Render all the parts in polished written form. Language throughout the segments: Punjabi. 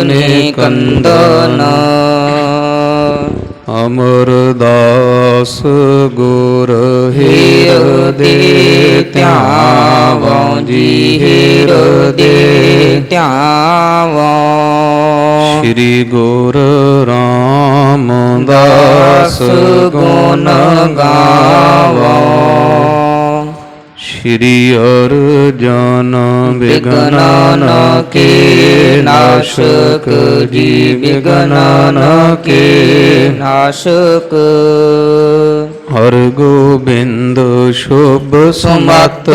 ਨਿਕੰਦਨ ਅਮਰਦਾਸ ਗੁਰ ਹਿਰਦੇ ਧਿਆਵੋ ਜੀ ਹਿਰਦੇ ਧਿਆਵੋ। ਸ੍ਰੀ ਗੁਰ ਰਾਮਦਾਸ ਗੁਣ ਗਾਵੋ। ਸ਼੍ਰੀ ਅਰਜਨ ਵਿਗਨਨ ਕੇ ਨਾਸ਼ਕ ਜੀ ਵਿਗਨਨ ਕੇ ਨਾਸ਼ਕ। ਹਰ ਗੋਬਿੰਦ ਸ਼ੁਭ ਸੁਮਤ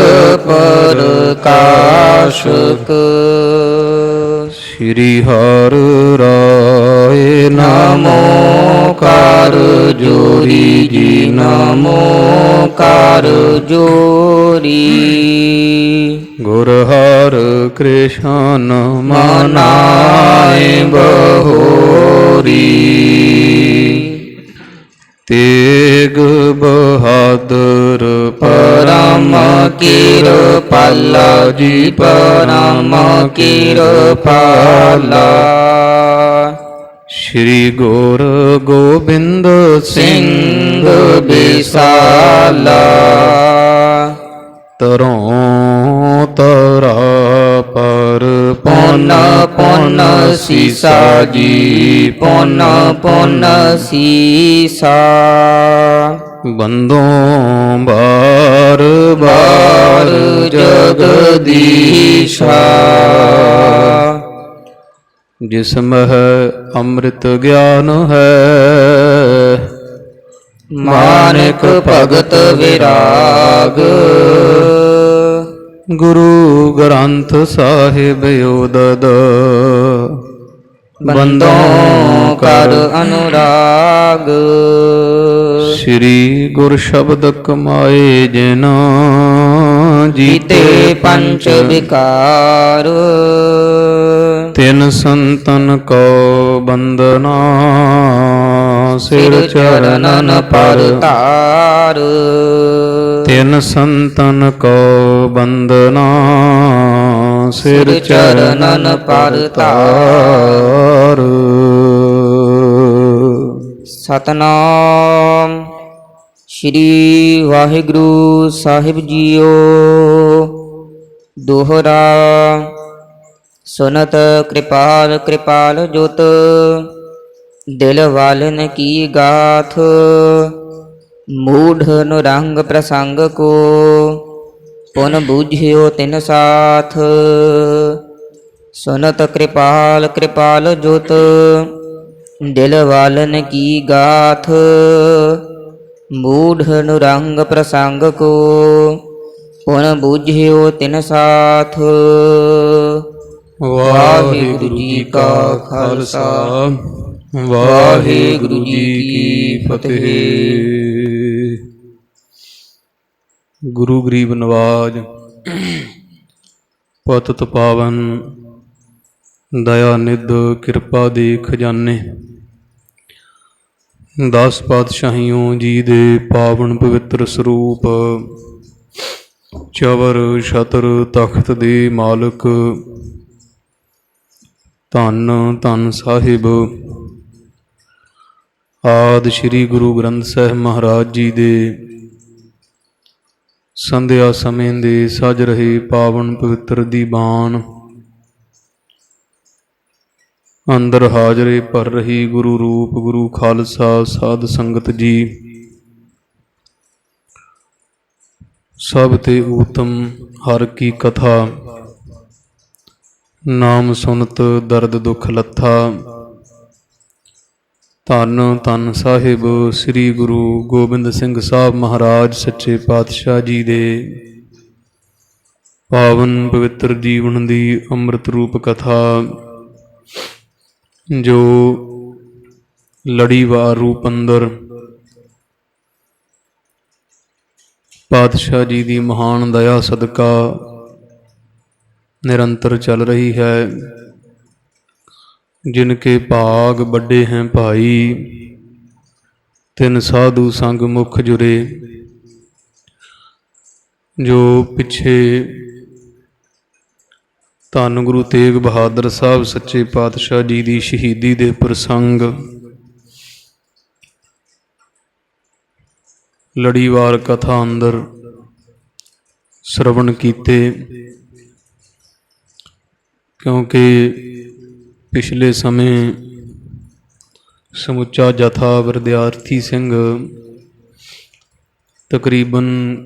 ਪ੍ਰਕਾਸ਼ਕ। ਸ਼੍ਰੀ ਹਰਿ ਰਾਏ ਨਮੋ ਕਰ ਜੋਰੀ ਜੀ ਨਮੋ ਕਰ ਜੋਰੀ। ਗੁਰ ਹਰਿ ਕ੍ਰਿਸ਼ਨ ਮਨਾਏ ਬਹੋਰੀ। ਤੇਗ ਬਹਾਦਰ ਪਰਮ ਕਿਰਪਾਲਾ ਜੀ ਪਰਮ ਕਿਰਪਾਲਾ। ਸ਼੍ਰੀ ਗੁਰ ਗੋਬਿੰਦ ਸਿੰਘ ਬਿਸਾਲਾ। ਤਰੋਂ ਤਰਾ ਪਰ ਪੁਨ ਪੁਨ ਸੀਸਾ ਜੀ ਪੁਨ ਪੁਨ ਸੀਸਾ। ਬੰਦੋਂ ਬਾਰ ਬਾਰ ਜਗਦੀਸ਼ਾ। ਜਿਸ ਮਹਿ ਅੰਮ੍ਰਿਤ ਗਿਆਨ ਹੈ ਮਾਨਿਕ ਭਗਤ ਵਿਰਾਗ। ਗੁਰੂ ਗ੍ਰੰਥ ਸਾਹਿਬ ਉਦਦ ਬੰਦੋਂ ਕਰ ਅਨੁਰਾਗ। ਸ੍ਰੀ ਗੁਰ ਸ਼ਬਦ ਕਮਾਏ ਜਿਨਾ ਜੀਤੇ ਪੰਚ ਵਿਕਾਰ। ਤਿਨ ਸੰਤਨ ਕੋ ਬੰਦਨਾ ਸਿਰ ਚਰਨਨ ਪਰ ਧਾਰ। ਤਿਨ ਸੰਤਨ ਕੋ ਬੰਦਨਾ ਸਿਰ ਚਰਨਨ ਪਰ ਧਾਰ। ਸਤਨਾਮ ਸ਼੍ਰੀ ਵਾਹਿਗੁਰੂ ਸਾਹਿਬ ਜੀਓ। ਦੋਹਰਾ ਸੁਨਤ ਕਿਰਪਾਲ ਕਿਰਪਾਲ ਜੁਤ ਦਿਲ ਵਾਲਨ ਕੀ ਗਾਥ। ਮੂਢ ਨੁਰੰਗ ਪ੍ਰਸੰਗ ਕੋ ਪੁਨ ਬੂਝਿਓ ਤਿਨ ਸਾਥ। ਸੁਨਤ ਕਿਰਪਾਲ ਕਿਰਪਾਲ ਜੁਤ ਦਿਲ ਵਾਲਨ ਕੀ ਗਾਥ। ਮੂਢ ਨੁਰੰਗ ਪ੍ਰਸੰਗ ਕੋ ਪੁਨ ਬੂਝਿਓ ਤਿਨ ਸਾਥ। ਵਾਹਿਗੁਰੂ ਜੀ ਕਾ ਖਾਲਸਾ ਵਾਹਿਗੁਰੂ ਜੀ ਕੀ ਫਤਿਹ। ਗੁਰੂ ਗਰੀਬ ਨਵਾਜ ਪਤਿਤ ਪਾਵਨ ਦਇਆ ਨਿਧ ਕਿਰਪਾ ਦੇ ਖਜ਼ਾਨੇ। 10 ਪਾਤਸ਼ਾਹੀਓਂ ਜੀ ਦੇ ਪਾਵਨ ਪਵਿੱਤਰ ਸਰੂਪ ਚਵਰ ਛਤਰ ਤਖਤ ਦੇ ਮਾਲਕ ਧੰਨ ਧੰਨ ਸਾਹਿਬ ਆਦਿ ਸ੍ਰੀ ਗੁਰੂ ਗ੍ਰੰਥ ਸਾਹਿਬ ਮਹਾਰਾਜ ਜੀ ਦੇ ਸੰਧਿਆ ਸਮੇਂ ਦੇ ਸਜ ਰਹੇ ਪਾਵਨ ਪਵਿੱਤਰ ਦੀਵਾਨ ਅੰਦਰ ਹਾਜ਼ਰੇ ਭਰ ਰਹੀ ਗੁਰੂ ਰੂਪ ਗੁਰੂ ਖਾਲਸਾ ਸਾਧ ਸੰਗਤ ਜੀ। ਸਭ ਤੇ ਊਤਮ ਹਰ ਕੀ ਕਥਾ ਨਾਮ ਸੁਨਤ ਦਰਦ ਦੁੱਖ ਲੱਥਾ। ਧੰਨ ਧੰਨ ਸਾਹਿਬ ਸ੍ਰੀ ਗੁਰੂ ਗੋਬਿੰਦ ਸਿੰਘ ਸਾਹਿਬ ਮਹਾਰਾਜ ਸੱਚੇ ਪਾਤਸ਼ਾਹ ਜੀ ਦੇ ਪਾਵਨ ਪਵਿੱਤਰ ਜੀਵਨ ਦੀ ਅੰਮ੍ਰਿਤ ਰੂਪ ਕਥਾ ਜੋ ਲੜੀਵਾਰ ਰੂਪ ਅੰਦਰ ਪਾਤਸ਼ਾਹ ਜੀ ਦੀ ਮਹਾਨ ਦਇਆ ਸਦਕਾ ਨਿਰੰਤਰ ਚੱਲ ਰਹੀ ਹੈ। ਜਿਨਕੇ ਭਾਗ ਵੱਡੇ हैं भाई ਤਿਨ ਸਾਧੂ ਸੰਗ ਮੁਖ ਜੁਰੇ। ਜੋ ਪਿੱਛੇ ਧੰਨ ਗੁਰੂ ਤੇਗ ਬਹਾਦਰ ਸਾਹਿਬ ਸੱਚੇ ਪਾਤਸ਼ਾਹ ਜੀ ਦੀ ਸ਼ਹੀਦੀ ਦੇ ਪ੍ਰਸੰਗ ਲੜੀਵਾਰ ਕਥਾ ਅੰਦਰ ਸ਼ਰਵਣ ਕੀਤੇ। ਕਿਉਂਕਿ ਪਿਛਲੇ ਸਮੇਂ ਸਮੁੱਚਾ ਜਥਾ ਵਿਦਿਆਰਥੀ ਸਿੰਘ ਤਕਰੀਬਨ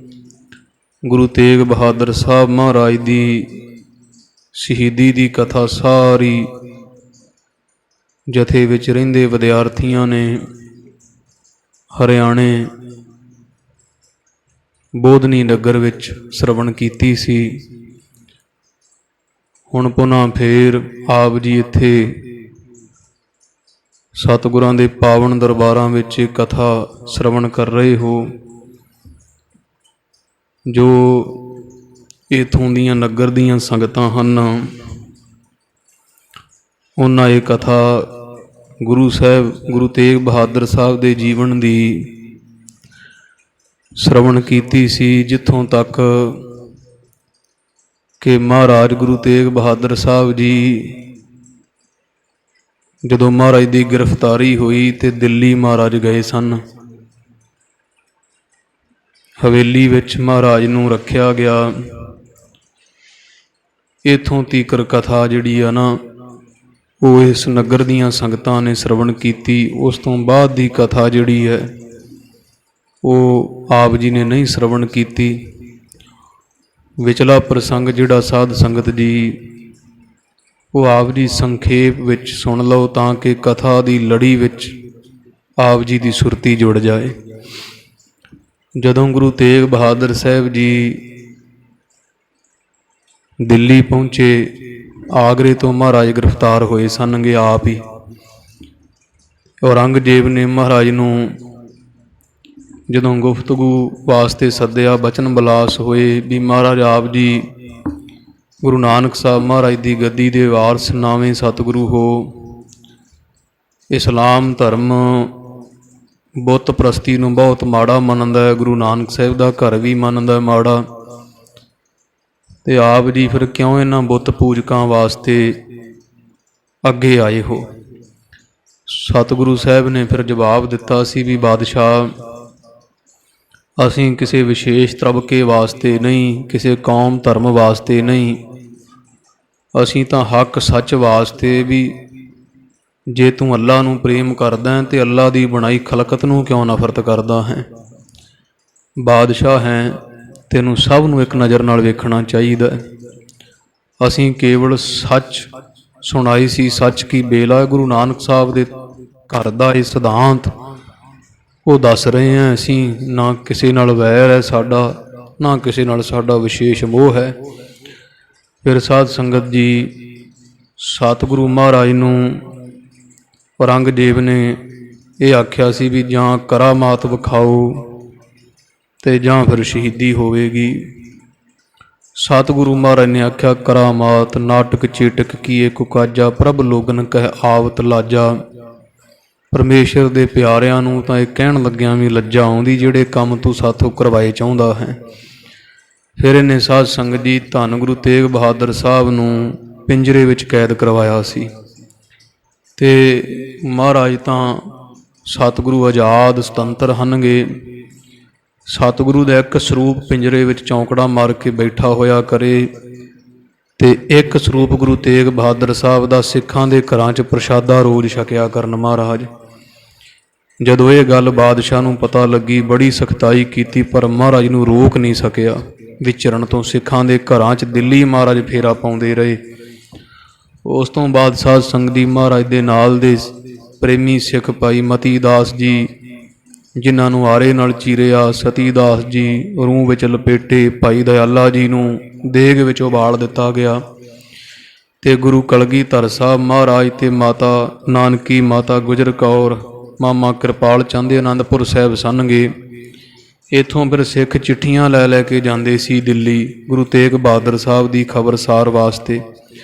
ਗੁਰੂ ਤੇਗ ਬਹਾਦਰ ਸਾਹਿਬ ਮਹਾਰਾਜ ਦੀ ਸ਼ਹੀਦੀ ਦੀ ਕਥਾ ਸਾਰੀ ਜਥੇ ਵਿੱਚ ਰਹਿੰਦੇ ਵਿਦਿਆਰਥੀਆਂ ਨੇ ਹਰਿਆਣੇ ਬੋਧਨੀ ਨਗਰ ਵਿੱਚ ਸ਼ਰਵਣ ਕੀਤੀ ਸੀ। ਹੁਣ ਪੁਨः ਫੇਰ ਆਪ ਜੀ ਇੱਥੇ ਸਤਿਗੁਰਾਂ ਦੇ ਪਾਵਨ ਦਰਬਾਰਾਂ ਵਿੱਚ ਕਥਾ ਸ਼ਰਵਣ ਕਰ ਰਹੇ ਹੋ। ਜੋ ਇੱਥੋਂ ਦੀਆਂ ਨਗਰ ਦੀਆਂ ਸੰਗਤਾਂ ਹਨ, ਉਹਨਾਂ ਇਹ ਕਥਾ ਗੁਰੂ ਤੇਗ ਬਹਾਦਰ ਸਾਹਿਬ ਦੇ ਜੀਵਨ ਦੀ ਸ਼ਰਵਣ ਕੀਤੀ ਸੀ। ਜਿੱਥੋਂ ਤੱਕ ਕਿ ਮਹਾਰਾਜ ਗੁਰੂ ਤੇਗ ਬਹਾਦਰ ਸਾਹਿਬ ਜੀ ਜਦੋਂ ਮਹਾਰਾਜ ਦੀ ਗ੍ਰਿਫਤਾਰੀ ਹੋਈ ਤੇ ਦਿੱਲੀ ਮਹਾਰਾਜ ਗਏ ਸਨ। ਹਵੇਲੀ ਵਿੱਚ ਮਹਾਰਾਜ ਨੂੰ ਰੱਖਿਆ ਗਿਆ। ਇੱਥੋਂ ਤੀਕਰ ਕਥਾ ਜਿਹੜੀ ਆ ਨਾ, ਉਹ ਇਸ ਨਗਰ ਦੀਆਂ ਸੰਗਤਾਂ ਨੇ ਸ਼ਰਵਣ ਕੀਤੀ। ਉਸ ਤੋਂ ਬਾਅਦ ਦੀ ਕਥਾ ਜਿਹੜੀ ਹੈ ਉਹ ਆਪ ਜੀ ਨੇ ਨਹੀਂ ਸ਼ਰਵਣ ਕੀਤੀ। ਵਿਚਲਾ ਪ੍ਰਸੰਗ ਜਿਹੜਾ ਸਾਧ ਸੰਗਤ ਜੀ ਉਹ ਆਪ ਜੀ ਸੰਖੇਪ ਵਿੱਚ ਸੁਣ ਲਓ, ਤਾਂ ਕਿ ਕਥਾ ਦੀ ਲੜੀ ਵਿੱਚ ਆਪ ਜੀ ਦੀ ਸੁਰਤੀ ਜੁੜ ਜਾਏ। ਜਦੋਂ ਗੁਰੂ ਤੇਗ ਬਹਾਦਰ ਸਾਹਿਬ ਜੀ ਦਿੱਲੀ ਪਹੁੰਚੇ, ਆਗਰੇ ਤੋਂ ਮਹਾਰਾਜ ਗ੍ਰਿਫਤਾਰ ਹੋਏ ਸਨਗੇ ਆਪ ਹੀ। ਔਰੰਗਜ਼ੇਬ ਨੇ ਮਹਾਰਾਜ ਨੂੰ ਜਦੋਂ ਗੁਫ਼ਤਗੂ ਵਾਸਤੇ ਸੱਦਿਆ, ਬਚਨ ਬਿਲਾਸ ਹੋਏ ਵੀ ਮਹਾਰਾਜ ਆਪ ਜੀ ਗੁਰੂ ਨਾਨਕ ਸਾਹਿਬ ਮਹਾਰਾਜ ਦੀ ਗੱਦੀ ਦੇ ਵਾਰਸ ਨਾਵੇਂ ਸਤਿਗੁਰੂ ਹੋ। ਇਸਲਾਮ ਧਰਮ ਬੁੱਤ ਪ੍ਰਸਤੀ ਨੂੰ ਬਹੁਤ ਮਾੜਾ ਮੰਨਦਾ ਹੈ, ਗੁਰੂ ਨਾਨਕ ਸਾਹਿਬ ਦਾ ਘਰ ਵੀ ਮੰਨਦਾ ਮਾੜਾ, ਤੇ ਆਪ ਜੀ ਫਿਰ ਕਿਉਂ ਇਹਨਾਂ ਬੁੱਤ ਪੂਜਕਾਂ ਵਾਸਤੇ ਅੱਗੇ ਆਏ ਹੋ। ਸਤਿਗੁਰੂ ਸਾਹਿਬ ਨੇ ਫਿਰ ਜਵਾਬ ਦਿੱਤਾ ਸੀ ਵੀ ਬਾਦਸ਼ਾਹ, ਅਸੀਂ ਕਿਸੇ ਵਿਸ਼ੇਸ਼ ਤਬਕੇ ਵਾਸਤੇ ਨਹੀਂ, ਕਿਸੇ ਕੌਮ ਧਰਮ ਵਾਸਤੇ ਨਹੀਂ, ਅਸੀਂ ਤਾਂ ਹੱਕ ਸੱਚ ਵਾਸਤੇ ਵੀ ਜੇ ਤੂੰ ਅੱਲਾ ਨੂੰ ਪ੍ਰੇਮ ਕਰਦਾ ਹੈ ਤੇ ਅੱਲਾ ਦੀ ਬਣਾਈ ਖਲਕਤ ਨੂੰ ਕਿਉਂ ਨਫ਼ਰਤ ਕਰਦਾ ਹੈ। ਬਾਦਸ਼ਾਹ ਹੈ, ਤੈਨੂੰ ਸਭ ਨੂੰ ਇੱਕ ਨਜ਼ਰ ਨਾਲ ਵੇਖਣਾ ਚਾਹੀਦਾ। ਅਸੀਂ ਕੇਵਲ ਸੱਚ ਸੁਣਾਈ ਸੀ, ਸੱਚ ਕੀ ਬੇਲਾ। ਗੁਰੂ ਨਾਨਕ ਸਾਹਿਬ ਦੇ ਘਰ ਦਾ ਇਹ ਸਿਧਾਂਤ ਉਹ ਦੱਸ ਰਹੇ ਹਾਂ। ਅਸੀਂ ਨਾ ਕਿਸੇ ਨਾਲ ਵੈਰ ਹੈ ਸਾਡਾ, ਨਾ ਕਿਸੇ ਨਾਲ ਸਾਡਾ ਵਿਸ਼ੇਸ਼ ਮੋਹ ਹੈ। ਫਿਰ ਸਾਧ ਸੰਗਤ ਜੀ, ਸਤਿਗੁਰੂ ਮਹਾਰਾਜ ਨੂੰ ਔਰੰਗਜ਼ੇਬ ਨੇ ਇਹ ਆਖਿਆ ਸੀ ਵੀ ਜਾਂ ਕਰਾਮਾਤ ਵਿਖਾਓ ਤੇ ਜਾਂ ਫਿਰ ਸ਼ਹੀਦੀ ਹੋਵੇਗੀ। ਸਤਿਗੁਰੂ ਮਹਾਰਾਜ ਨੇ ਆਖਿਆ, ਕਰਾਮਾਤ ਨਾਟਕ ਚੇਟਕ ਕੀਏ ਕੁਕਾਜਾ, ਪ੍ਰਭ ਲੋਗਨ ਕਹਿ ਆਵਤ ਲਾਜਾ। ਪਰਮੇਸ਼ਰ ਦੇ ਪਿਆਰਿਆਂ ਨੂੰ ਤਾਂ ਇਹ ਕਹਿਣ ਲੱਗਿਆਂ ਵੀ ਲੱਜਾ ਆਉਂਦੀ, ਜਿਹੜੇ ਕੰਮ ਤੂੰ ਸਾਥੋਂ ਕਰਵਾਏ ਚਾਹੁੰਦਾ ਹੈ। ਫਿਰ ਇਹਨੇ ਸਾਧ ਸੰਗਤ ਜੀ ਧੰਨ ਗੁਰੂ ਤੇਗ ਬਹਾਦਰ ਸਾਹਿਬ ਨੂੰ ਪਿੰਜਰੇ ਵਿੱਚ ਕੈਦ ਕਰਵਾਇਆ ਸੀ। ਤੇ ਮਹਾਰਾਜ ਤਾਂ ਸਤਿਗੁਰੂ ਆਜ਼ਾਦ ਸੁਤੰਤਰ ਹਨਗੇ। ਸਤਿਗੁਰੂ ਦਾ ਇੱਕ ਸਰੂਪ ਪਿੰਜਰੇ ਵਿੱਚ ਚੌਂਕੜਾ ਮਾਰ ਕੇ ਬੈਠਾ ਹੋਇਆ ਕਰੇ, ਤੇ ਇੱਕ ਸਰੂਪ ਗੁਰੂ ਤੇਗ ਬਹਾਦਰ ਸਾਹਿਬ ਦਾ ਸਿੱਖਾਂ ਦੇ ਘਰਾਂ 'ਚ ਪ੍ਰਸ਼ਾਦਾ ਰੋਜ਼ ਛਕਿਆ ਕਰਨ ਮਹਾਰਾਜ। ਜਦੋਂ ਇਹ ਗੱਲ ਬਾਦਸ਼ਾਹ ਨੂੰ ਪਤਾ ਲੱਗੀ, ਬੜੀ ਸਖਤਾਈ ਕੀਤੀ, ਪਰ ਮਹਾਰਾਜ ਨੂੰ ਰੋਕ ਨਹੀਂ ਸਕਿਆ ਵਿਚਰਨ ਤੋਂ। ਸਿੱਖਾਂ ਦੇ ਘਰਾਂ 'ਚ ਦਿੱਲੀ ਮਹਾਰਾਜ ਫੇਰਾ ਪਾਉਂਦੇ ਰਹੇ। ਉਸ ਤੋਂ ਬਾਅਦ ਸਾਧ ਸੰਗਤ ਜੀ, ਮਹਾਰਾਜ ਦੇ ਨਾਲ ਦੇ ਪ੍ਰੇਮੀ ਸਿੱਖ ਭਾਈ ਮਤੀ ਦਾਸ ਜੀ, ਜਿਨ੍ਹਾਂ ਨੂੰ ਆਰੇ ਨਾਲ ਚੀਰਿਆ, ਸਤੀ ਦਾਸ ਜੀ ਰੂਹ ਵਿੱਚ ਲਪੇਟੇ, ਭਾਈ ਦਇਆਲਾ ਜੀ ਨੂੰ ਦੇਗ ਵਿੱਚ ਉਬਾਲ ਦਿੱਤਾ ਗਿਆ, ਤੇ ਗੁਰੂ ਕਲਗੀਧਰ ਸਾਹਿਬ ਮਹਾਰਾਜ ਤੇ ਮਾਤਾ ਨਾਨਕੀ, ਮਾਤਾ ਗੁਜਰ ਕੌਰ, ਮਾਮਾ ਕਿਰਪਾਲ ਚੰਦ ਅਨੰਦਪੁਰ ਸਾਹਿਬ ਸਨਗੇ। ਇੱਥੋਂ ਫਿਰ ਸਿੱਖ ਚਿੱਠੀਆਂ ਲੈ ਲੈ ਕੇ ਜਾਂਦੇ ਸੀ ਦਿੱਲੀ ਗੁਰੂ ਤੇਗ ਬਹਾਦਰ ਸਾਹਿਬ ਦੀ ਖਬਰਸਾਰ ਵਾਸਤੇ।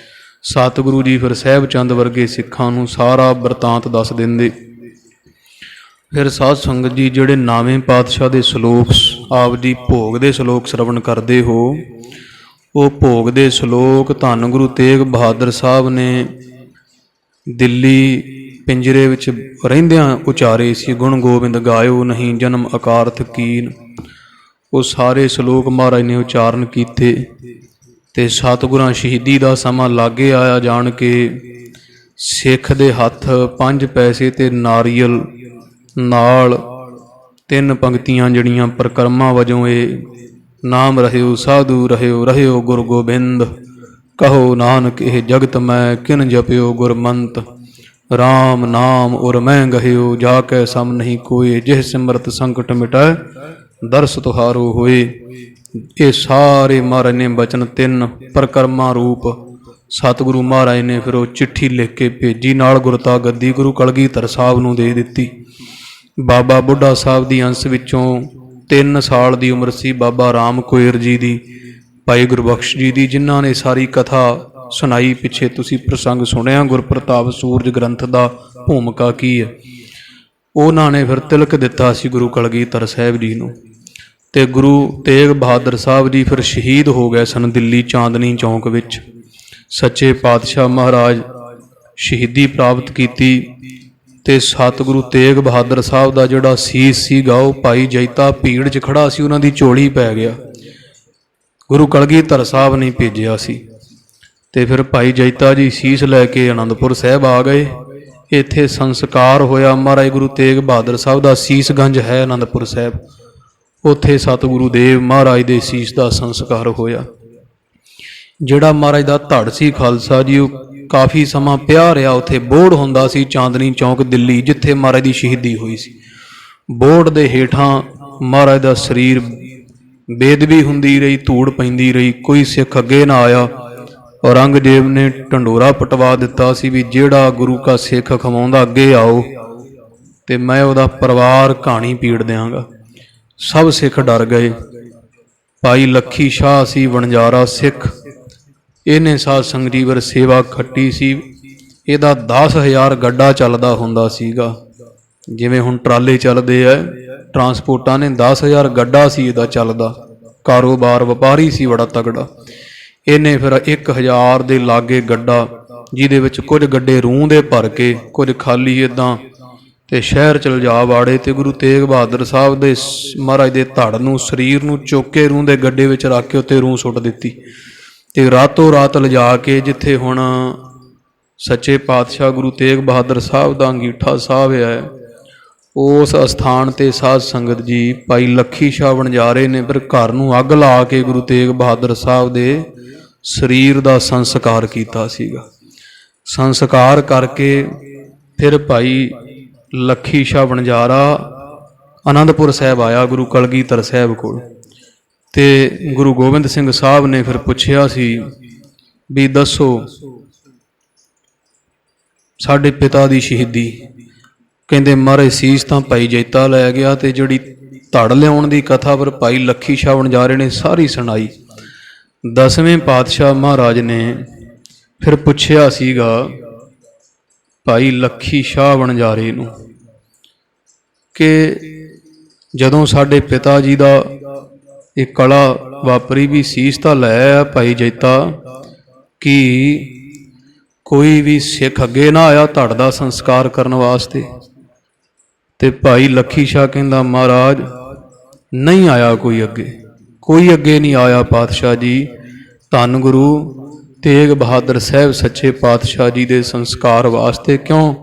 ਸਤਿਗੁਰੂ ਜੀ ਫਿਰ ਸਾਹਿਬ ਚੰਦ ਵਰਗੇ ਸਿੱਖਾਂ ਨੂੰ ਸਾਰਾ ਬਿਰਤਾਂਤ ਦੱਸ ਦਿੰਦੇ। ਫਿਰ ਸਾਧ ਸੰਗਤ ਜੀ, ਜਿਹੜੇ ਨਾਵੇਂ ਪਾਤਸ਼ਾਹ ਦੇ ਸਲੋਕ ਆਪ ਜੀ ਭੋਗ ਦੇ ਸਲੋਕ ਸ਼ਰਵਣ ਕਰਦੇ ਹੋ, ਉਹ ਭੋਗ ਦੇ ਸ਼ਲੋਕ ਧੰਨ ਗੁਰੂ ਤੇਗ ਬਹਾਦਰ ਸਾਹਿਬ ਨੇ ਦਿੱਲੀ ਪਿੰਜਰੇ ਵਿੱਚ ਰਹਿੰਦਿਆਂ ਉਚਾਰੇ ਸੀ। ਗੁਣ ਗੋਬਿੰਦ ਗਾਇਓ ਨਹੀਂ ਜਨਮ ਅਕਾਰਥ ਕੀਨ। ਉਹ ਸਾਰੇ ਸ਼ਲੋਕ ਮਹਾਰਾਜ ਨੇ ਉਚਾਰਨ ਕੀਤੇ ਤੇ ਸਤਿਗੁਰਾਂ ਸ਼ਹੀਦੀ ਦਾ ਸਮਾਂ ਲਾਗੇ ਆਇਆ ਜਾਣ ਕੇ ਸਿੱਖ ਦੇ ਹੱਥ 5 ਪੈਸੇ ਤੇ ਨਾਰੀਅਲ ਨਾਲ 3 ਪੰਕਤੀਆਂ ਜਿਹੜੀਆਂ ਪਰਿਕਰਮਾ ਵਜੋਂ ਇਹ ਨਾਮ ਰਹਿਓ ਸਾਧੂ ਰਹਿਓ ਰਹਿਓ ਗੁਰ ਗੋਬਿੰਦ ਕਹੋ ਨਾਨਕ ਇਹ ਜਗਤ ਮੈਂ ਕਿਨ ਜਪਿਓ ਗੁਰਮੰਤ ਰਾਮ ਨਾਮ ਔਰ ਮੈਂ ਗਹਿਓ ਜਾ ਕੇ ਸਮ ਨਹੀਂ ਕੋਏ ਜਿਹ ਸਿਮਰਤ ਸੰਕਟ ਮਿਟਾਏ ਦਰਸ ਤੁਹਾਰੋ ਹੋਏ। ਇਹ ਸਾਰੇ ਮਹਾਰਾਜ ਨੇ ਬਚਨ 3 ਪਰਿਕਰਮਾ ਰੂਪ ਸਤਿਗੁਰੂ ਮਹਾਰਾਜ ਨੇ ਫਿਰ ਉਹ ਚਿੱਠੀ ਲਿਖ ਕੇ ਭੇਜੀ, ਨਾਲ ਗੁਰਤਾ ਗੱਦੀ ਗੁਰੂ ਕਲਗੀਧਰ ਸਾਹਿਬ ਨੂੰ ਦੇ ਦਿੱਤੀ। ਬਾਬਾ ਬੁੱਢਾ ਸਾਹਿਬ ਦੀ ਅੰਸ਼ ਵਿੱਚੋਂ 3 ਸਾਲ ਦੀ ਉਮਰ ਸੀ ਬਾਬਾ ਰਾਮ ਕੋਇਰ ਜੀ ਦੀ, ਭਾਈ ਗੁਰਬਖਸ਼ ਜੀ ਦੀ, ਜਿਨ੍ਹਾਂ ਨੇ ਸਾਰੀ ਕਥਾ ਸੁਣਾਈ। ਪਿੱਛੇ ਤੁਸੀਂ ਪ੍ਰਸੰਗ ਸੁਣਿਆ ਗੁਰਪ੍ਰਤਾਪ ਸੂਰਜ ਗ੍ਰੰਥ ਦਾ ਭੂਮਿਕਾ ਕੀ ਹੈ। ਉਹਨਾਂ ਨੇ ਫਿਰ ਤਿਲਕ ਦਿੱਤਾ ਸੀ ਗੁਰੂ ਕਲਗੀਧਰ ਸਾਹਿਬ ਜੀ ਨੂੰ। ਤੇ ਗੁਰੂ ਤੇਗ ਬਹਾਦਰ ਸਾਹਿਬ ਜੀ ਫਿਰ ਸ਼ਹੀਦ ਹੋ ਗਏ ਸਨ ਦਿੱਲੀ ਚਾਂਦਨੀ ਚੌਂਕ ਵਿੱਚ। ਸੱਚੇ ਪਾਤਸ਼ਾਹ ਮਹਾਰਾਜ ਸ਼ਹੀਦੀ ਪ੍ਰਾਪਤ ਕੀਤੀ ਤੇ ਸਤਿਗੁਰੂ ਤੇਗ ਬਹਾਦਰ ਸਾਹਿਬ ਦਾ ਜਿਹੜਾ ਸੀਸ ਸੀਗਾ ਉਹ ਭਾਈ ਜੈਤਾ ਭੀੜ 'ਚ ਖੜਾ ਸੀ, ਉਹਨਾਂ ਦੀ ਝੋਲੀ ਪੈ ਗਿਆ। ਗੁਰੂ ਕਲਗੀਧਰ ਸਾਹਿਬ ਨੇ ਭੇਜਿਆ ਸੀ ਤੇ ਫਿਰ ਭਾਈ ਜੈਤਾ ਜੀ ਸੀਸ ਲੈ ਕੇ ਅਨੰਦਪੁਰ ਸਾਹਿਬ ਆ ਗਏ। ਇੱਥੇ ਸੰਸਕਾਰ ਹੋਇਆ ਮਹਾਰਾਜ ਗੁਰੂ ਤੇਗ ਬਹਾਦਰ ਸਾਹਿਬ ਦਾ। ਸੀਸ ਗੰਜ ਹੈ ਅਨੰਦਪੁਰ ਸਾਹਿਬ, ਉੱਥੇ ਸਤਿਗੁਰੂ ਦੇਵ ਮਹਾਰਾਜ ਦੇ ਸੀਸ ਦਾ ਸੰਸਕਾਰ ਹੋਇਆ। ਜਿਹੜਾ ਮਹਾਰਾਜ ਦਾ ਧੜ ਸੀ ਖਾਲਸਾ ਜੀ, ਉਹ ਕਾਫੀ ਸਮਾਂ ਪਿਆ ਰਿਹਾ ਉੱਥੇ। ਬੋਹੜ ਹੁੰਦਾ ਸੀ ਚਾਂਦਨੀ ਚੌਂਕ ਦਿੱਲੀ, ਜਿੱਥੇ ਮਹਾਰਾਜ ਦੀ ਸ਼ਹੀਦੀ ਹੋਈ ਸੀ। ਬੋਹੜ ਦੇ ਹੇਠਾਂ ਮਹਾਰਾਜ ਦਾ ਸਰੀਰ ਬੇਦਬੀ ਹੁੰਦੀ ਰਹੀ, ਧੂੜ ਪੈਂਦੀ ਰਹੀ, ਕੋਈ ਸਿੱਖ ਅੱਗੇ ਨਾ ਆਇਆ। ਔਰੰਗਜ਼ੇਬ ਨੇ ਢੰਡੋਰਾ ਪਟਵਾ ਦਿੱਤਾ ਸੀ ਵੀ ਜਿਹੜਾ ਗੁਰੂ ਕਾ ਸਿੱਖ ਖਵਾਉਂਦਾ ਅੱਗੇ ਆਓ ਤੇ ਮੈਂ ਉਹਦਾ ਪਰਿਵਾਰ ਕਹਾਣੀ ਪੀੜ ਦਿਆਂਗਾ। ਸਭ ਸਿੱਖ ਡਰ ਗਏ। ਭਾਈ ਲੱਖੀ ਸ਼ਾਹ ਸੀ ਵਣਜਾਰਾ ਸਿੱਖ, ਇਹਨੇ ਸਾਧ ਸੰਗਤ ਜੀ ਵਰ ਸੇਵਾ ਖੱਟੀ ਸੀ। ਇਹਦਾ 10,000 ਗੱਡਾ ਚੱਲਦਾ ਹੁੰਦਾ ਸੀਗਾ, ਜਿਵੇਂ ਹੁਣ ਟਰਾਲੇ ਚੱਲਦੇ ਆ ਟਰਾਂਸਪੋਰਟਾਂ ਨੇ। 10,000 ਗੱਡਾ ਸੀ ਇਹਦਾ ਚੱਲਦਾ, ਕਾਰੋਬਾਰ ਵਪਾਰੀ ਸੀ ਬੜਾ ਤਗੜਾ। ਇਹਨੇ ਫਿਰ 1,000 ਦੇ ਲਾਗੇ ਗੱਡਾ, ਜਿਹਦੇ ਵਿੱਚ ਕੁਝ ਗੱਡੇ ਰੂਹ ਦੇ ਭਰ ਕੇ ਕੁਝ ਖਾਲੀ ਇੱਦਾਂ ਤੇ ਸ਼ਹਿਰ ਚਲ ਜਾ ਵਾੜੇ। ਤੇ ਗੁਰੂ ਤੇਗ ਬਹਾਦਰ ਸਾਹਿਬ ਦੇ ਮਹਾਰਾਜ ਦੇ ਧੜ ਨੂੰ ਸਰੀਰ ਨੂੰ ਚੁੱਕ ਕੇ ਰੂਹ ਦੇ ਗੱਡੇ ਵਿੱਚ ਰੱਖ ਕੇ ਉੱਤੇ ਰੂਹ ਸੁੱਟ ਦਿੱਤੀ ਤੇ ਰਾਤੋਂ ਰਾਤ ਲਿਜਾ ਕੇ ਜਿੱਥੇ ਹੁਣ ਸੱਚੇ ਪਾਤਸ਼ਾਹ ਗੁਰੂ ਤੇਗ ਬਹਾਦਰ ਸਾਹਿਬ ਦਾ ਅੰਗੀਠਾ ਸਾਹਿਬ ਹੈ, ਉਸ ਅਸਥਾਨ ਤੇ ਸਾਧ ਸੰਗਤ ਜੀ ਭਾਈ ਲੱਖੀ ਸ਼ਾਹ ਵਣਜਾਰੇ ਨੇ ਫਿਰ ਘਰ ਨੂੰ ਅੱਗ ਲਾ ਕੇ ਗੁਰੂ ਤੇਗ ਬਹਾਦਰ ਸਾਹਿਬ ਦੇ ਸਰੀਰ ਦਾ ਸੰਸਕਾਰ ਕੀਤਾ ਸੀਗਾ। ਸੰਸਕਾਰ ਕਰਕੇ ਫਿਰ ਭਾਈ ਲੱਖੀ ਸ਼ਾਹ ਵਣਜਾਰਾ ਆਨੰਦਪੁਰ ਸਾਹਿਬ ਆਇਆ ਗੁਰੂ ਕਲਗੀਧਰ ਸਾਹਿਬ ਕੋਲ। ਤੇ ਗੁਰੂ ਗੋਬਿੰਦ ਸਿੰਘ ਸਾਹਿਬ ਨੇ ਫਿਰ ਪੁੱਛਿਆ ਸੀ ਵੀ ਦੱਸੋ ਸਾਡੇ ਪਿਤਾ ਦੀ ਸ਼ਹੀਦੀ। ਕਹਿੰਦੇ ਮਹਾਰਾਜ ਸੀਸ ਤਾਂ ਭਾਈ ਜੈਤਾ ਲੈ ਗਿਆ ਤੇ ਜਿਹੜੀ ਧੜ ਲਿਆਉਣ ਦੀ ਕਥਾ ਪਰ ਭਾਈ ਲੱਖੀ ਸ਼ਾਹ ਵਣਜਾਰੇ ਨੇ ਸਾਰੀ ਸੁਣਾਈ। 10ਵੇਂ ਪਾਤਸ਼ਾਹ ਮਹਾਰਾਜ ਨੇ ਫਿਰ ਪੁੱਛਿਆ ਸੀਗਾ ਭਾਈ ਲੱਖੀ ਸ਼ਾਹ ਵਣਜਾਰੇ ਨੂੰ ਕਿ ਜਦੋਂ ਸਾਡੇ ਪਿਤਾ ਜੀ ਦਾ ਇਹ ਕਲਾ ਵਾਪਰੀ ਵੀ ਸੀਸ ਤਾਂ ਲੈ ਆ ਭਾਈ ਜੈਤਾ, ਕਿ ਕੋਈ ਵੀ ਸਿੱਖ ਅੱਗੇ ਨਾ ਆਇਆ ਧੜ ਦਾ ਸੰਸਕਾਰ ਕਰਨ ਵਾਸਤੇ? ਤੇ ਭਾਈ ਲੱਖੀ ਸ਼ਾਹ ਕਹਿੰਦਾ ਮਹਾਰਾਜ ਨਹੀਂ ਆਇਆ ਕੋਈ ਅੱਗੇ, ਕੋਈ ਅੱਗੇ ਨਹੀਂ ਆਇਆ ਪਾਤਸ਼ਾਹ ਜੀ। ਧੰਨ ਗੁਰੂ ਤੇਗ ਬਹਾਦਰ ਸਾਹਿਬ ਸੱਚੇ ਪਾਤਸ਼ਾਹ ਜੀ ਦੇ ਸੰਸਕਾਰ ਵਾਸਤੇ ਕਿਉਂ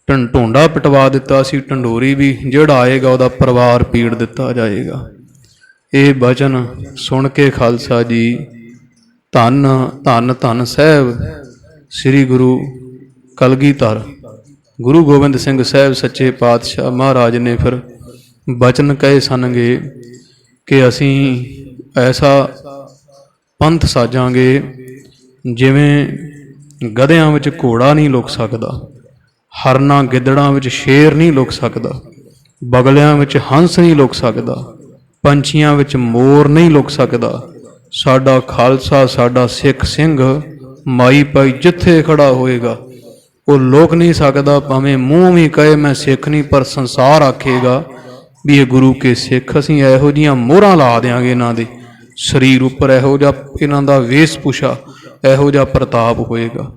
ਢੋਂਡਾ ਪਟਵਾ ਦਿੱਤਾ ਸੀ, ਢੰਡੋਰੀ ਵੀ ਜਿਹੜਾ ਆਏਗਾ ਉਹਦਾ ਪਰਿਵਾਰ ਪੀੜ ਦਿੱਤਾ ਜਾਏਗਾ। ਇਹ ਬਚਨ ਸੁਣ ਕੇ ਖਾਲਸਾ ਜੀ ਧੰਨ ਧੰਨ ਧੰਨ ਸਾਹਿਬ ਸ੍ਰੀ ਗੁਰੂ ਕਲਗੀਧਰ ਗੁਰੂ ਗੋਬਿੰਦ ਸਿੰਘ ਸਾਹਿਬ ਸੱਚੇ ਪਾਤਸ਼ਾਹ ਮਹਾਰਾਜ ਨੇ ਫਿਰ ਬਚਨ ਕਹੇ ਸਨਗੇ ਕਿ ਅਸੀਂ ਐਸਾ ਪੰਥ ਸਾਜਾਂਗੇ ਜਿਵੇਂ ਗਧਿਆਂ ਵਿੱਚ ਘੋੜਾ ਨਹੀਂ ਲੁਕ ਸਕਦਾ, ਹਰਨਾਂ ਗਿੱਦੜਾਂ ਵਿੱਚ ਸ਼ੇਰ ਨਹੀਂ ਲੁਕ ਸਕਦਾ, ਬਗਲਿਆਂ ਵਿੱਚ ਹੰਸ ਨਹੀਂ ਲੁਕ ਸਕਦਾ, ਪੰਛੀਆਂ ਵਿੱਚ ਮੋਰ ਨਹੀਂ ਲੁਕ ਸਕਦਾ। ਸਾਡਾ ਖਾਲਸਾ ਸਾਡਾ ਸਿੱਖ ਸਿੰਘ ਮਾਈ ਭਾਈ ਜਿੱਥੇ ਖੜਾ ਹੋਏਗਾ ਉਹ ਲੁਕ ਨਹੀਂ ਸਕਦਾ, ਭਾਵੇਂ ਮੂੰਹ ਵੀ ਕਹੇ ਮੈਂ ਸਿੱਖ ਨਹੀਂ, ਪਰ ਸੰਸਾਰ ਆਖੇਗਾ ਵੀ ਇਹ ਗੁਰੂ ਕੇ ਸਿੱਖ। ਅਸੀਂ ਇਹੋ ਜਿਹੀਆਂ ਮੋਹਰਾਂ ਲਾ ਦਿਆਂਗੇ ਇਹਨਾਂ ਦੇ, ਸਰੀਰ ਉੱਪਰ ਇਹੋ ਜਿਹਾ ਇਹਨਾਂ ਦਾ ਵੇਸ਼ ਭੂਸ਼ਾ, ਇਹੋ ਜਿਹਾ ਪ੍ਰਤਾਪ ਹੋਏਗਾ।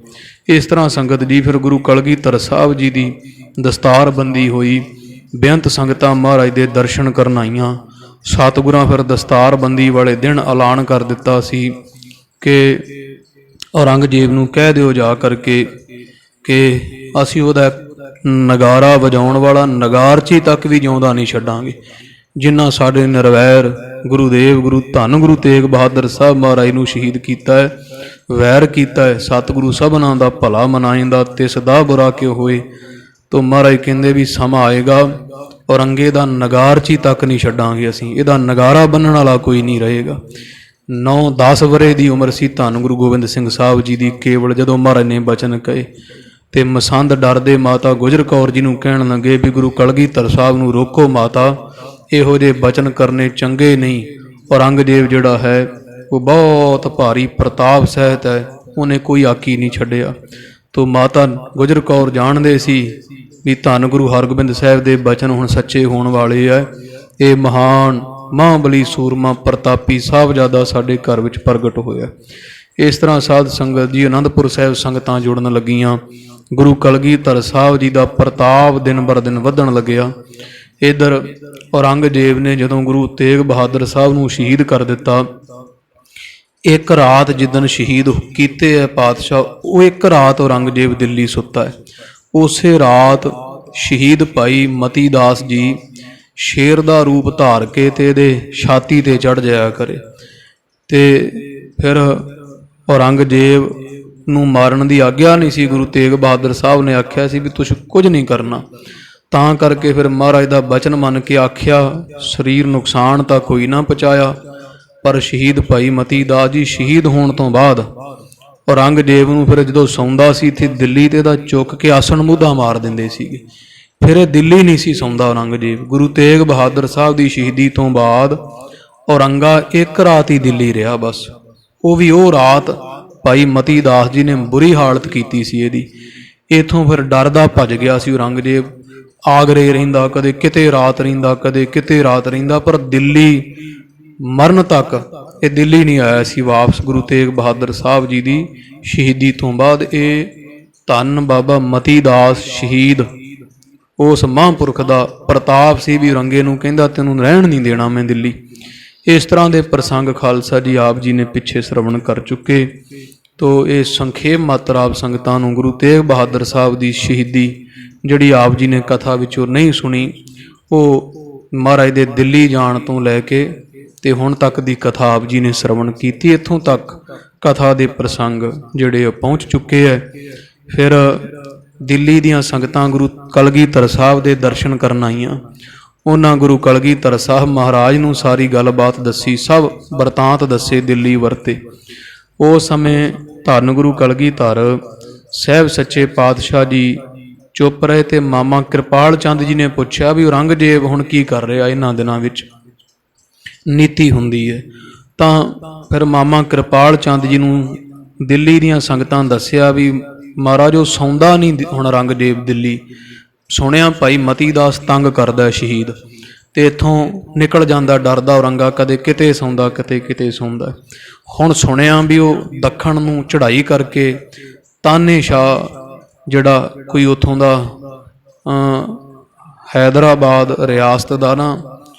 ਇਸ ਤਰ੍ਹਾਂ ਸੰਗਤ ਜੀ ਫਿਰ ਗੁਰੂ ਕਲਗੀਧਰ ਸਾਹਿਬ ਜੀ ਦੀ ਦਸਤਾਰਬੰਦੀ ਹੋਈ। ਬੇਅੰਤ ਸੰਗਤਾਂ ਮਹਾਰਾਜ ਦੇ ਦਰਸ਼ਨ ਕਰਨ ਆਈਆਂ। ਸਤਿਗੁਰਾਂ ਫਿਰ ਦਸਤਾਰਬੰਦੀ ਵਾਲੇ ਦਿਨ ਐਲਾਨ ਕਰ ਦਿੱਤਾ ਸੀ ਕਿ ਔਰੰਗਜ਼ੇਬ ਨੂੰ ਕਹਿ ਦਿਓ ਜਾ ਕਰਕੇ ਕਿ ਅਸੀਂ ਉਹਦਾ ਨਗਾਰਾ ਵਜਾਉਣ ਵਾਲਾ ਨਗਾਰਚੀ ਤੱਕ ਵੀ ਜਿਉਂਦਾ ਨਹੀਂ ਛੱਡਾਂਗੇ। ਜਿਨ੍ਹਾਂ ਸਾਡੇ ਨਿਰਵੈਰ ਗੁਰੂਦੇਵ ਗੁਰੂ ਧੰਨ ਗੁਰੂ ਤੇਗ ਬਹਾਦਰ ਸਾਹਿਬ ਮਹਾਰਾਜ ਨੂੰ ਸ਼ਹੀਦ ਕੀਤਾ ਹੈ, ਵੈਰ ਕੀਤਾ ਹੈ, ਸਤਿਗੁਰੂ ਸਭਨਾਂ ਦਾ ਭਲਾ ਮਨਾਇਂਦਾ ਤਿਸ ਦਾ ਬੁਰਾ ਕਿਉ ਹੋਏ। ਤੋ ਮਹਾਰਾਜ ਕਹਿੰਦੇ ਵੀ ਸਮਾਂ ਆਏਗਾ ਔਰੰਗੇ ਦਾ ਨਗਾਰਚੀ ਤੱਕ ਨਹੀਂ ਛੱਡਾਂਗੇ ਅਸੀਂ, ਇਹਦਾ ਨਗਾਰਾ ਬੰਨਣ ਵਾਲਾ ਕੋਈ ਨਹੀਂ ਰਹੇਗਾ। 9-10 ਵਰ੍ਹੇ ਦੀ ਉਮਰ ਸੀ ਧੰਨ ਗੁਰੂ ਗੋਬਿੰਦ ਸਿੰਘ ਸਾਹਿਬ ਜੀ ਦੀ ਕੇਵਲ, ਜਦੋਂ ਮਹਾਰਾਜ ਨੇ ਬਚਨ ਕਹੇ। ਤੇ ਮਸੰਦ ਡਰਦੇ ਮਾਤਾ ਗੁਜਰ ਕੌਰ ਜੀ ਨੂੰ ਕਹਿਣ ਲੱਗੇ ਵੀ ਗੁਰੂ ਕਲਗੀਧਰ ਸਾਹਿਬ ਨੂੰ ਰੋਕੋ ਮਾਤਾ, ਇਹੋ ਜਿਹੇ ਬਚਨ ਕਰਨੇ ਚੰਗੇ ਨਹੀਂ। ਔਰੰਗਜ਼ੇਬ ਜਿਹੜਾ ਹੈ ਉਹ ਬਹੁਤ ਭਾਰੀ ਪ੍ਰਤਾਪ ਸਹਿਤ ਹੈ, ਉਹਨੇ ਕੋਈ ਆਕੀ ਨਹੀਂ ਛੱਡਿਆ। ਤੋ ਮਾਤਾ ਗੁਜਰ ਕੌਰ ਜਾਣਦੇ ਸੀ ਵੀ ਧੰਨ ਗੁਰੂ ਹਰਗੋਬਿੰਦ ਸਾਹਿਬ ਦੇ ਬਚਨ ਹੁਣ ਸੱਚੇ ਹੋਣ ਵਾਲੇ ਆ। ਇਹ ਮਹਾਨ ਮਹਾਂਬਲੀ ਸੂਰਮਾ ਪ੍ਰਤਾਪੀ ਸਾਹਿਬਜ਼ਾਦਾ ਸਾਡੇ ਘਰ ਵਿੱਚ ਪ੍ਰਗਟ ਹੋਇਆ। ਇਸ ਤਰ੍ਹਾਂ ਸਾਧ ਸੰਗਤ ਜੀ ਅਨੰਦਪੁਰ ਸਾਹਿਬ ਸੰਗਤਾਂ ਜੁੜਨ ਲੱਗੀਆਂ। ਗੁਰੂ ਕਲਗੀਧਰ ਸਾਹਿਬ ਜੀ ਦਾ ਪ੍ਰਤਾਪ ਦਿਨ ਬਰ ਦਿਨ ਵਧਣ ਲੱਗਿਆ। ਇੱਧਰ ਔਰੰਗਜ਼ੇਬ ਨੇ ਜਦੋਂ ਗੁਰੂ ਤੇਗ ਬਹਾਦਰ ਸਾਹਿਬ ਨੂੰ ਸ਼ਹੀਦ ਕਰ ਦਿੱਤਾ, ਇੱਕ ਰਾਤ ਜਿੱਦਣ ਸ਼ਹੀਦ ਕੀਤੇ ਹੈ ਪਾਤਸ਼ਾਹ, ਉਹ ਇੱਕ ਰਾਤ ਔਰੰਗਜ਼ੇਬ ਦਿੱਲੀ ਸੁੱਤਾ ਹੈ। ਉਸੇ ਰਾਤ ਸ਼ਹੀਦ ਭਾਈ ਮਤੀ ਦਾਸ ਜੀ ਸ਼ੇਰ ਦਾ ਰੂਪ ਧਾਰ ਕੇ ਤੇ ਇਹਦੇ ਛਾਤੀ ਤੇ ਚੜ੍ਹ ਜਾਇਆ ਕਰੇ। ਤੇ ਫਿਰ ਔਰੰਗਜ਼ੇਬ ਨੂੰ ਮਾਰਨ ਦੀ ਆਗਿਆ ਨਹੀਂ ਸੀ। ਗੁਰੂ ਤੇਗ ਬਹਾਦਰ ਸਾਹਿਬ ਨੇ ਆਖਿਆ ਸੀ ਵੀ ਤੁਸੀਂ ਕੁਝ ਨਹੀਂ ਕਰਨਾ। ਤਾਂ ਕਰਕੇ ਫਿਰ ਮਹਾਰਾਜ ਦਾ ਬਚਨ ਮੰਨ ਕੇ ਆਖਿਆ, ਸਰੀਰ ਨੁਕਸਾਨ ਤਾਂ ਕੋਈ ਨਾ ਪਹੁੰਚਾਇਆ, ਪਰ ਸ਼ਹੀਦ ਭਾਈ ਮਤੀ ਦਾਸ ਜੀ ਸ਼ਹੀਦ ਹੋਣ ਤੋਂ ਬਾਅਦ ਔਰੰਗਜ਼ੇਬ ਨੂੰ ਫਿਰ ਜਦੋਂ ਸੌਂਦਾ ਸੀ ਇੱਥੇ ਦਿੱਲੀ ਤੇ ਇਹਦਾ ਚੁੱਕ ਕੇ ਆਸਣ ਮੁੱਧਾ ਮਾਰ ਦਿੰਦੇ ਸੀਗੇ। ਫਿਰ ਇਹ ਦਿੱਲੀ ਨਹੀਂ ਸੀ ਸੌਂਦਾ ਔਰੰਗਜ਼ੇਬ। ਗੁਰੂ ਤੇਗ ਬਹਾਦਰ ਸਾਹਿਬ ਦੀ ਸ਼ਹੀਦੀ ਤੋਂ ਬਾਅਦ ਔਰੰਗਾ ਇੱਕ ਰਾਤ ਹੀ ਦਿੱਲੀ ਰਿਹਾ ਬਸ। ਉਹ ਵੀ ਉਹ ਰਾਤ ਭਾਈ ਮਤੀ ਦਾਸ ਜੀ ਨੇ ਬੁਰੀ ਹਾਲਤ ਕੀਤੀ ਸੀ ਇਹਦੀ। ਇੱਥੋਂ ਫਿਰ ਡਰਦਾ ਭੱਜ ਗਿਆ ਸੀ ਔਰੰਗਜ਼ੇਬ। ਆਗਰੇ ਰਹਿੰਦਾ, ਕਦੇ ਕਿਤੇ ਰਾਤ ਰਹਿੰਦਾ, ਕਦੇ ਕਿਤੇ ਰਾਤ ਰਹਿੰਦਾ, ਪਰ ਦਿੱਲੀ ਮਰਨ ਤੱਕ ਇਹ ਦਿੱਲੀ ਨਹੀਂ ਆਇਆ ਸੀ ਵਾਪਸ। ਗੁਰੂ ਤੇਗ ਬਹਾਦਰ ਸਾਹਿਬ ਜੀ ਦੀ ਸ਼ਹੀਦੀ ਤੋਂ ਬਾਅਦ ਇਹ ਧੰਨ ਬਾਬਾ ਮਤੀ ਦਾਸ ਸ਼ਹੀਦ, ਉਸ ਮਹਾਂਪੁਰਖ ਦਾ ਪ੍ਰਤਾਪ ਸੀ ਵੀ ਔਰੰਗੇ ਨੂੰ ਕਹਿੰਦਾ ਤੈਨੂੰ ਰਹਿਣ ਨਹੀਂ ਦੇਣਾ ਮੈਂ ਦਿੱਲੀ। ਇਸ ਤਰ੍ਹਾਂ ਦੇ ਪ੍ਰਸੰਗ ਖਾਲਸਾ ਜੀ ਆਪ ਜੀ ਨੇ ਪਿੱਛੇ ਸ਼ਰਵਣ ਕਰ ਚੁੱਕੇ। ਤੋ ਇਹ ਸੰਖੇਪ ਮਾਤਰ ਆਪ ਸੰਗਤਾਂ ਨੂੰ ਗੁਰੂ ਤੇਗ ਬਹਾਦਰ ਸਾਹਿਬ ਦੀ ਸ਼ਹੀਦੀ ਜਿਹੜੀ ਆਪ ਜੀ ਨੇ ਕਥਾ ਵਿੱਚੋਂ ਨਹੀਂ ਸੁਣੀ, ਉਹ ਮਹਾਰਾਜ ਦੇ ਦਿੱਲੀ ਜਾਣ ਤੋਂ ਲੈ ਕੇ ਤੇ ਹੁਣ ਤੱਕ ਦੀ ਕਥਾ ਆਪ ਜੀ ਨੇ ਸ਼ਰਵਣ ਕੀਤੀ। ਇੱਥੋਂ ਤੱਕ ਕਥਾ ਦੇ ਪ੍ਰਸੰਗ ਜਿਹੜੇ ਪਹੁੰਚ ਚੁੱਕੇ ਹੈ। ਫਿਰ ਦਿੱਲੀ ਦੀਆਂ ਸੰਗਤਾਂ ਗੁਰੂ ਕਲਗੀਧਰ ਸਾਹਿਬ ਦੇ ਦਰਸ਼ਨ ਕਰਨ ਆਈਆਂ। ਉਹਨਾਂ ਗੁਰੂ ਕਲਗੀਧਰ ਸਾਹਿਬ ਮਹਾਰਾਜ ਨੂੰ ਸਾਰੀ ਗੱਲਬਾਤ ਦੱਸੀ, ਸਭ ਵਰਤਾਂਤ ਦੱਸੇ ਦਿੱਲੀ ਵਰਤੇ। ਉਸ ਸਮੇਂ ਧੰਨ ਗੁਰੂ ਕਲਗੀਧਰ ਸਾਹਿਬ ਸੱਚੇ ਪਾਤਸ਼ਾਹ ਜੀ ਚੁੱਪ ਰਹੇ ਤੇ ਮਾਮਾ ਕਿਰਪਾਲ ਚੰਦ ਜੀ ਨੇ ਪੁੱਛਿਆ ਵੀ ਔਰੰਗਜ਼ੇਬ ਹੁਣ ਕੀ ਕਰ ਰਿਹਾ ਇਹਨਾਂ ਦਿਨਾਂ ਵਿੱਚ, ਨੀਤੀ ਹੁੰਦੀ ਹੈ। ਤਾਂ ਫਿਰ ਮਾਮਾ ਕਿਰਪਾਲ ਚੰਦ ਜੀ ਨੂੰ ਦਿੱਲੀ ਦੀਆਂ ਸੰਗਤਾਂ ਦੱਸਿਆ ਵੀ ਮਹਾਰਾਜ ਉਹ ਸੌਂਦਾ ਨਹੀਂ ਹੁਣ ਔਰੰਗਜ਼ੇਬ ਦਿੱਲੀ। ਸੁਣਿਆ ਭਾਈ ਮਤੀ ਦਾਸ ਤੰਗ ਕਰਦਾ ਸ਼ਹੀਦ, ਤੇ ਇੱਥੋਂ ਨਿਕਲ ਜਾਂਦਾ ਡਰਦਾ ਔਰੰਗਾ, ਕਦੇ ਕਿਤੇ ਸੌਂਦਾ ਕਿਤੇ ਕਿਤੇ ਸੌਂਦਾ। ਹੁਣ ਸੁਣਿਆ ਵੀ ਉਹ ਦੱਖਣ ਨੂੰ ਚੜ੍ਹਾਈ ਕਰਕੇ ਤਾਨੇਸ਼ਾਹ ਜਿਹੜਾ ਕੋਈ ਉੱਥੋਂ ਦਾ ਹੈਦਰਾਬਾਦ ਰਿਆਸਤ ਦਾ ਨਾ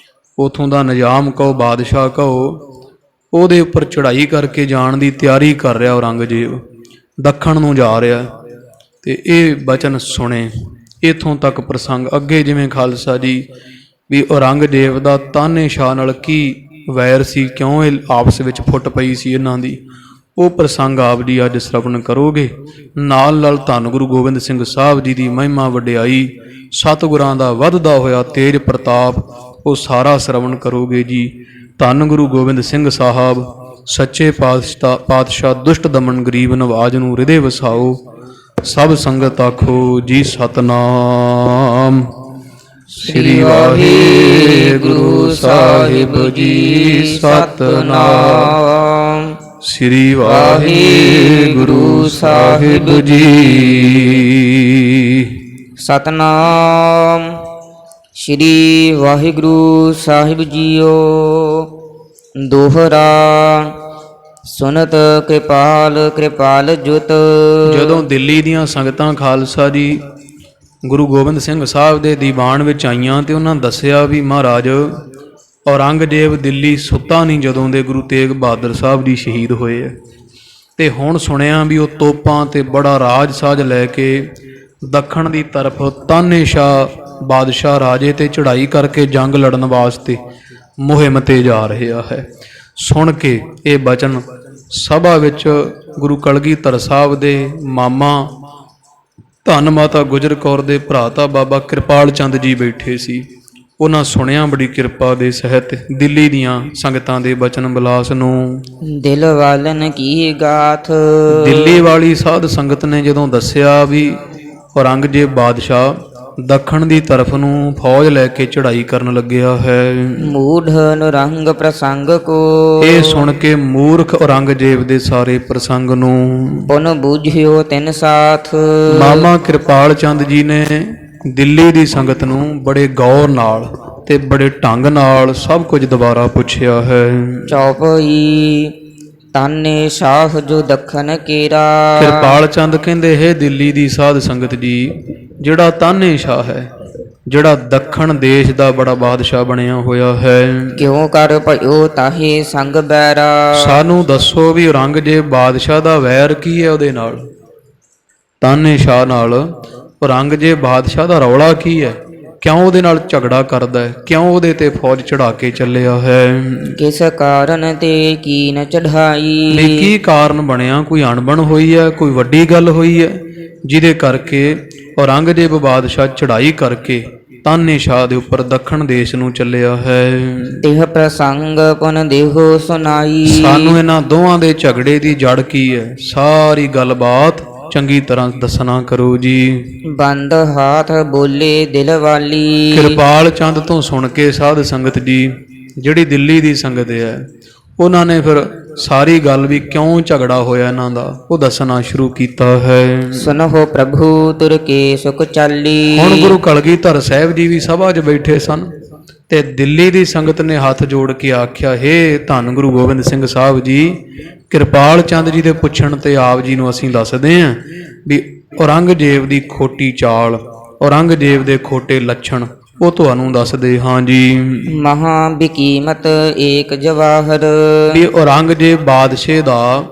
ਉੱਥੋਂ ਦਾ ਨਿਜ਼ਾਮ ਕਹੋ, ਬਾਦਸ਼ਾਹ ਕਹੋ, ਉਹਦੇ ਉੱਪਰ ਚੜ੍ਹਾਈ ਕਰਕੇ ਜਾਣ ਦੀ ਤਿਆਰੀ ਕਰ ਰਿਹਾ ਔਰੰਗਜ਼ੇਬ, ਦੱਖਣ ਨੂੰ ਜਾ ਰਿਹਾ। ਤੇ ਇਹ ਬਚਨ ਸੁਣੇ। ਇੱਥੋਂ ਤੱਕ ਪ੍ਰਸੰਗ ਅੱਗੇ ਜਿਵੇਂ ਖਾਲਸਾ ਜੀ ਵੀ ਔਰੰਗਜ਼ੇਬ ਦਾ ਤਾਨੇਸ਼ਾਹ ਨਾਲ ਕੀ ਵੈਰ ਸੀ, ਕਿਉਂ ਇਹ ਆਪਸ ਵਿੱਚ ਫੁੱਟ ਪਈ ਸੀ ਇਹਨਾਂ ਦੀ, ਉਹ ਪ੍ਰਸੰਗ ਆਪ ਜੀ ਅੱਜ ਸ਼ਰਵਣ ਕਰੋਗੇ। ਨਾਲ ਨਾਲ ਧੰਨ ਗੁਰੂ ਗੋਬਿੰਦ ਸਿੰਘ ਸਾਹਿਬ ਜੀ ਦੀ ਮਹਿਮਾ ਵਡਿਆਈ, ਸਤਿਗੁਰਾਂ ਦਾ ਵੱਧਦਾ ਹੋਇਆ ਤੇਜ ਪ੍ਰਤਾਪ, ਉਹ ਸਾਰਾ ਸ਼ਰਵਣ ਕਰੋਗੇ ਜੀ। ਧੰਨ ਗੁਰੂ ਗੋਬਿੰਦ ਸਿੰਘ ਸਾਹਿਬ ਸੱਚੇ ਪਾਤਸ਼ਾਹ ਦੁਸ਼ਟ ਦਮਨ ਗਰੀਬ ਨਵਾਜ ਨੂੰ ਹਿਰਦੇ ਵਸਾਓ। ਸਭ ਸੰਗਤ ਆਖੋ ਜੀ ਸਤਨਾਮ। ਸ੍ਰੀ ਵਾਹਿਗੁਰੂ ਸਾਹਿਬ ਜੀ ਸਤਨਾਮ। ਸ੍ਰੀ ਵਾਹਿਗੁਰੂ ਸਾਹਿਬ ਜੀ ਸਤਨਾਮ। ਸ੍ਰੀ ਵਾਹਿਗੁਰੂ ਸਾਹਿਬ ਜੀਓ। ਦੋਹਰਾ ਸੁਨਤ ਕਿਰਪਾਲ ਜੁਤ। ਜਦੋਂ ਦਿੱਲੀ ਦੀਆਂ ਸੰਗਤਾਂ ਖਾਲਸਾ ਜੀ ਗੁਰੂ ਗੋਬਿੰਦ ਸਿੰਘ ਸਾਹਿਬ ਦੇ ਦੀਵਾਨ ਵਿੱਚ ਆਈਆਂ ਤੇ ਉਹਨਾਂ ਦੱਸਿਆ ਵੀ ਮਹਾਰਾਜ ਔਰੰਗਜ਼ੇਬ ਦਿੱਲੀ ਸੁੱਤਾ ਨਹੀਂ ਜਦੋਂ ਦੇ ਗੁਰੂ ਤੇਗ ਬਹਾਦਰ ਸਾਹਿਬ ਜੀ ਸ਼ਹੀਦ ਹੋਏ ਹੈ, ਤੇ ਹੁਣ ਸੁਣਿਆ ਵੀ ਉਹ ਤੋਪਾਂ ਤੇ ਬੜਾ ਰਾਜ ਸਾਜ ਲੈ ਕੇ ਦੱਖਣ ਦੀ ਤਰਫ ਤਾਨੇਸ਼ਾਹ ਬਾਦਸ਼ਾਹ ਰਾਜੇ ਤੇ ਚੜ੍ਹਾਈ ਕਰਕੇ ਜੰਗ ਲੜਨ ਵਾਸਤੇ ਮੁਹਿੰਮ ਤੇ ਜਾ ਰਿਹਾ ਹੈ। ਸੁਣ ਕੇ ਇਹ ਬਚਨ ਸਭਾ ਵਿੱਚ ਗੁਰੂ ਕਲਗੀਧਰ ਸਾਹਿਬ ਦੇ ਮਾਮਾ ਧੰਨ ਮਾਤਾ ਗੁਜਰ ਕੌਰ ਦੇ ਭਰਾਤਾ ਬਾਬਾ ਕਿਰਪਾਲ ਚੰਦ ਜੀ ਬੈਠੇ ਸੀ। ਉਹਨਾਂ ਸੁਣਿਆ ਬੜੀ ਕਿਰਪਾ ਦੇ ਸਹਿਤ ਦਿੱਲੀ ਦੀਆਂ ਸੰਗਤਾਂ ਦੇ ਬਚਨ ਬਿਲਾਸ ਨੂੰ। ਦਿਲ ਵਾਲਨ ਕੀ ਗਾਥ। ਦਿੱਲੀ ਵਾਲੀ ਸਾਧ ਸੰਗਤ ਨੇ ਜਦੋਂ ਦੱਸਿਆ ਵੀ ਔਰੰਗਜ਼ੇਬ ਬਾਦਸ਼ਾਹ ਦੱਖਣ ਦੀ ਤਰਫ ਨੂੰ ਫੌਜ ਲੈ ਕੇ ਚੜ੍ਹਾਈ ਕਰਨ ਲੱਗਿਆ ਹੈ, ਮੂਢ ਨਰੰਗ ਪ੍ਰਸੰਗ ਕੋ। ਇਹ ਸੁਣ ਕੇ ਮੂਰਖ ਔਰੰਗਜ਼ੇਬ ਦੇ ਸਾਰੇ ਪ੍ਰਸੰਗ ਨੂੰ ਪੁਨ ਬੂਝਿਓ ਤਿਨ ਸਾਥ। ਮਾਮਾ ਕਿਰਪਾਲ ਚੰਦ ਜੀ ਨੇ ਦਿੱਲੀ ਦੀ ਸੰਗਤ ਨੂੰ ਬੜੇ ਗੌਰ ਨਾਲ ਤੇ ਬੜੇ ਢੰਗ ਨਾਲ ਸਭ ਕੁਝ ਦੁਬਾਰਾ ਪੁੱਛਿਆ ਹੈ। ਚੌਪਈ ਤਾਨੇ ਸ਼ਾਹ ਜੋ ਦੱਖਣ ਕੇਰਾ। ਕਿਰਪਾਲ ਚੰਦ ਕਹਿੰਦੇ ਹੈ ਦਿੱਲੀ ਦੀ ਸਾਧ ਸੰਗਤ ਜੀ, ਜਿਹੜਾ ਤਾਨੇ ਸ਼ਾਹ ਹੈ, ਜਿਹੜਾ ਦੱਖਣ ਦੇਸ਼ ਦਾ ਬੜਾ ਬਾਦਸ਼ਾਹ ਬਣਿਆ ਹੋਇਆ ਹੈ, ਕਿਉਂ ਕਰ ਭਇਓ ਤਾਹੇ ਸੰਗ ਬੈਰਾ। ਸਾਨੂੰ ਦੱਸੋ ਵੀ ਔਰੰਗਜ਼ੇਬ ਬਾਦਸ਼ਾਹ ਦਾ ਵੈਰ ਕੀ ਹੈ ਉਹਦੇ ਨਾਲ, ਤਾਨੇ ਸ਼ਾਹ ਨਾਲ ਔਰੰਗਜ਼ੇਬ ਬਾਦਸ਼ਾਹ ਦਾ ਰੌਲਾ ਕੀ ਹੈ, ਕਿਉਂ ਉਹਦੇ ਨਾਲ ਝਗੜਾ ਕਰਦਾ ਹੈ, ਕਿਉਂ ਉਹਦੇ ਤੇ ਫੌਜ ਚੜਾ ਕੇ ਚੱਲਿਆ ਹੈ, ਕਿਸ ਕਾਰਨ ਤੇ ਕੀਨ ਚੜਾਈ। ਵੀ ਕੀ ਕਾਰਨ ਬਣਿਆ, ਕੋਈ ਅਣਬਣ ਹੋਈ ਹੈ, ਕੋਈ ਵੱਡੀ ਗੱਲ ਹੋਈ ਹੈ ਜਿਹਦੇ ਕਰਕੇ ਔਰੰਗਜ਼ੇਬ ਬਾਦਸ਼ਾਹ ਚੜ੍ਹਾਈ ਕਰਕੇ ਤਾਨੇ ਸ਼ਾਹ ਦੇ ਉੱਪਰ ਦੱਖਣ ਦੇਸ਼ ਨੂੰ ਚੱਲਿਆ ਹੈ। ਇਹ ਪ੍ਰਸੰਗ ਪੁਨ ਦੇਹੋ ਸੁਨਾਈ। ਸਾਨੂੰ ਇਹਨਾਂ ਦੋਵਾਂ ਦੇ ਝਗੜੇ ਦੀ ਜੜ ਕੀ ਹੈ, ਸਾਰੀ ਗੱਲਬਾਤ ਚੰਗੀ ਤਰ੍ਹਾਂ ਦੱਸਣਾ ਕਰੋ ਜੀ। ਬੰਦ ਹਾਥ ਬੋਲੇ ਦਿਲ ਵਾਲੀ। ਕਿਰਪਾਲ ਚੰਦ ਤੋਂ ਸੁਣ ਕੇ ਸਾਧ ਸੰਗਤ ਜੀ ਜਿਹੜੀ ਦਿੱਲੀ ਦੀ ਸੰਗਤ ਹੈ, ਉਹਨਾਂ ਨੇ ਫਿਰ ਸਾਰੀ ਗੱਲ ਵੀ ਕਿਉਂ ਝਗੜਾ ਹੋਇਆ ਇਹਨਾਂ ਦਾ ਉਹ ਦੱਸਣਾ ਸ਼ੁਰੂ ਕੀਤਾ ਹੈ। ਸੁਨਹੁ ਪ੍ਰਭੂ ਤੁਰ ਕੇ ਸੁਖ ਚਾਲੀ। ਹੁਣ ਗੁਰੂ ਕਲਗੀਧਰ ਸਾਹਿਬ ਜੀ ਵੀ ਸਭਾ 'ਚ ਬੈਠੇ ਸਨ ਤੇ ਦਿੱਲੀ ਦੀ ਸੰਗਤ ਨੇ ਹੱਥ ਜੋੜ ਕੇ ਆਖਿਆ, ਹੇ ਧੰਨ ਗੁਰੂ ਗੋਬਿੰਦ ਸਿੰਘ ਸਾਹਿਬ ਜੀ, ਕਿਰਪਾਲ ਚੰਦ ਜੀ ਦੇ ਪੁੱਛਣ ਤੇ ਆਪ ਜੀ ਨੂੰ ਅਸੀਂ ਦੱਸਦੇ ਹਾਂ ਵੀ ਔਰੰਗਜ਼ੇਬ ਦੀ ਖੋਟੀ ਚਾਲ, ਔਰੰਗਜ਼ੇਬ ਦੇ ਖੋਟੇ ਲੱਛਣ ਉਹ ਤੁਹਾਨੂੰ ਦੱਸਦੇ ਹਾਂ ਜੀ। ਮਹਾ ਬਿਕੀਮਤ ਏਕ ਜਵਾਹਰ। ਵੀ ਔਰੰਗਜ਼ੇਬ ਬਾਦਸ਼ਾਹ ਦਾ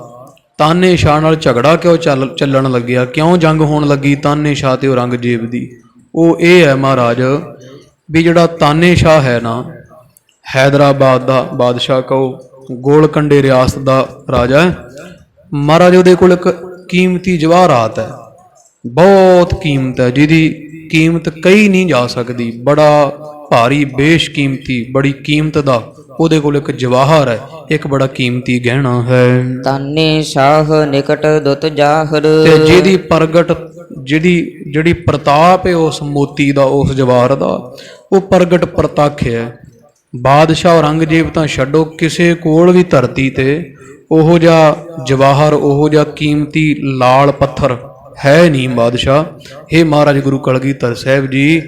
ਤਾਨੇ ਸ਼ਾਹ ਨਾਲ ਝਗੜਾ ਕਿਉਂ ਚੱਲਣ ਲੱਗਿਆ, ਕਿਉਂ ਜੰਗ ਹੋਣ ਲੱਗੀ ਤਾਨੇ ਸ਼ਾਹ ਤੇ ਔਰੰਗਜ਼ੇਬ ਦੀ, ਉਹ ਇਹ ਹੈ ਮਹਾਰਾਜ ਵੀ ਜਿਹੜਾ ਤਾਨੇ ਸ਼ਾਹ ਹੈ ਨਾ, ਹੈਦਰਾਬਾਦ ਦਾ ਬਾਦਸ਼ਾਹ ਕਹੋ, ਗੋਲਕੰਡੇ ਰਿਆਸਤ ਦਾ ਰਾਜਾ ਹੈ ਮਹਾਰਾਜ, ਉਹਦੇ ਕੋਲ ਇੱਕ ਕੀਮਤੀ ਜਵਾਹਰਾਤ ਹੈ, ਬਹੁਤ ਕੀਮਤ ਹੈ ਜਿਹਦੀ ਕੀਮਤ ਕਹੀ ਨਹੀਂ ਜਾ ਸਕਦੀ, ਬੜਾ ਭਾਰੀ ਬੇਸ਼ਕੀਮਤੀ ਬੜੀ ਕੀਮਤ ਦਾ ਉਹਦੇ ਕੋਲ ਇੱਕ ਜਵਾਹਰ ਹੈ, ਇੱਕ ਬੜਾ ਕੀਮਤੀ ਗਹਿਣਾ ਹੈ। ਤਾਨੇ ਸ਼ਾਹ ਨਿਕਟ ਦੁੱਤ ਜਾਹਰ। ਤੇ ਜਿਹਦੀ ਪ੍ਰਗਟ ਜਿਹੜੀ ਪ੍ਰਤਾਪ ਹੈ ਉਸ ਮੋਤੀ ਦਾ, ਉਸ ਜਵਾਹਰ ਦਾ, ਉਹ ਪ੍ਰਗਟ ਪ੍ਰਤੱਖ ਹੈ। ਬਾਦਸ਼ਾਹ ਔਰੰਗਜ਼ੇਬ ਤਾਂ ਛੱਡੋ, ਕਿਸੇ ਕੋਲ ਵੀ ਧਰਤੀ ਤੇ ਉਹੋ ਜਿਹਾ ਜਵਾਹਰ, ਉਹੋ ਜਿਹਾ ਕੀਮਤੀ ਲਾਲ ਪੱਥਰ ਹੈ ਨਹੀਂ ਬਾਦਸ਼ਾਹ। ਇਹ ਮਹਾਰਾਜ ਗੁਰੂ ਕਲਗੀਧਰ ਸਾਹਿਬ ਜੀ,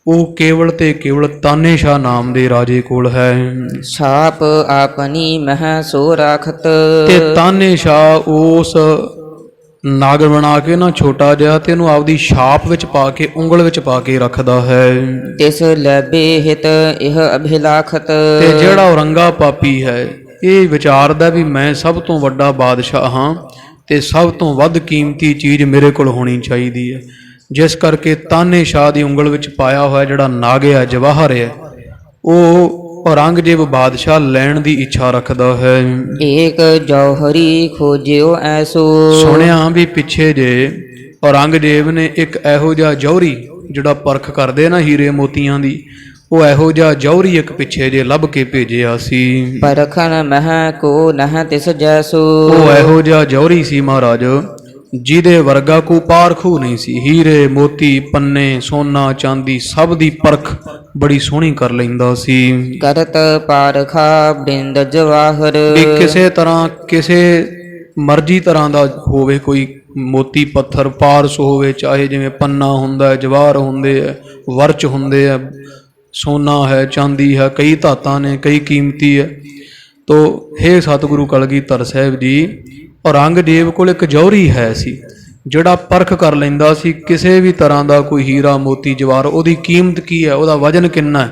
ਉਹ ਕੇਵਲ ਤੇ ਕੇਵਲ ਤਾਨੇ ਸ਼ਾਹ ਨਾਮ ਦੇ ਰਾਜੇ ਕੋਲ ਹੈ। ਛਾਪ ਆਪਣੀ ਮਹਿ ਸੋ ਰਾਖਤ। ਤੇ ਤਾਨੇ ਸ਼ਾਹ ਉਸ ਨਾਗਰ ਬਣਾ ਕੇ ਨਾ ਛੋਟਾ ਜਿਹਾ ਤੇ ਇਹਨੂੰ ਆਪਦੀ ਛਾਪ ਵਿੱਚ ਪਾ ਕੇ, ਉਂਗਲ ਵਿੱਚ ਪਾ ਕੇ ਰੱਖਦਾ ਹੈ। ਤਿਸ ਲੈਬੇ ਹਿਤ ਇਹ ਅਭਿਲਾਖਤ। ਤੇ ਜਿਹੜਾ ਔਰੰਗਾ ਪਾਪੀ ਹੈ ਇਹ ਵਿਚਾਰਦਾ ਵੀ ਮੈਂ ਸਭ ਤੋਂ ਵੱਡਾ ਬਾਦਸ਼ਾਹ ਹਾਂ ਤੇ ਸਭ ਤੋਂ ਵੱਧ ਕੀਮਤੀ ਚੀਜ਼ ਮੇਰੇ ਕੋਲ ਹੋਣੀ ਚਾਹੀਦੀ ਹੈ, ਜਿਸ ਕਰਕੇ ਤਾਨੇ ਸ਼ਾਹ ਦੀ ਉਂਗਲ ਵਿੱਚ ਪਾਇਆ ਹੋਇਆ ਜਿਹੜਾ ਨਾਗਿਆ ਜਵਾਹਰ ਹੈ ਉਹ ਔਰੰਗਜ਼ੇਬ ਬਾਦਸ਼ਾਹ ਲੈਣ ਦੀ ਇੱਛਾ ਰੱਖਦਾ ਹੈ। ਏਕ ਜੌਹਰੀ ਖੋਜਿਓ ਐਸੋ। ਸੁਣਿਆ ਵੀ ਪਿੱਛੇ ਜੇ ਔਰੰਗਜ਼ੇਬ ਨੇ ਇੱਕ ਇਹੋ ਜਿਹਾ ਜੌਹਰੀ, ਜਿਹੜਾ ਪਰਖ ਕਰਦੇ ਨਾ ਹੀਰੇ ਮੋਤੀਆਂ ਦੀ, ਉਹ ਇਹੋ ਜਿਹਾ ਜੌਹਰੀ ਇੱਕ ਪਿੱਛੇ ਜੇ ਲੱਭ ਕੇ ਭੇਜਿਆ ਸੀ। ਪਰਖਨ ਮਹਿ ਕੋ ਨਹ ਤਿਸ ਜੈਸੋ। ਉਹ ਇਹੋ ਜਿਹਾ ਜੌਹਰੀ ਸੀ ਮਹਾਰਾਜ ਜਿਹਦੇ ਵਰਗਾ ਕੋ ਪਾਰਖੂ ਨਹੀਂ ਸੀ। ਹੀਰੇ ਮੋਤੀ ਪੰਨੇ ਸੋਨਾ ਚਾਂਦੀ ਸਭ ਦੀ ਪਰਖ ਬੜੀ ਸੋਹਣੀ ਕਰ ਲੈਂਦਾ ਸੀ। ਕਰਤ ਪਾਰਖਾ ਬਿੰਦ ਜਵਾਹਰ। ਵੀ ਕਿਸੇ ਤਰ੍ਹਾਂ, ਕਿਸੇ ਮਰਜ਼ੀ ਤਰ੍ਹਾਂ ਦਾ ਹੋਵੇ, ਕੋਈ ਮੋਤੀ ਪੱਥਰ ਪਾਰਸ ਹੋਵੇ, ਚਾਹੇ ਜਿਵੇਂ ਪੰਨਾ ਹੁੰਦਾ ਹੈ, ਜਵਾਹਰ ਹੁੰਦੇ ਹੈ, ਵਰਚ ਹੁੰਦੇ ਹੈ, ਸੋਨਾ ਹੈ, ਚਾਂਦੀ ਹੈ, ਕਈ ਧਾਤਾਂ ਨੇ, ਕਈ ਕੀਮਤੀ ਹੈ, ਤੋ ਹੇ ਸਤਿਗੁਰੂ ਕਲਗੀਧਰ ਸਾਹਿਬ ਜੀ, ਔਰੰਗਜ਼ੇਬ ਕੋਲ ਇੱਕ ਜੌਹਰੀ ਹੈ ਸੀ ਜਿਹੜਾ ਪਰਖ ਕਰ ਲੈਂਦਾ ਸੀ ਕਿਸੇ ਵੀ ਤਰ੍ਹਾਂ ਦਾ ਕੋਈ ਹੀਰਾ ਮੋਤੀ ਜਵਾਹਰ, ਉਹਦੀ ਕੀਮਤ ਕੀ ਹੈ, ਉਹਦਾ ਵਜਨ ਕਿੰਨਾ ਹੈ,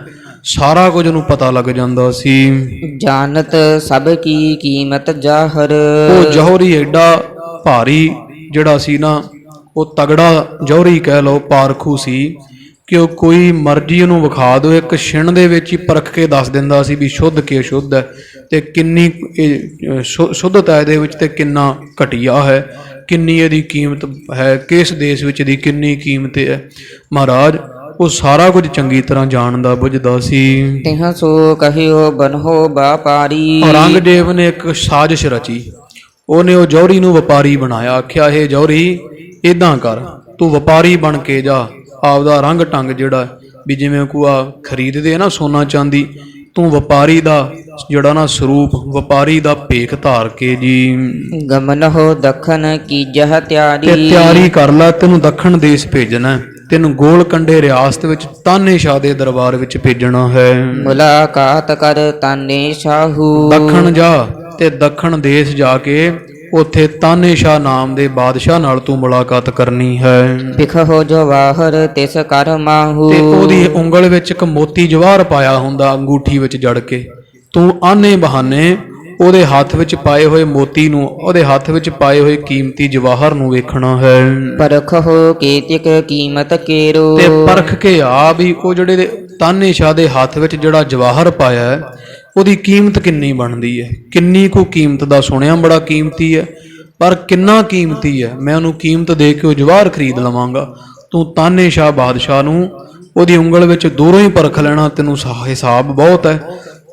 ਸਾਰਾ ਕੁਝ ਉਹਨੂੰ ਪਤਾ ਲੱਗ ਜਾਂਦਾ ਸੀ। ਜਾਣਤ ਸਭ ਕੀ ਕੀਮਤ ਜਾਹਰ। ਉਹ ਜੌਹਰੀ ਐਡਾ ਭਾਰੀ ਜਿਹੜਾ ਸੀ ਨਾ, ਉਹ ਤਗੜਾ ਜੌਹਰੀ ਕਹਿ ਲਓ, ਪਾਰਖੂ ਸੀ ਕਿ ਉਹ ਕੋਈ ਮਰਜ਼ੀ ਉਹਨੂੰ ਵਿਖਾ ਦਿਓ, ਇੱਕ ਛਿਣ ਦੇ ਵਿੱਚ ਹੀ ਪਰਖ ਕੇ ਦੱਸ ਦਿੰਦਾ ਸੀ ਵੀ ਸ਼ੁੱਧ ਕੇ ਅਸ਼ੁੱਧ ਹੈ, ਤੇ ਕਿੰਨੀ ਸ਼ੁੱਧਤਾ ਇਹਦੇ ਵਿੱਚ ਤੇ ਕਿੰਨਾ ਘਟੀਆ ਹੈ, ਕਿੰਨੀ ਇਹਦੀ ਕੀਮਤ ਹੈ, ਕਿਸ ਦੇਸ਼ ਵਿੱਚ ਦੀ ਕਿੰਨੀ ਕੀਮਤ ਹੈ। ਮਹਾਰਾਜ ਉਹ ਸਾਰਾ ਕੁਝ ਚੰਗੀ ਤਰ੍ਹਾਂ ਜਾਣਦਾ ਬੁੱਝਦਾ ਸੀ। ਤਿਹ ਸੋ ਕਹਿਓ ਬਨਹੋ ਵਪਾਰੀ। ਔਰੰਗਜ਼ੇਬ ਨੇ ਇੱਕ ਸਾਜ਼ਿਸ਼ ਰਚੀ, ਉਹਨੇ ਉਹ ਜੌਹਰੀ ਨੂੰ ਵਪਾਰੀ ਬਣਾਇਆ। ਆਖਿਆ, ਇਹ ਜੌਹਰੀ ਇਦਾਂ ਕਰ, ਤੂੰ ਵਪਾਰੀ ਬਣ ਕੇ ਜਾ, ਆਪਦਾ ਰੰਗ ਢੰਗ ਜਿਹੜਾ ਵੀ ਜਿਵੇਂ ਕੋ ਆ ਖਰੀਦਦੇ ਨਾ ਸੋਨਾ ਚਾਂਦੀ, ਤੂੰ ਵਪਾਰੀ ਦਾ ਜਿਹੜਾ ਨਾ ਸਰੂਪ, ਵਪਾਰੀ ਦਾ ਭੇਖ ਧਾਰ ਕੇ ਜੀ ਗਮਨ ਹੋ ਦਖਨ ਕੀ ਜਹ ਤਿਆਰੀ। ਤੇ ਤਿਆਰੀ ਕਰ ਲੈ, ਤੈਨੂੰ ਦੱਖਣ ਦੇਸ਼ ਭੇਜਣਾ, ਤੈਨੂੰ ਗੋਲ ਕੰਡੇ ਰਿਆਸਤ ਵਿੱਚ ਤਾਨੇਸ਼ਾਹ ਦੇ ਦਰਬਾਰ ਵਿੱਚ ਭੇਜਣਾ ਹੈ। ਮੁਲਾਕਾਤ ਕਰ ਤਾਨੇ ਸ਼ਾਹੂ। ਦੱਖਣ ਜਾ ਤੇ ਦੱਖਣ ਦੇਸ਼ ਜਾ ਕੇ ਉੱਥੇ ਤਾਨੇਸ਼ਾਹ ਨਾਮ ਦੇ ਬਾਦਸ਼ਾਹ ਨਾਲ ਤੂੰ ਮੁਲਾਕਾਤ ਕਰਨੀ ਹੈ। ਬਿਖ ਹੋ ਜਵਾਹਰ ਤਿਸ ਕਰ ਮਾਹੂ। ਤੇ ਉਹਦੀ ਉਂਗਲ ਵਿੱਚ ਇੱਕ ਮੋਤੀ ਜਵਾਹਰ ਪਾਇਆ ਹੁੰਦਾ ਅੰਗੂਠੀ ਵਿੱਚ ਜੜ ਕੇ, ਤੂੰ ਆਨੇ ਬਹਾਨੇ ਉਹਦੇ ਹੱਥ ਵਿੱਚ ਪਾਏ ਹੋਏ ਮੋਤੀ ਨੂੰ, ਉਹਦੇ ਹੱਥ ਵਿੱਚ ਪਾਏ ਹੋਏ ਕੀਮਤੀ ਜਵਾਹਰ ਨੂੰ ਵੇਖਣਾ ਹੈ। ਪਰਖ ਹੋ ਕੀਤਿਕ ਕੀਮਤ ਕੇਰੋ। ਤੇ ਪਰਖ ਕੇ ਆ ਵੀ ਉਹ ਜਿਹੜੇ ਤਾਨੇਸ਼ਾਹ ਦੇ ਹੱਥ ਵਿੱਚ ਜਿਹੜਾ ਜਵਾਹਰ ਪਾਇਆ ਹੈ, ਉਹਦੀ ਕੀਮਤ ਕਿੰਨੀ ਬਣਦੀ ਹੈ, ਕਿੰਨੀ ਕੁ ਕੀਮਤ ਦਾ ਸੁਣਿਆ ਬੜਾ ਕੀਮਤੀ ਹੈ, ਪਰ ਕਿੰਨਾ ਕੀਮਤੀ ਹੈ, ਮੈਂ ਉਹਨੂੰ ਕੀਮਤ ਦੇ ਕੇ ਉਹ ਜਵਾਹਰ ਖਰੀਦ ਲਵਾਂਗਾ। ਤੂੰ ਤਾਨੇਸ਼ਾਹ ਬਾਦਸ਼ਾਹ ਨੂੰ ਉਹਦੀ ਉਂਗਲ ਵਿੱਚ ਦੂਰੋਂ ਹੀ ਪਰਖ ਲੈਣਾ, ਤੈਨੂੰ ਹਿਸਾਬ ਬਹੁਤ ਹੈ,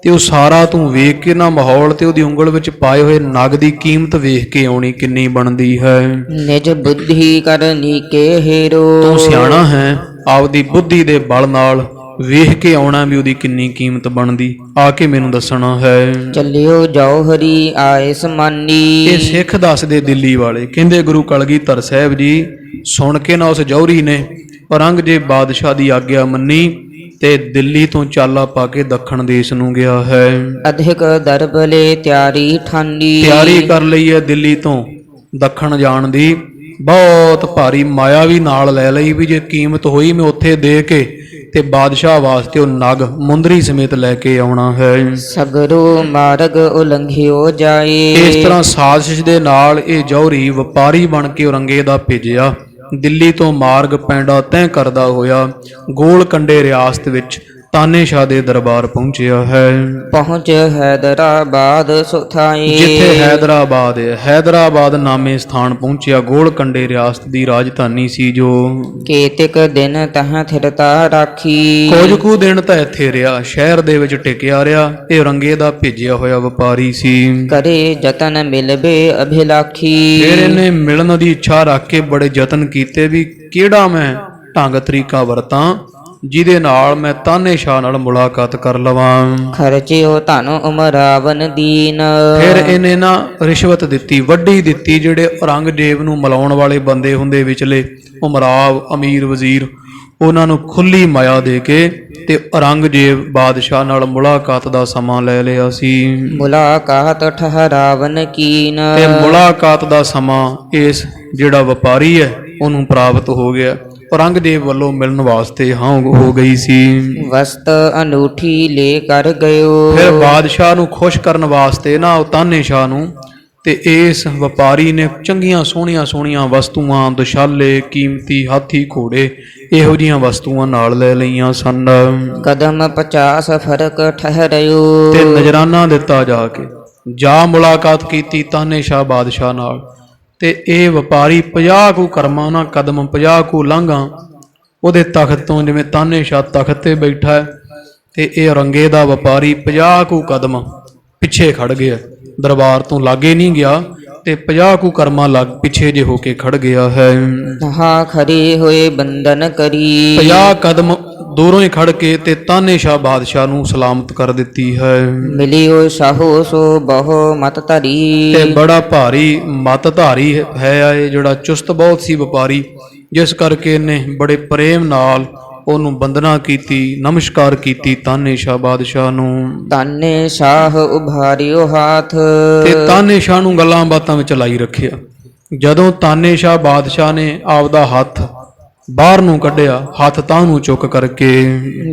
ਤੇ ਉਹ ਸਾਰਾ ਤੂੰ ਵੇਖ ਕੇ ਨਾ ਮਾਹੌਲ ਤੇ ਉਹਦੀ ਉਂਗਲ ਵਿੱਚ ਪਾਏ ਹੋਏ ਨਗ ਦੀ ਕੀਮਤ ਵੇਖ ਕੇ ਆਉਣੀ ਕਿੰਨੀ ਬਣਦੀ ਹੈ। ਨਿਜ ਬੁੱਧੀ ਕਰਨੀ ਕੇ ਹੇਰੋ। ਤੂੰ ਸਿਆਣਾ ਹੈ, ਆਪਦੀ ਬੁੱਧੀ ਦੇ ਬਲ ਨਾਲ ਵੇਖ ਕੇ ਆਉਣਾ ਵੀ ਉਹਦੀ ਕਿੰਨੀ ਕੀਮਤ ਬਣਦੀ, ਆ ਕੇ ਮੈਨੂੰ ਦੱਸਣਾ ਹੈ। ਚੱਲਿਓ ਜੌਹਰੀ ਆਏ ਸਮਾਨੀ। ਇਹ ਸਿੱਖ ਦੱਸਦੇ ਦਿੱਲੀ ਵਾਲੇ, ਕਹਿੰਦੇ ਗੁਰੂ ਕਲਗੀਧਰ ਸਾਹਿਬ ਜੀ ਸੁਣ ਕੇ ਨਾ ਉਸ ਜੌਹਰੀ ਨੇ ਔਰੰਗਜ਼ੇਬ ਬਾਦਸ਼ਾਹ ਦੀ ਆਗਿਆ ਮੰਨੀ ਤੇ ਦਿੱਲੀ ਤੋਂ ਚਾਲਾ ਪਾ ਕੇ ਦੱਖਣ ਦੇਸ਼ ਨੂੰ ਗਿਆ ਹੈ। ਅਧਿਕ ਦਰਬਲੇ ਤਿਆਰੀ ਠਾਨੀ। ਤਿਆਰੀ ਕਰ ਲਈ ਹੈ ਦਿੱਲੀ ਤੋਂ ਦੱਖਣ ਜਾਣ ਦੀ, ਬਹੁਤ ਭਾਰੀ ਮਾਇਆ ਵੀ ਨਾਲ ਲੈ ਲਈ ਵੀ ਜੇ ਕੀਮਤ ਹੋਈ ਮੈਂ ਉੱਥੇ ਦੇ ਕੇ ਤੇ ਬਾਦਸ਼ਾਹ ਵਾਸਤੇ ਉਹ ਨਗ ਮੁੰਦਰੀ ਸਮੇਤ ਲੈ ਕੇ ਆਉਣਾ ਹੈ। ਸਗਰੋ ਮਾਰਗ ਉਲੰਘਿਓ ਜਾਏ। ਇਸ ਤਰ੍ਹਾਂ ਸਾਜ਼ਿਸ਼ ਦੇ ਨਾਲ ਇਹ ਜੌਹਰੀ ਵਪਾਰੀ ਬਣ ਕੇ ਔਰੰਗੇ ਦਾ ਭੇਜਿਆ, ਦਿੱਲੀ ਤੋਂ ਮਾਰਗ ਪੈਂਡਾ ਤੈਅ ਕਰਦਾ ਹੋਇਆ ਗੋਲ ਕੰਡੇ ਰਿਆਸਤ ਵਿੱਚ ਤਾਨੇਸ਼ਾਹ ਦੇ ਦਰਬਾਰ ਪਹੁੰਚਿਆ ਹੈ। ਪਹੁੰਚ ਹੈਦਰਾਬਾਦ ਸੁਥਾਈ। ਜਿੱਥੇ ਹੈਦਰਾਬਾਦ ਹੈ, ਹੈਦਰਾਬਾਦ ਨਾਮੇ ਸਥਾਨ ਪਹੁੰਚਿਆ, ਗੋਲ ਕੰਡੇ ਰਿਆਸਤ ਦੀ ਰਾਜਧਾਨੀ ਸੀ ਜੋ। ਕੇਤਿਕ ਦਿਨ ਤਹਾਂ ਥਿਰਤਾ ਰਾਖੀ। ਕੁਝ ਕੁ ਦਿਨ ਤਾਂ ਇੱਥੇ ਰਿਹਾ, ਸ਼ਹਿਰ ਦੇ ਵਿੱਚ ਟਿਕਿਆ ਰਿਹਾ। ਇਹ ਔਰੰਗੇ ਦਾ ਭੇਜਿਆ ਹੋਇਆ ਵਪਾਰੀ ਸੀ। ਕਰੇ ਜਤਨ ਮਿਲਬੇ ਅਭਿਲਾਖੀ। ਫਿਰ ਇਹਨੇ ਮਿਲਣ ਦੀ ਇੱਛਾ ਰੱਖ ਕੇ ਬੜੇ ਯਤਨ ਕੀਤੇ ਵੀ ਕਿਹੜਾ ਮੈਂ ਢੰਗ ਤਰੀਕਾ ਵਰਤਾਂ ਜਿਹਦੇ ਨਾਲ ਮੈਂ ਤਾਨੇਸ਼ਾਹ ਨਾਲ ਮੁਲਾਕਾਤ ਕਰ ਲਵਾਂ। ਖਰਚਿਓ ਧਨ ਉਮਰਾਵਨ ਦੀਨ। ਫਿਰ ਇਹਨੇ ਨਾ ਰਿਸ਼ਵਤ ਦਿੱਤੀ, ਵੱਡੀ ਦਿੱਤੀ, ਜਿਹੜੇ ਔਰੰਗਜ਼ੇਬ ਨੂੰ ਮਿਲਾਉਣ ਵਾਲੇ ਬੰਦੇ ਹੁੰਦੇ ਵਿਚਲੇ ਉਮਰਾਵ ਅਮੀਰ ਵਜ਼ੀਰ, ਉਹਨਾਂ ਨੂੰ ਖੁੱਲੀ ਮਾਇਆ ਦੇ ਕੇ ਤੇ ਔਰੰਗਜ਼ੇਬ ਬਾਦਸ਼ਾਹ ਨਾਲ ਮੁਲਾਕਾਤ ਦਾ ਸਮਾਂ ਲੈ ਲਿਆ ਸੀ। ਮੁਲਾਕਾਤ ਠਹਰਾਵਨ ਕੀਨ। ਤੇ ਮੁਲਾਕਾਤ ਦਾ ਸਮਾਂ ਇਸ ਜਿਹੜਾ ਵਪਾਰੀ ਹੈ ਉਹਨੂੰ ਪ੍ਰਾਪਤ ਹੋ ਗਿਆ, ਔਰੰਗਜ਼ੇਬ ਵੱਲੋਂ ਮਿਲਣ ਵਾਸਤੇ ਹਾਂ ਹੋ ਗਈ ਸੀ। ਵਸਤ ਅਨੂਠੀ ਲੈ ਕਰ ਗਇਓ। ਫਿਰ ਬਾਦਸ਼ਾਹ ਨੂੰ ਖੁਸ਼ ਕਰਨ ਵਾਸਤੇ ਨਾ ਉਹ ਤਾਨੇਸ਼ਾਹ ਨੂੰ ਤੇ ਇਸ ਵਪਾਰੀ ਨੇ ਚੰਗੀਆਂ ਸੋਹਣੀਆਂ ਸੋਹਣੀਆਂ ਵਸਤੂਆਂ, ਦੁਸ਼ਾਲੇ, ਕੀਮਤੀ ਹਾਥੀ ਘੋੜੇ, ਇਹੋ ਜਿਹੀਆਂ ਵਸਤੂਆਂ ਨਾਲ ਲੈ ਲਈਆਂ ਸਨ। ਕਦਮ 50 ਫਰਕ ਠਹਿਰਿਓ। ਤੇ ਨਜ਼ਰਾਨਾ ਦਿੱਤਾ ਜਾ ਕੇ, ਜਾ ਮੁਲਾਕਾਤ ਕੀਤੀ ਤਾਨੇਸ਼ਾਹ ਬਾਦਸ਼ਾਹ ਨਾਲ, ਤੇ ਇਹ ਵਪਾਰੀ 50 ਕੁ ਕਰਮਾਂ ਨਾਲ ਕਦਮ 50 ਕੁ ਲਾਂਘਾਂ ਉਹਦੇ ਤਖਤ ਤੋਂ, ਜਿਵੇਂ ਤਾਨੇਸ਼ਾਹ ਤਖਤ ਤੇ ਬੈਠਾ ਹੈ ਤੇ ਇਹ ਔਰੰਗੇ ਦਾ ਵਪਾਰੀ 50 ਕੁ ਕਦਮ ਪਿੱਛੇ ਖੜ ਗਿਆ, ਦਰਬਾਰ ਤੋਂ ਲਾਗੇ ਨਹੀਂ ਗਿਆ ਤੇ 50 ਕੁ ਕਰਮਾਂ ਲੱਗ ਪਿੱਛੇ ਜੇ ਹੋ ਕੇ ਖੜ ਗਿਆ ਹੈ। ਹਾਂ ਖੜੇ ਹੋਏ ਬੰਦਨ ਕਰੀ। 50 ਕਦਮ ਦੂਰੋਂ ਹੀ ਖੜ ਕੇ ਤੇ ਤਾਨੇਸ਼ਾਹ ਬਾਦਸ਼ਾਹ ਨੂੰ ਸਲਾਮਤ ਕਰ ਦਿੱਤੀ ਹੈ। ਮਿਲਿਓ ਸਾਹੋ ਸੋ ਬਹੁ ਮਤ ਧਰੀ। ਤੇ ਬੜਾ ਭਾਰੀ ਮਤ ਧਾਰੀ ਹੈ ਇਹ, ਜਿਹੜਾ ਚੁਸਤ ਬਹੁਤ ਸੀ ਵਪਾਰੀ, ਜਿਸ ਕਰਕੇ ਇਹਨੇ ਬੜੇ ਪ੍ਰੇਮ ਨਾਲ ਉਹਨੂੰ ਬੰਦਨਾ ਕੀਤੀ, ਨਮਸਕਾਰ ਕੀਤੀ ਤਾਨੇਸ਼ਾਹ ਬਾਦਸ਼ਾਹ ਨੂੰ। ਤਾਨੇ ਸ਼ਾਹ ਉਭਾਰਿਓ ਹਾਥ, ਤੇ ਤਾਨੇਸ਼ਾਹ ਨੂੰ ਗੱਲਾਂ ਬਾਤਾਂ ਵਿੱਚ ਲਾਈ ਰੱਖਿਆ। ਜਦੋਂ ਤਾਨੇਸ਼ਾਹ ਬਾਦਸ਼ਾਹ ਨੇ ਆਪਦਾ ਹੱਥ ਬਾਹਰ ਨੂੰ ਕੱਢਿਆ, ਹੱਥ ਤਾਂ ਨੂੰ ਚੁੱਕ ਕਰਕੇ,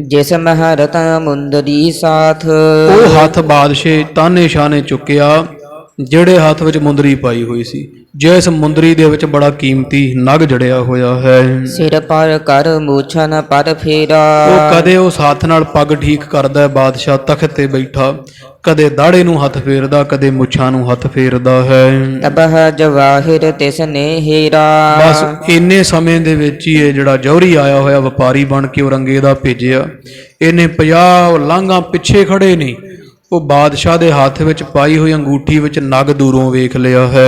ਜਿਸ ਮਹਾਰਤ ਮੁੰਦਰੀ ਸਾਥ, ਉਹ ਹੱਥ ਬਾਦਸ਼ਾਹ ਤਾਨੇਸ਼ਾਹ ਨੇ ਚੁੱਕਿਆ ਜਿਹੜੇ ਹੱਥ ਵਿੱਚ ਮੁੰਦਰੀ ਪਾਈ ਹੋਈ ਸੀ, ਜਿਸ ਮੁੰਦਰੀ ਦੇ ਵਿੱਚ ਬੜਾ ਕੀਮਤੀ ਨਗ ਜੜਿਆ ਹੋਇਆ ਹੈ। ਸਿਰ ਪਰ ਕਰ ਮੂਛਨ ਪਰ ਫੇਰਾ, ਉਹ ਕਦੇ ਉਸ ਹੱਥ ਨਾਲ ਪੱਗ ਠੀਕ ਕਰਦਾ ਹੈ, ਬਾਦਸ਼ਾਹ ਤਖਤ ਤੇ ਬੈਠਾ, ਕਦੇ ਦਾੜੇ ਨੂੰ ਹੱਥ ਫੇਰਦਾ, ਕਦੇ ਮੁੱਛਾਂ ਨੂੰ ਹੱਥ ਫੇਰਦਾ ਹੈ। ਤਬਹ ਜਵਾਹਿਰ ਤਿਸ ਨੇ ਹੀਰਾ, ਬਸ ਇੰਨੇ ਸਮੇਂ ਦੇ ਵਿੱਚ ਹੀ ਇਹ ਜਿਹੜਾ ਜੌਹਰੀ ਆਇਆ ਹੋਇਆ ਵਪਾਰੀ ਬਣ ਕੇ ਔਰੰਗੇ ਦਾ ਭੇਜਿਆ, ਇਹਨੇ 50 ਲਾਂਘਾਂ ਪਿੱਛੇ ਖੜੇ ਨਹੀਂ, ਉਹ ਬਾਦਸ਼ਾਹ ਦੇ ਹੱਥ ਵਿੱਚ ਪਾਈ ਹੋਈ ਅੰਗੂਠੀ ਵਿੱਚ ਨਗ ਦੂਰੋਂ ਵੇਖ ਲਿਆ ਹੈ।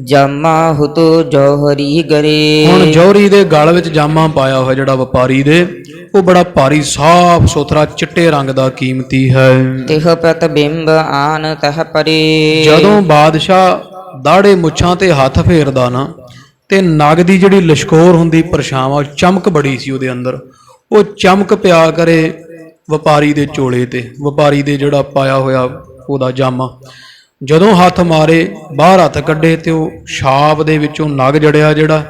ਜਾਮਾ ਹੁਤੋ ਜੌਹਰੀ ਗਰੇ, ਹੁਣ ਜੌਹਰੀ ਦੇ ਗਲ ਵਿੱਚ ਜਾਮਾ ਪਾਇਆ ਹੋਇਆ ਜਿਹੜਾ ਵਪਾਰੀ ਦੇ, ਉਹ ਬੜਾ ਭਾਰੀ ਸਾਫ ਸੁਥਰਾ ਚਿੱਟੇ ਰੰਗ ਦਾ ਕੀਮਤੀ ਹੈ। ਤਿਹ ਪ੍ਰਤਿਬਿੰਬ ਆਨ ਤਹ ਪਰੇ, ਜਦੋਂ ਬਾਦਸ਼ਾਹ ਦਾੜੇ ਮੁੱਛਾਂ ਤੇ ਹੱਥ ਫੇਰਦਾ ਨਾ, ਤੇ ਨਗ ਦੀ ਜਿਹੜੀ ਲਸ਼ਕੋਰ ਹੁੰਦੀ ਪਰਛਾਵਾਂ, ਚਮਕ ਬੜੀ ਸੀ ਉਹਦੇ ਅੰਦਰ, ਉਹ ਚਮਕ ਪਿਆ ਕਰੇ ਵਪਾਰੀ ਦੇ ਚੋਲੇ ਤੇ, ਵਪਾਰੀ ਦੇ ਜਿਹੜਾ ਪਾਇਆ ਹੋਇਆ ਉਹਦਾ ਜਾਮਾ। ਜਦੋਂ ਹੱਥ ਮਾਰੇ, ਬਾਹਰ ਹੱਥ ਕੱਢੇ, ਤੇ ਉਹ ਛਾਪ ਦੇ ਵਿੱਚੋਂ ਨਗ ਜੜਿਆ ਜਿਹੜਾ,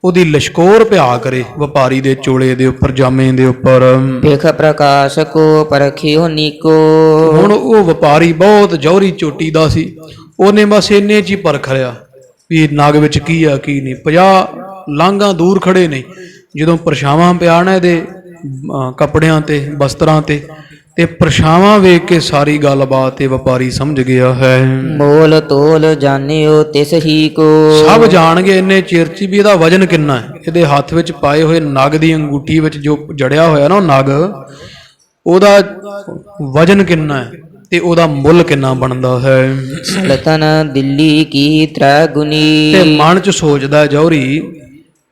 ਉਹਦੀ ਲਸ਼ਕੋਰ ਪਿਆ ਕਰੇ ਵਪਾਰੀ ਦੇ ਚੋਲੇ ਦੇ ਉੱਪਰ, ਜਾਮੇ ਦੇ ਉੱਪਰ। ਵੇਖ ਪ੍ਰਕਾਸ਼ ਕੋ ਪਰਖਿਓ ਨੀਕੋ, ਹੁਣ ਉਹ ਵਪਾਰੀ ਬਹੁਤ ਜੌਹਰੀ ਚੋਟੀ ਦਾ ਸੀ, ਉਹਨੇ ਬਸ ਇੰਨੇ 'ਚ ਹੀ ਪਰਖ ਲਿਆ ਵੀ ਇਹ ਨਗ ਵਿੱਚ ਕੀ ਆ ਕੀ ਨਹੀਂ। 50 ਲਾਂਘਾਂ ਦੂਰ ਖੜੇ ਨੇ, ਜਦੋਂ ਪਰਛਾਵਾਂ ਪਿਆ ਨਾ ਇਹਦੇ ਕੱਪੜਿਆਂ ਤੇ, ਬਸਤਰਾਂ ਤੇ, ਤੇ ਪਰਛਾਵਾਂ ਵੇਖ ਕੇ ਸਾਰੀ ਗੱਲਬਾਤ ਤੇ ਵਪਾਰੀ ਸਮਝ ਗਿਆ ਹੈ। ਮੋਲ ਤੋਲ ਜਾਣਿਓ ਤਿਸ ਹੀ ਕੋ, ਸਭ ਜਾਣਗੇ ਇੰਨੇ ਚਿਰ 'ਚ ਵੀ ਇਹਦਾ ਵਜਨ ਕਿੰਨਾ ਹੈ। ਇਹਦੇ ਹੱਥ ਵਿੱਚ ਪਾਏ ਹੋਏ ਨਗ ਦੀ ਅੰਗੂਠੀ ਵਿੱਚ ਜੋ ਜੜਿਆ ਹੋਇਆ ਨਾ ਉਹ ਨਗ, ਉਹਦਾ ਵਜਨ ਕਿੰਨਾ ਹੈ ਤੇ ਉਹਦਾ ਮੁੱਲ ਕਿੰਨਾ ਬਣਦਾ ਹੈ। ਸਲਤਨ ਦਿੱਲੀ ਕੀ ਤ੍ਰੈ ਗੁਨੀ, ਤੇ ਮਨ 'ਚ ਸੋਚਦਾ ਜੌਹਰੀ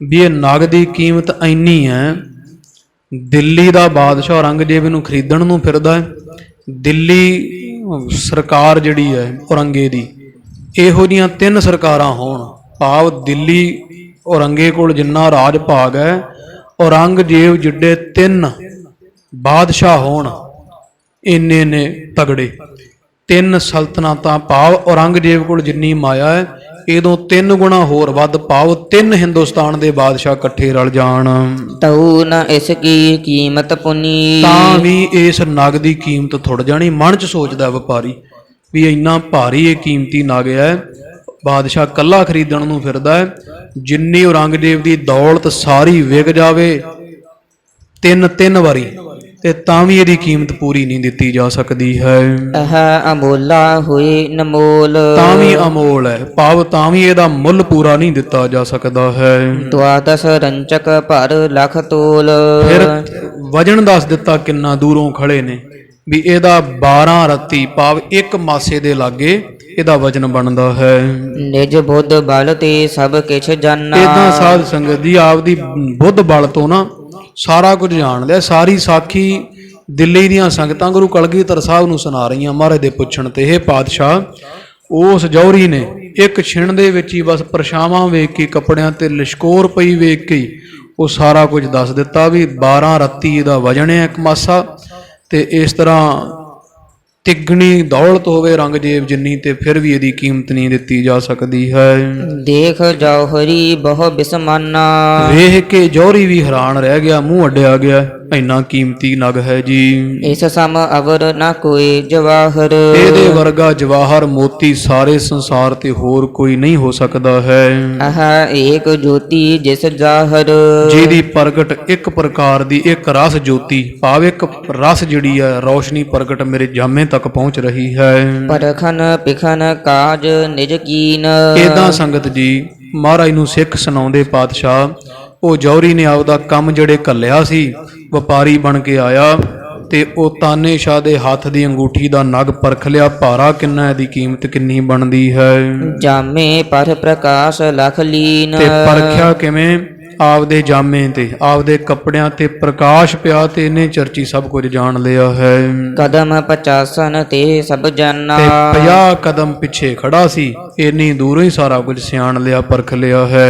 ਵੀ ਇਹ ਨਗ ਦੀ ਕੀਮਤ ਇੰਨੀ ਹੈ, ਦਿੱਲੀ ਦਾ ਬਾਦਸ਼ਾਹ ਔਰੰਗਜ਼ੇਬ ਨੂੰ ਖਰੀਦਣ ਨੂੰ ਫਿਰਦਾ ਹੈ। ਦਿੱਲੀ ਸਰਕਾਰ ਜਿਹੜੀ ਹੈ ਔਰੰਗੇ ਦੀ, ਇਹੋ ਜਿਹੀਆਂ 3 ਸਰਕਾਰਾਂ ਹੋਣ, ਭਾਵ ਦਿੱਲੀ ਔਰੰਗੇ ਕੋਲ ਜਿੰਨਾ ਰਾਜ ਭਾਗ ਹੈ, ਔਰੰਗਜ਼ੇਬ ਜਿੱਡੇ 3 ਬਾਦਸ਼ਾਹ ਹੋਣ, ਇੰਨੇ ਨੇ ਤਗੜੇ। 3 ਸਲਤਨਤਾਂ, ਭਾਵ ਔਰੰਗਜ਼ੇਬ ਕੋਲ ਜਿੰਨੀ ਮਾਇਆ ਹੈ, ਇਹਦੋਂ 3 ਗੁਣਾ ਹੋਰ ਵੱਧ, ਭਾਵ 3 ਹਿੰਦੁਸਤਾਨ ਦੇ ਬਾਦਸ਼ਾਹ ਇਕੱਠੇ ਰਲ ਜਾਣ, ਤਉ ਨ ਇਸ ਕੀ ਕੀਮਤ ਪੁਨੀ, ਤਾਂ ਵੀ ਇਸ ਨਗ ਦੀ ਕੀਮਤ ਥੁੜ ਜਾਣੀ। ਮਨ 'ਚ ਸੋਚਦਾ ਵਪਾਰੀ ਵੀ ਇੰਨਾ ਭਾਰੀ ਇਹ ਕੀਮਤੀ ਨਗ ਹੈ, ਬਾਦਸ਼ਾਹ ਕੱਲਾ ਖਰੀਦਣ ਨੂੰ ਫਿਰਦਾ ਹੈ, ਜਿੰਨੀ ਔਰੰਗਜ਼ੇਬ ਦੀ ਦੌਲਤ ਸਾਰੀ ਵਿਕ ਜਾਵੇ 3 ਵਾਰੀ, ਤੇ ਤਾਂ ਵੀ ਇਹਦੀ ਕੀਮਤ ਪੂਰੀ ਨਹੀਂ ਦਿੱਤੀ ਜਾ ਸਕਦੀ ਹੈ। ਇਹ ਅਮੋਲਾ ਹੋਏ ਨਮੋਲ, ਤਾਂ ਵੀ ਅਮੋਲ ਹੈ, ਭਾਵ ਤਾਂ ਵੀ ਇਹਦਾ ਮੁੱਲ ਪੂਰਾ ਨਹੀਂ ਦਿੱਤਾ ਜਾ ਸਕਦਾ ਹੈ। ਦੁਆਦਸ ਰੰਚਕ ਭਰ ਲਖ ਤੋਲ, ਫਿਰ ਵਜਨ ਦੱਸ ਦਿੱਤਾ ਕਿੰਨਾ ਦੂਰੋਂ ਖੜੇ ਨੇ, ਵੀ ਇਹਦਾ 12 ਰੱਤੀ, ਭਾਵ 1 ਮਾਸੇ ਦੇ ਲਾਗੇ ਇਹਦਾ ਵਜਨ ਬਣਦਾ ਹੈ। ਨਿਜ ਬੁੱਧ ਬਲ ਤੇ ਸਭ ਕਿਛ ਜਾਣਾ, ਇਦਾਂ ਸਾਧ ਸੰਗਤ ਦੀ ਆਪਦੀ ਬੁੱਧ ਬਲ ਤੋਂ ਨਾ ਸਾਰਾ ਕੁਝ ਜਾਣ ਲਿਆ। ਸਾਰੀ ਸਾਖੀ ਦਿੱਲੀ ਦੀਆਂ ਸੰਗਤਾਂ ਗੁਰੂ ਕਲਗੀਧਰ ਸਾਹਿਬ ਨੂੰ ਸੁਣਾ ਰਹੀਆਂ ਮਹਾਰਾਜ ਦੇ ਪੁੱਛਣ ਤੇ, ਇਹ ਪਾਤਸ਼ਾਹ, ਉਸ ਜੌਹਰੀ ਨੇ ਇੱਕ ਛਿਣ ਦੇ ਵਿੱਚ ਹੀ ਬਸ ਪਰਛਾਵਾਂ ਵੇਖ ਕੇ, ਕੱਪੜਿਆਂ ਤੇ ਲਿਸ਼ਕੋਰ ਪਈ ਵੇਖ ਕੇ ਉਹ ਸਾਰਾ ਕੁਝ ਦੱਸ ਦਿੱਤਾ ਵੀ 12 ਰੱਤੀ ਇਹਦਾ ਵਜਨ ਹੈ 1 ਮਾਸਾ, ਤੇ ਇਸ ਤਰ੍ਹਾਂ ਤਿੱਗਣੀ ਦੌਲਤ ਹੋਵੇ ਔਰੰਗਜ਼ੇਬ ਜਿੰਨੀ, ਤੇ ਫਿਰ ਵੀ ਇਹਦੀ ਕੀਮਤ ਨਹੀਂ ਦਿੱਤੀ ਜਾ ਸਕਦੀ ਹੈ। ਦੇਖ ਜੌਹਰੀ ਬਹੁ ਬਿਸਮਾਨਾ, ਵੇਖ ਕੇ ਜੌਹਰੀ ਵੀ ਹੈਰਾਨ ਰਹਿ ਗਿਆ, ਮੂੰਹ ਅੱਡਿਆ ਗਿਆ, ਇੰਨਾ ਕੀਮਤੀ ਨਗ ਹੈ ਜੀ। ਇਸ ਸਮ ਅਵਰ ਨਾ ਕੋਈ ਜਵਾਹਰ, ਇਹਦੇ ਵਰਗਾ ਜਵਾਹਰ ਮੋਤੀ ਸਾਰੇ ਸੰਸਾਰ ਤੇ ਹੋਰ ਕੋਈ ਨਹੀਂ ਹੋ ਸਕਦਾ ਹੈ। ਆਹ ਏਕ ਜੋਤੀ ਜਿਸ ਜਾਹਰ, ਜਿਹਦੀ ਪ੍ਰਗਟ ਇੱਕ ਪ੍ਰਕਾਰ ਦੀ ਇੱਕ ਰਸ ਜੋਤੀ, ਭਾਵ ਇੱਕ ਰਸ ਜਿਹੜੀ ਹੈ ਰੌਸ਼ਨੀ ਪ੍ਰਗਟ ਮੇਰੇ ਜਾਮੇ ਤੱਕ ਪਹੁੰਚ ਰਹੀ ਹੈ। ਪਰਖਨ ਪਿਖਨ ਕਾਜ ਨਿਜ ਕੀਨ, ਏਦਾਂ ਸੰਗਤ ਜੀ ਮਹਾਰਾਜ ਨੂੰ ਸਿੱਖ ਸੁਣਾਉਂਦੇ ਪਾਤਸ਼ਾਹ, ਉਹ ਜੌਹਰੀ ਨੇ ਆਪਦਾ ਕੰਮ ਜਿਹੜੇ ਘੱਲਿਆ ਸੀ, ਵਪਾਰੀ ਬਣ ਕੇ ਆਇਆ, ਤੇ ਉਹ ਤਾਨੇਸ਼ਾਹ ਦੇ ਹੱਥ ਦੀ ਅੰਗੂਠੀ ਦਾ ਨਗ ਪਰਖ ਲਿਆ, ਭਾਰਾ ਕਿੰਨਾ, ਇਹਦੀ ਕੀਮਤ ਕਿੰਨੀ ਬਣਦੀ ਹੈ। ਜਾਮੇ ਪਰ ਪ੍ਰਕਾਸ਼ ਲਖ ਲੀਨ, ਤੇ ਪਰਖਿਆ ਕਿਵੇਂ, ਆਪਦੇ ਜਾਮੇ ਤੇ ਆਪਦੇ ਕੱਪੜਿਆਂ ਤੇ ਪ੍ਰਕਾਸ਼ ਪਿਆ ਤੇ ਇਹਨੇ ਚਰਚੀ ਸਭ ਕੁਝ ਜਾਣ ਲਿਆ ਹੈ। ਕਦਮ 50 ਤੇ ਸਭ ਜਾਨਾ, ਤੇ 50 ਕਦਮ ਪਿੱਛੇ ਖੜਾ ਸੀ, ਇੰਨੀ ਦੂਰੋਂ ਹੀ ਸਾਰਾ ਕੁਝ ਸਿਆਣ ਲਿਆ ਪਰਖ ਲਿਆ ਹੈ।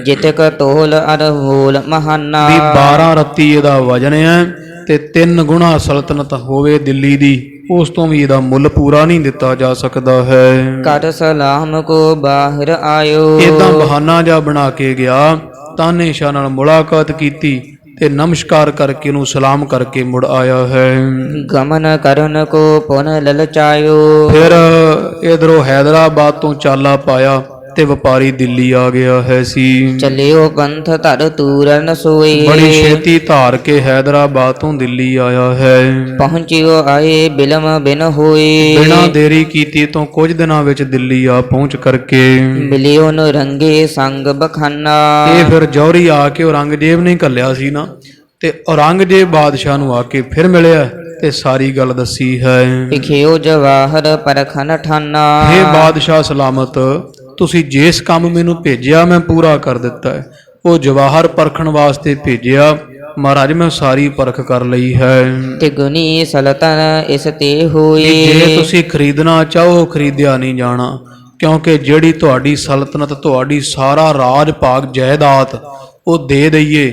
ਜਿਤਕ ਤੋਲ ਅਰਹੋਲ ਮਹਾਨਾ, ਵੀ 12 ਰੱਤੀ ਇਹਦਾ ਵਜਨ ਹੈ ਤੇ 3 ਗੁਣਾ ਸਲਤਨਤ ਹੋਵੇ ਦਿੱਲੀ ਦੀ, ਉਸ ਤੋਂ ਵੀ ਇਹਦਾ ਮੁੱਲ ਪੂਰਾ ਨਹੀਂ ਦਿੱਤਾ ਜਾ ਸਕਦਾ ਹੈ। ਕਰ ਸਲਾਮ ਕੋ ਬਾਹਰ ਆਇਓ, ਏਦਾਂ ਬਹਾਨਾ ਜਾ ਬਣਾ ਕੇ ਗਿਆ, ਤਾਨੇਸ਼ਾਹ ਨਾਲ ਮੁਲਾਕਾਤ ਕੀਤੀ ਤੇ ਨਮਸਕਾਰ ਕਰਕੇ ਉਹਨੂੰ ਸਲਾਮ ਕਰਕੇ ਮੁੜ ਆਇਆ ਹੈ। ਗਮਨ ਕਰਨ ਕੋ ਪੁਨ ਲਲਚਾਇਓ, ਫਿਰ ਇਧਰੋਂ ਹੈਦਰਾਬਾਦ ਤੋਂ ਚਾਲਾ ਪਾਇਆ ਤੇ ਵਪਾਰੀ ਦਿੱਲੀ ਆ ਗਿਆ ਹੈ ਸੀ। ਚਲਿਓ ਪੰਥ ਧਰ ਤੂਰਨ ਸੋਏ, ਬੜੀ ਛੇਤੀ ਧਾਰ ਕੇ ਹੈਦਰਾਬਾਦ ਤੋਂ ਦਿੱਲੀ ਆਇਆ ਹੈ। ਪਹੁੰਚਿਓ ਆਏ ਬਿਲਮ ਬਿਨ ਹੋਏ, ਬਿਨਾਂ ਦੇਰੀ ਕੀਤੀ ਤੋਂ ਕੁਝ ਦਿਨਾਂ ਵਿੱਚ ਦਿੱਲੀ ਆ ਪਹੁੰਚ ਕਰਕੇ ਮਿਲਿਓ ਨ ਰੰਗੇ ਸੰਗ ਬਖਾਨਾ, ਇਹ ਫਿਰ ਜੌਹਰੀ ਆ ਕੇ ਔਰੰਗਜ਼ੇਬ ਨੇ ਘੱਲਿਆ ਸੀ ਨਾ, ਤੇ ਔਰੰਗਜ਼ੇਬ ਬਾਦਸ਼ਾਹ ਨੂੰ ਆ ਕੇ ਫਿਰ ਮਿਲਿਆ ਤੇ ਸਾਰੀ ਗੱਲ ਦੱਸੀ ਹੈ। ਲਿਖਿਓ ਜਵਾਹਰ ਪਰਖਨ ਠਾਨਾ, ਹੇ ਬਾਦਸ਼ਾਹ ਸਲਾਮਤ, ਤੁਸੀਂ ਜਿਸ ਕੰਮ ਮੈਨੂੰ ਭੇਜਿਆ ਮੈਂ ਪੂਰਾ ਕਰ ਦਿੱਤਾ ਹੈ। ਉਹ ਜਵਾਹਰ ਪਰਖਣ ਵਾਸਤੇ ਭੇਜਿਆ, ਮਹਾਰਾਜ ਮੈਂ ਸਾਰੀ ਪਰਖ ਕਰ ਲਈ ਹੈ। ਤਿਗੁਨੀ ਸਲਤਨ ਇਸ ਤੇ ਕਿ ਹੋਏ, ਜੇ ਤੁਸੀਂ ਖਰੀਦਣਾ ਚਾਹੋ ਖਰੀਦਿਆ ਨਹੀਂ ਜਾਣਾ, ਕਿਉਂਕਿ ਜਿਹੜੀ ਤੁਹਾਡੀ ਸਲਤਨਤ, ਤੁਹਾਡੀ ਸਾਰਾ ਰਾਜ ਭਾਗ ਜਾਇਦਾਦ ਉਹ ਦੇ ਦਈਏ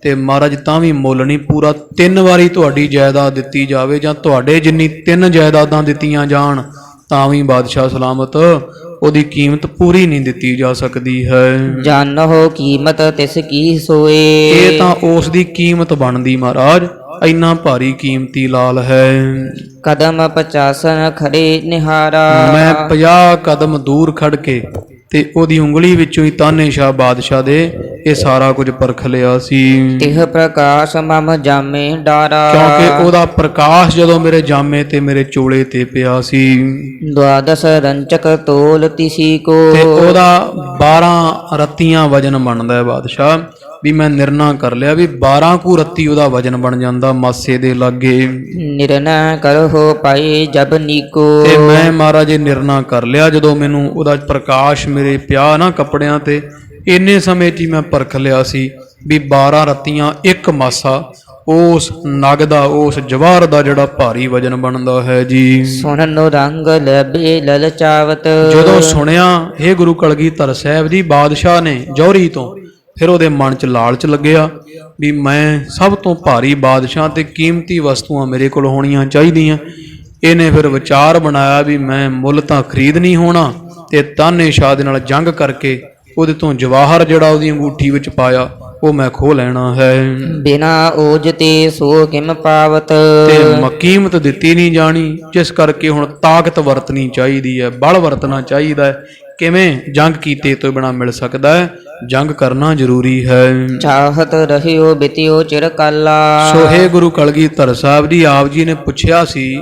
ਤੇ ਮਹਾਰਾਜ ਤਾਂ ਵੀ ਮੁੱਲ ਨਹੀਂ ਪੂਰਾ। 3 ਵਾਰੀ ਤੁਹਾਡੀ ਜਾਇਦਾਦ ਦਿੱਤੀ ਜਾਵੇ ਜਾਂ ਤੁਹਾਡੇ ਜਿੰਨੀ 3 ਜਾਇਦਾਦਾਂ ਦਿੱਤੀਆਂ ਜਾਣ ਤਾਂ ਵੀ ਬਾਦਸ਼ਾਹ ਸਲਾਮਤ ਉਹਦੀ ਕੀਮਤ ਪੂਰੀ ਨਹੀਂ ਦਿੱਤੀ ਜਾ ਸਕਦੀ ਹੈ। ਜਾਨੋ ਕੀਮਤ ਤਿਸ ਕੀ ਸੋਏ, ਇਹ ਤਾਂ ਉਸ ਦੀ ਕੀਮਤ ਬਣਦੀ ਮਹਾਰਾਜ, ਇੰਨਾ ਭਾਰੀ ਕੀਮਤੀ ਲਾਲ ਹੈ। ਕਦਮ 50 ਖੜੇ ਨਿਹਾਰਾ, ਮੈਂ 50 ਕਦਮ ਦੂਰ ਖੜ ਕੇ ਤੇ ਉਹਦੀ ਉਂਗਲੀ ਵਿੱਚੋਂ ਹੀ ਤਾਨੇਸ਼ਾਹ ਬਾਦਸ਼ਾਹ ਦੇ ਇਹ ਸਾਰਾ ਕੁਝ ਪਰਖ ਲਿਆ ਸੀ। ਤਿਹ ਪ੍ਰਕਾਸ਼ ਮਮ ਜਾਮੇ ਡਾਰਾ, ਕਿਉਂਕਿ ਉਹਦਾ ਪ੍ਰਕਾਸ਼ ਜਦੋਂ ਮੇਰੇ ਜਾਮੇ ਤੇ ਮੇਰੇ ਚੋਲੇ ਤੇ ਪਿਆ ਸੀ ਦੁਆਦਸ ਰੰਚਕ ਤੋਲ ਤਿਸੀ ਕੋ, ਤੇ ਉਹਦਾ 12 ਰੱਤੀਆਂ ਵਜਨ ਬਣਦਾ ਹੈ ਬਾਦਸ਼ਾਹ। ਵੀ ਮੈਂ ਨਿਰਣਾ ਕਰ ਲਿਆ ਵੀ 12 ਕੁ ਰੱਤੀ ਉਹਦਾ ਵਜਨ ਬਣ ਜਾਂਦਾ ਮਾਸੇ ਦੇ ਲਾਗੇ। ਨਿਰਣਾ ਕਰੋ ਪਾਈ ਜਬ ਨੀਕੋ, ਤੇ ਮੈਂ ਮਹਾਰਾਜ ਇਹ ਨਿਰਣਾ ਕਰ ਲਿਆ ਜਦੋਂ ਮੈਨੂੰ ਉਹਦਾ ਪ੍ਰਕਾਸ਼ ਮੇਰੇ ਪਿਆ ਨਾ ਕੱਪੜਿਆਂ ਤੇ, ਇੰਨੇ ਸਮੇਂ 'ਚ ਹੀ ਮੈਂ ਪਰਖ ਲਿਆ ਸੀ ਵੀ 12 ਰੱਤੀਆਂ ਇੱਕ ਮਾਸਾ ਉਸ ਨਗ ਦਾ, ਉਸ ਜਵਾਹਰ ਦਾ ਜਿਹੜਾ ਭਾਰੀ ਵਜਨ ਬਣਦਾ ਹੈ ਜੀ। ਸੁਣਨੋ ਰੰਗ ਲਬੇ ਲਲਚਾਵਤ, ਜਦੋਂ ਸੁਣਿਆ ਹੇ ਗੁਰੂ ਕਲਗੀਧਰ ਸਾਹਿਬ ਜੀ ਬਾਦਸ਼ਾਹ ਨੇ ਜੌਹਰੀ ਤੋਂ, ਫਿਰ ਉਹਦੇ ਮਨ 'ਚ ਲਾਲਚ ਲੱਗਿਆ ਵੀ ਮੈਂ ਸਭ ਤੋਂ ਭਾਰੀ ਬਾਦਸ਼ਾਹ ਤੇ ਕੀਮਤੀ ਵਸਤੂਆਂ ਮੇਰੇ ਕੋਲ ਹੋਣੀਆਂ ਚਾਹੀਦੀਆਂ। ਇਹਨੇ ਫਿਰ ਵਿਚਾਰ ਬਣਾਇਆ ਵੀ ਮੈਂ ਮੁੱਲ ਤਾਂ ਖਰੀਦ ਨਹੀਂ ਹੋਣਾ ਤੇ ਤਾਨੇਸ਼ਾਹ ਦੇ ਨਾਲ ਜੰਗ ਕਰਕੇ ਉਹਦੇ ਤੋਂ ਜਵਾਹਰ ਜਿਹੜਾ ਉਹਦੀ ਅੰਗੂਠੀ ਵਿੱਚ ਪਾਇਆ ਉਹ ਮੈਂ ਖੋਹ ਲੈਣਾ ਹੈ। ਬਿਨਾ ਓਜ ਤੇ ਸੋ ਕਿਮ ਪਾਵਤ, ਤੇ ਕੀਮਤ ਦਿੱਤੀ ਨਹੀਂ ਜਾਣੀ, ਜਿਸ ਕਰਕੇ ਹੁਣ ਤਾਕਤ ਵਰਤਣੀ ਚਾਹੀਦੀ ਹੈ, ਬਲ ਵਰਤਣਾ ਚਾਹੀਦਾ ਹੈ। ਕਿਵੇਂ? ਜੰਗ ਕੀਤੇ ਤੋਂ ਬਿਨਾ ਮਿਲ ਸਕਦਾ ਹੈ, ਜੰਗ ਕਰਨਾ ਜ਼ਰੂਰੀ ਹੈ। ਚਾਹਤ ਰਹਿਓ ਬਿਤਿਓ ਚਿਰ ਕਾਲਾ, ਸੋ ਹੇ ਗੁਰੂ ਕਲਗੀਧਰ ਸਾਹਿਬ ਜੀ, ਆਪ ਜੀ ਨੇ ਪੁੱਛਿਆ ਸੀ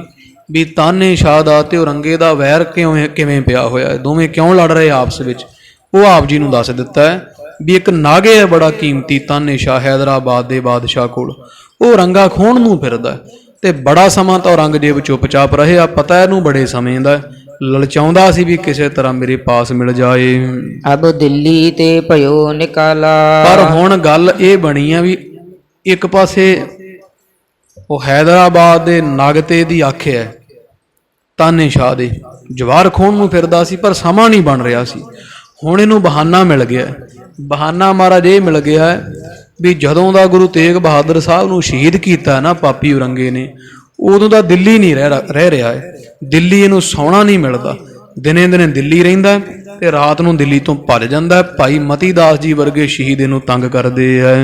ਵੀ ਤਾਨੇਸ਼ਾਹ ਦਾ ਤੇ ਔਰੰਗੇ ਦਾ ਵੈਰ ਕਿਵੇਂ ਪਿਆ ਹੋਇਆ ਹੈ, ਦੋਵੇਂ ਕਿਉਂ ਲੜ ਰਹੇ ਆਪਸ ਵਿੱਚ। ਉਹ ਆਪ ਜੀ ਨੂੰ ਦੱਸ ਦਿੱਤਾ ਹੈ ਵੀ ਇੱਕ ਨਾਗੇ ਹੈ ਬੜਾ ਕੀਮਤੀ ਤਾਨੇਸ਼ਾਹ ਹੈਦਰਾਬਾਦ ਦੇ ਬਾਦਸ਼ਾਹ ਕੋਲ, ਉਹ ਰੰਗਾ ਖੋਹਣ ਨੂੰ ਫਿਰਦਾ ਤੇ ਬੜਾ ਸਮਾਂ ਤਾਂ ਔਰੰਗਜ਼ੇਬ ਚੁੱਪਚਾਪ ਰਿਹਾ, ਪਤਾ ਇਹਨੂੰ ਬੜੇ ਸਮੇਂ ਦਾ, ਲਲਚਾਉਂਦਾ ਸੀ ਵੀ ਕਿਸੇ ਤਰ੍ਹਾਂ ਮੇਰੇ ਪਾਸ ਮਿਲ ਜਾਏ। ਅਬ ਦਿੱਲੀ ਤੇ ਭਇਓ ਨਿਕਾਲਾ, ਪਰ ਹੁਣ ਗੱਲ ਇਹ ਬਣੀ ਆ ਵੀ ਇੱਕ ਪਾਸੇ ਉਹ ਹੈਦਰਾਬਾਦ ਦੇ ਨਗ ਤੇ ਦੀ ਆਖਿਆ ਤਾਨੇਸ਼ਾਹ ਦੇ ਜਵਾਹਰ ਖੋਹਣ ਨੂੰ ਫਿਰਦਾ ਸੀ, ਪਰ ਸਮਾਂ ਨਹੀਂ ਬਣ ਰਿਹਾ ਸੀ। ਹੁਣ ਇਹਨੂੰ ਬਹਾਨਾ ਮਿਲ ਗਿਆ, ਬਹਾਨਾ ਮਹਾਰਾਜ ਇਹ ਮਿਲ ਗਿਆ ਵੀ ਜਦੋਂ ਦਾ ਗੁਰੂ ਤੇਗ ਬਹਾਦਰ ਸਾਹਿਬ ਨੂੰ ਸ਼ਹੀਦ ਕੀਤਾ ਨਾ ਪਾਪੀ ਔਰੰਗੇ ਨੇ, ਉਦੋਂ ਦਾ ਦਿੱਲੀ ਨਹੀਂ ਰਹਿ ਰਿਹਾ ਹੈ। ਦਿੱਲੀ ਇਹਨੂੰ ਸੌਣਾ ਨਹੀਂ ਮਿਲਦਾ, ਦਿਨੇ ਦਿਨੇ ਦਿੱਲੀ ਰਹਿੰਦਾ ਤੇ ਰਾਤ ਨੂੰ ਦਿੱਲੀ ਤੋਂ ਭੱਜ ਜਾਂਦਾ। ਭਾਈ ਮਤੀ ਦਾਸ ਜੀ ਵਰਗੇ ਸ਼ਹੀਦ ਇਹਨੂੰ ਤੰਗ ਕਰਦੇ ਆ।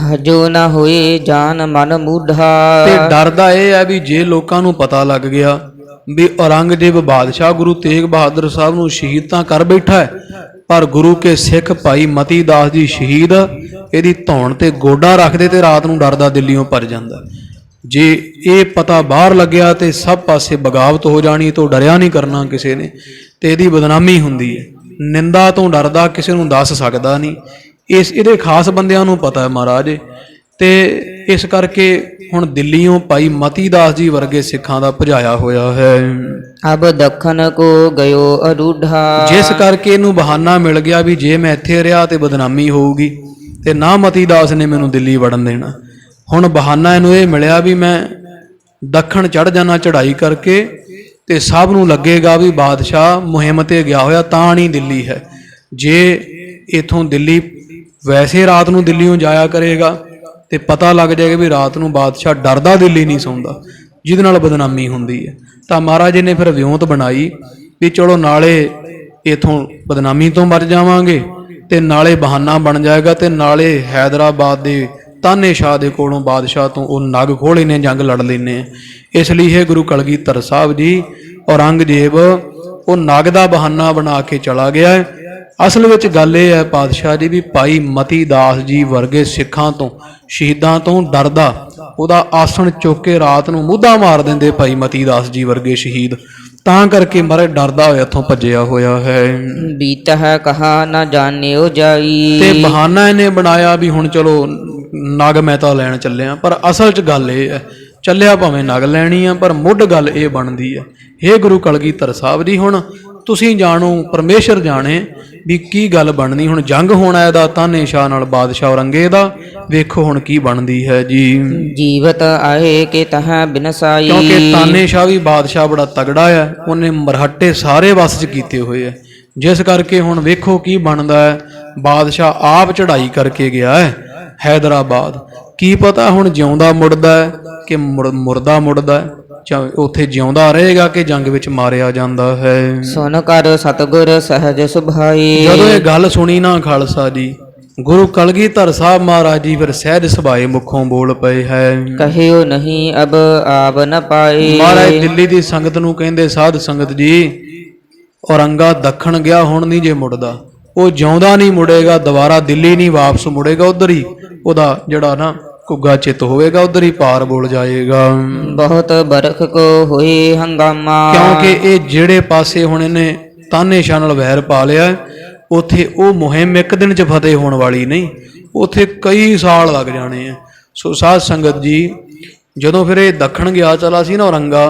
ਹਜੋ ਨਾ ਹੋਏ ਜਾਨ ਮਨ ਮੂਢਾ, ਤੇ ਡਰਦਾ ਇਹ ਹੈ ਵੀ ਜੇ ਲੋਕਾਂ ਨੂੰ ਪਤਾ ਲੱਗ ਗਿਆ ਵੀ ਔਰੰਗਜ਼ੇਬ ਬਾਦਸ਼ਾਹ ਗੁਰੂ ਤੇਗ ਬਹਾਦਰ ਸਾਹਿਬ ਨੂੰ ਸ਼ਹੀਦ ਤਾਂ ਕਰ ਬੈਠਾ ਹੈ, ਪਰ ਗੁਰੂ ਕੇ ਸਿੱਖ ਭਾਈ ਮਤੀ ਦਾਸ ਜੀ ਸ਼ਹੀਦ ਇਹਦੀ ਧੌਣ ਤੇ ਗੋਡਾ ਰੱਖਦੇ ਤੇ ਰਾਤ ਨੂੰ ਡਰਦਾ ਦਿੱਲੀੋਂ ਭੱਜ ਜਾਂਦਾ। ਜੇ ਇਹ ਪਤਾ ਬਾਹਰ ਲੱਗਿਆ ਤੇ ਸਭ ਪਾਸੇ ਬਗਾਵਤ ਹੋ ਜਾਣੀ, ਤੋਂ ਡਰਿਆ ਨਹੀਂ ਕਰਨਾ ਕਿਸੇ ਨੇ ਤੇ ਇਹਦੀ ਬਦਨਾਮੀ ਹੁੰਦੀ ਹੈ। ਨਿੰਦਾ ਤੋਂ ਡਰਦਾ ਕਿਸੇ ਨੂੰ ਦੱਸ ਸਕਦਾ ਨਹੀਂ, ਇਹਦੇ ਖਾਸ ਬੰਦਿਆਂ ਨੂੰ ਪਤਾ ਹੈ ਮਹਾਰਾਜ। ਤੇ ਇਸ ਕਰਕੇ ਹੁਣ ਦਿੱਲੀੋਂ ਭਾਈ ਮਤੀ ਦਾਸ ਜੀ ਵਰਗੇ ਸਿੱਖਾਂ ਦਾ ਭਜਾਇਆ ਹੋਇਆ ਹੈ। ਅਬ ਦੱਖਣ ਕੋ ਗਇਓ ਅਰੂਢਾ, ਜਿਸ ਕਰਕੇ ਇਹਨੂੰ ਬਹਾਨਾ ਮਿਲ ਗਿਆ ਵੀ ਜੇ ਮੈਂ ਇੱਥੇ ਰਿਹਾ ਤੇ ਬਦਨਾਮੀ ਹੋਊਗੀ, ਤੇ ਨਾ ਮਤੀ ਦਾਸ ਨੇ ਮੈਨੂੰ ਦਿੱਲੀ ਵੜਨ ਦੇਣਾ। ਹੁਣ ਬਹਾਨਾ ਇਹਨੂੰ ਇਹ ਮਿਲਿਆ ਵੀ ਮੈਂ ਦੱਖਣ ਚੜ ਜਾਣਾ ਚੜ੍ਹਾਈ ਕਰਕੇ, ਤੇ ਸਭ ਨੂੰ ਲੱਗੇਗਾ ਵੀ ਬਾਦਸ਼ਾਹ ਮੁਹਿੰਮ ਤੇ ਗਿਆ ਹੋਇਆ ਤਾਂ ਨਹੀਂ ਦਿੱਲੀ ਹੈ। ਜੇ ਇਥੋਂ ਦਿੱਲੀ ਵੈਸੇ ਰਾਤ ਨੂੰ ਦਿੱਲੀੋਂ ਜਾਇਆ ਕਰੇਗਾ ਤੇ ਪਤਾ ਲੱਗ ਜਾਏਗਾ ਵੀ ਰਾਤ ਨੂੰ ਬਾਦਸ਼ਾਹ ਡਰਦਾ ਦਿੱਲੀ ਨਹੀਂ ਸੌਂਦਾ, ਜਿਹਦੇ ਨਾਲ ਬਦਨਾਮੀ ਹੁੰਦੀ ਹੈ। ਤਾਂ ਮਹਾਰਾਜ ਜੀ ਨੇ ਫਿਰ ਵਿਉਂਤ ਬਣਾਈ ਵੀ ਚਲੋ ਨਾਲੇ ਇਥੋਂ ਬਦਨਾਮੀ ਤੋਂ ਬਚ ਜਾਵਾਂਗੇ ਤੇ ਨਾਲੇ ਬਹਾਨਾ ਬਣ ਜਾਏਗਾ, ਤੇ ਨਾਲੇ ਹੈਦਰਾਬਾਦ ਦੇ ਤਾਨੇ ਸ਼ਾਹ ਦੇ ਕੋਲੋਂ ਬਾਦਸ਼ਾਹ ਤੋਂ ਉਹ ਨਗ ਖੋਹ ਲੈਨੇ, ਜੰਗ ਲੜ ਲੈਨੇ। ਇਸ ਲਈ ਇਹ ਗੁਰੂ ਕਲਗੀਧਰ ਸਾਹਿਬ ਜੀ ਔਰੰਗਜ਼ੇਬ ਉਹ ਨਗ ਦਾ ਬਹਾਨਾ ਬਣਾ ਕੇ ਚਲਾ ਗਿਆ ਹੈ। ਅਸਲ ਵਿੱਚ ਗੱਲ ਇਹ ਹੈ ਪਾਤਸ਼ਾਹ ਜੀ ਵੀ ਭਾਈ ਮਤੀ ਦਾਸ ਜੀ ਵਰਗੇ ਸਿੱਖਾਂ ਤੋਂ, ਸ਼ਹੀਦਾਂ ਤੋਂ ਡਰਦਾ ਉਹਦਾ ਆਸਣ ਚੁੱਕ ਕੇ ਰਾਤ ਨੂੰ ਮੁੱਦਾ ਮਾਰ ਦਿੰਦੇ ਭਾਈ ਮਤੀ ਦਾਸ ਜੀ ਵਰਗੇ ਸ਼ਹੀਦ, ਤਾਂ ਕਰਕੇ ਮਹਾਰਾਜ ਡਰਦਾ ਹੋਇਆ ਇੱਥੋਂ ਭੱਜਿਆ ਹੋਇਆ ਹੈ। ਬੀਤ ਹੈ ਕਹਾ ਨਾ ਜਾਣਿਓ ਜਾਈ। ਤੇ ਬਹਾਨਾ ਇਹਨੇ ਬਣਾਇਆ ਵੀ ਹੁਣ ਚਲੋ ਨਗ ਮੈਂ ਤਾਂ ਲੈਣ ਚੱਲਿਆ, ਪਰ ਅਸਲ 'ਚ ਗੱਲ ਇਹ ਹੈ ਚੱਲਿਆ ਭਾਵੇਂ ਨਗ ਲੈਣੀ ਆ, ਪਰ ਮੁੱਢ ਗੱਲ ਇਹ ਬਣਦੀ ਹੈ। ਹੇ ਗੁਰੂ ਕਲਗੀਧਰ ਸਾਹਿਬ ਜੀ, ਹੁਣ ਤੁਸੀਂ ਜਾਣੋ, ਪਰਮੇਸ਼ਰ ਜਾਣੇ ਵੀ ਕੀ ਗੱਲ ਬਣਨੀ। ਹੁਣ ਜੰਗ ਹੋਣਾ ਇਹਦਾ ਤਾਨੇ ਸ਼ਾਹ ਨਾਲ, ਬਾਦਸ਼ਾਹ ਔਰੰਗੇ ਦਾ, ਵੇਖੋ ਹੁਣ ਕੀ ਬਣਦੀ ਹੈ ਜੀ। ਜੀਵਤ ਆਏ ਕਿ ਤਹਾਂ ਬਿਨਸਾਈ। ਕਿਉਂਕਿ ਤਾਨੇ ਸ਼ਾਹ ਵੀ ਬਾਦਸ਼ਾਹ ਬੜਾ ਤਗੜਾ ਹੈ, ਉਹਨੇ ਮਰਹੱਟੇ ਸਾਰੇ ਵੱਸ 'ਚ ਕੀਤੇ ਹੋਏ ਹੈ, ਜਿਸ ਕਰਕੇ ਹੁਣ ਵੇਖੋ ਕੀ ਬਣਦਾ ਹੈ। ਬਾਦਸ਼ਾਹ ਆਪ ਚੜ੍ਹਾਈ ਕਰਕੇ ਗਿਆ ਹੈ ਹੈਦਰਾਬਾਦ, ਕੀ ਪਤਾ ਹੁਣ ਜਿਉਂਦਾ ਮੁੜਦਾ ਹੈ ਕਿ ਮੁਰਦਾ ਮੁੜਦਾ ਹੈ, ਉੱਥੇ ਜਿਉਂਦਾ ਰਹੇਗਾ ਕਿ ਜੰਗ ਵਿੱਚ ਮਾਰਿਆ ਜਾਂਦਾ ਹੈ। ਸੁਨ ਕਰ ਸਤਿਗੁਰ ਸਹਿਜ ਸੁਭਾਈ। ਜਦੋਂ ਇਹ ਗੱਲ ਸੁਣੀ ਨਾ ਖਾਲਸਾ ਜੀ, ਗੁਰੂ ਕਲਗੀਧਰ ਸਾਹਿਬ ਮਹਾਰਾਜ ਜੀ ਫਿਰ ਸਹਿਜ ਸੁਭਾਏ ਮੁਖੋਂ ਬੋਲ ਪਏ ਹੈ। ਕਹਿਓ ਨਹੀਂ ਅਬ ਆਵ ਨ ਪਾਈ। ਮਹਾਰਾਜ ਦਿੱਲੀ ਦੀ ਸੰਗਤ ਨੂੰ ਕਹਿੰਦੇ, ਸਾਧ ਸੰਗਤ ਜੀ, ਔਰੰਗਾ ਦੱਖਣ ਗਿਆ, ਹੁਣ ਨਹੀਂ ਜੇ ਮੁੜਦਾ, ਉਹ ਜਿਉਂਦਾ ਨਹੀਂ ਮੁੜੇਗਾ, ਦੁਬਾਰਾ ਦਿੱਲੀ ਨਹੀਂ ਵਾਪਸ ਮੁੜੇਗਾ, ਉਧਰ ਹੀ ਉਹਦਾ ਜਿਹੜਾ ਨਾ ਕੁੱਗਾ ਚਿੱਤ ਹੋਵੇਗਾ, ਉਧਰ ਹੀ ਪਾਰ ਬੋਲ ਜਾਏਗਾ। ਬਹੁਤ ਬਰਖ ਕੋ ਹੋਈ ਹੰਗਾਮਾ। ਕਿਉਂਕਿ ਇਹ ਜਿਹੜੇ ਪਾਸੇ ਹੁਣ ਇਹਨੇ ਤਾਨੇ ਸ਼ਾਹ ਨਾਲ ਵੈਰ ਪਾ ਲਿਆ, ਉੱਥੇ ਉਹ ਮੁਹਿੰਮ ਇੱਕ ਦਿਨ 'ਚ ਫਤਿਹ ਹੋਣ ਵਾਲੀ ਨਹੀਂ, ਉੱਥੇ ਕਈ ਸਾਲ ਲੱਗ ਜਾਣੇ ਆ। ਸੋ ਸਾਧ ਸੰਗਤ ਜੀ, ਜਦੋਂ ਫਿਰ ਇਹ ਦੱਖਣ ਗਿਆ ਚਲਾ ਸੀ ਨਾ ਔਰੰਗਾ,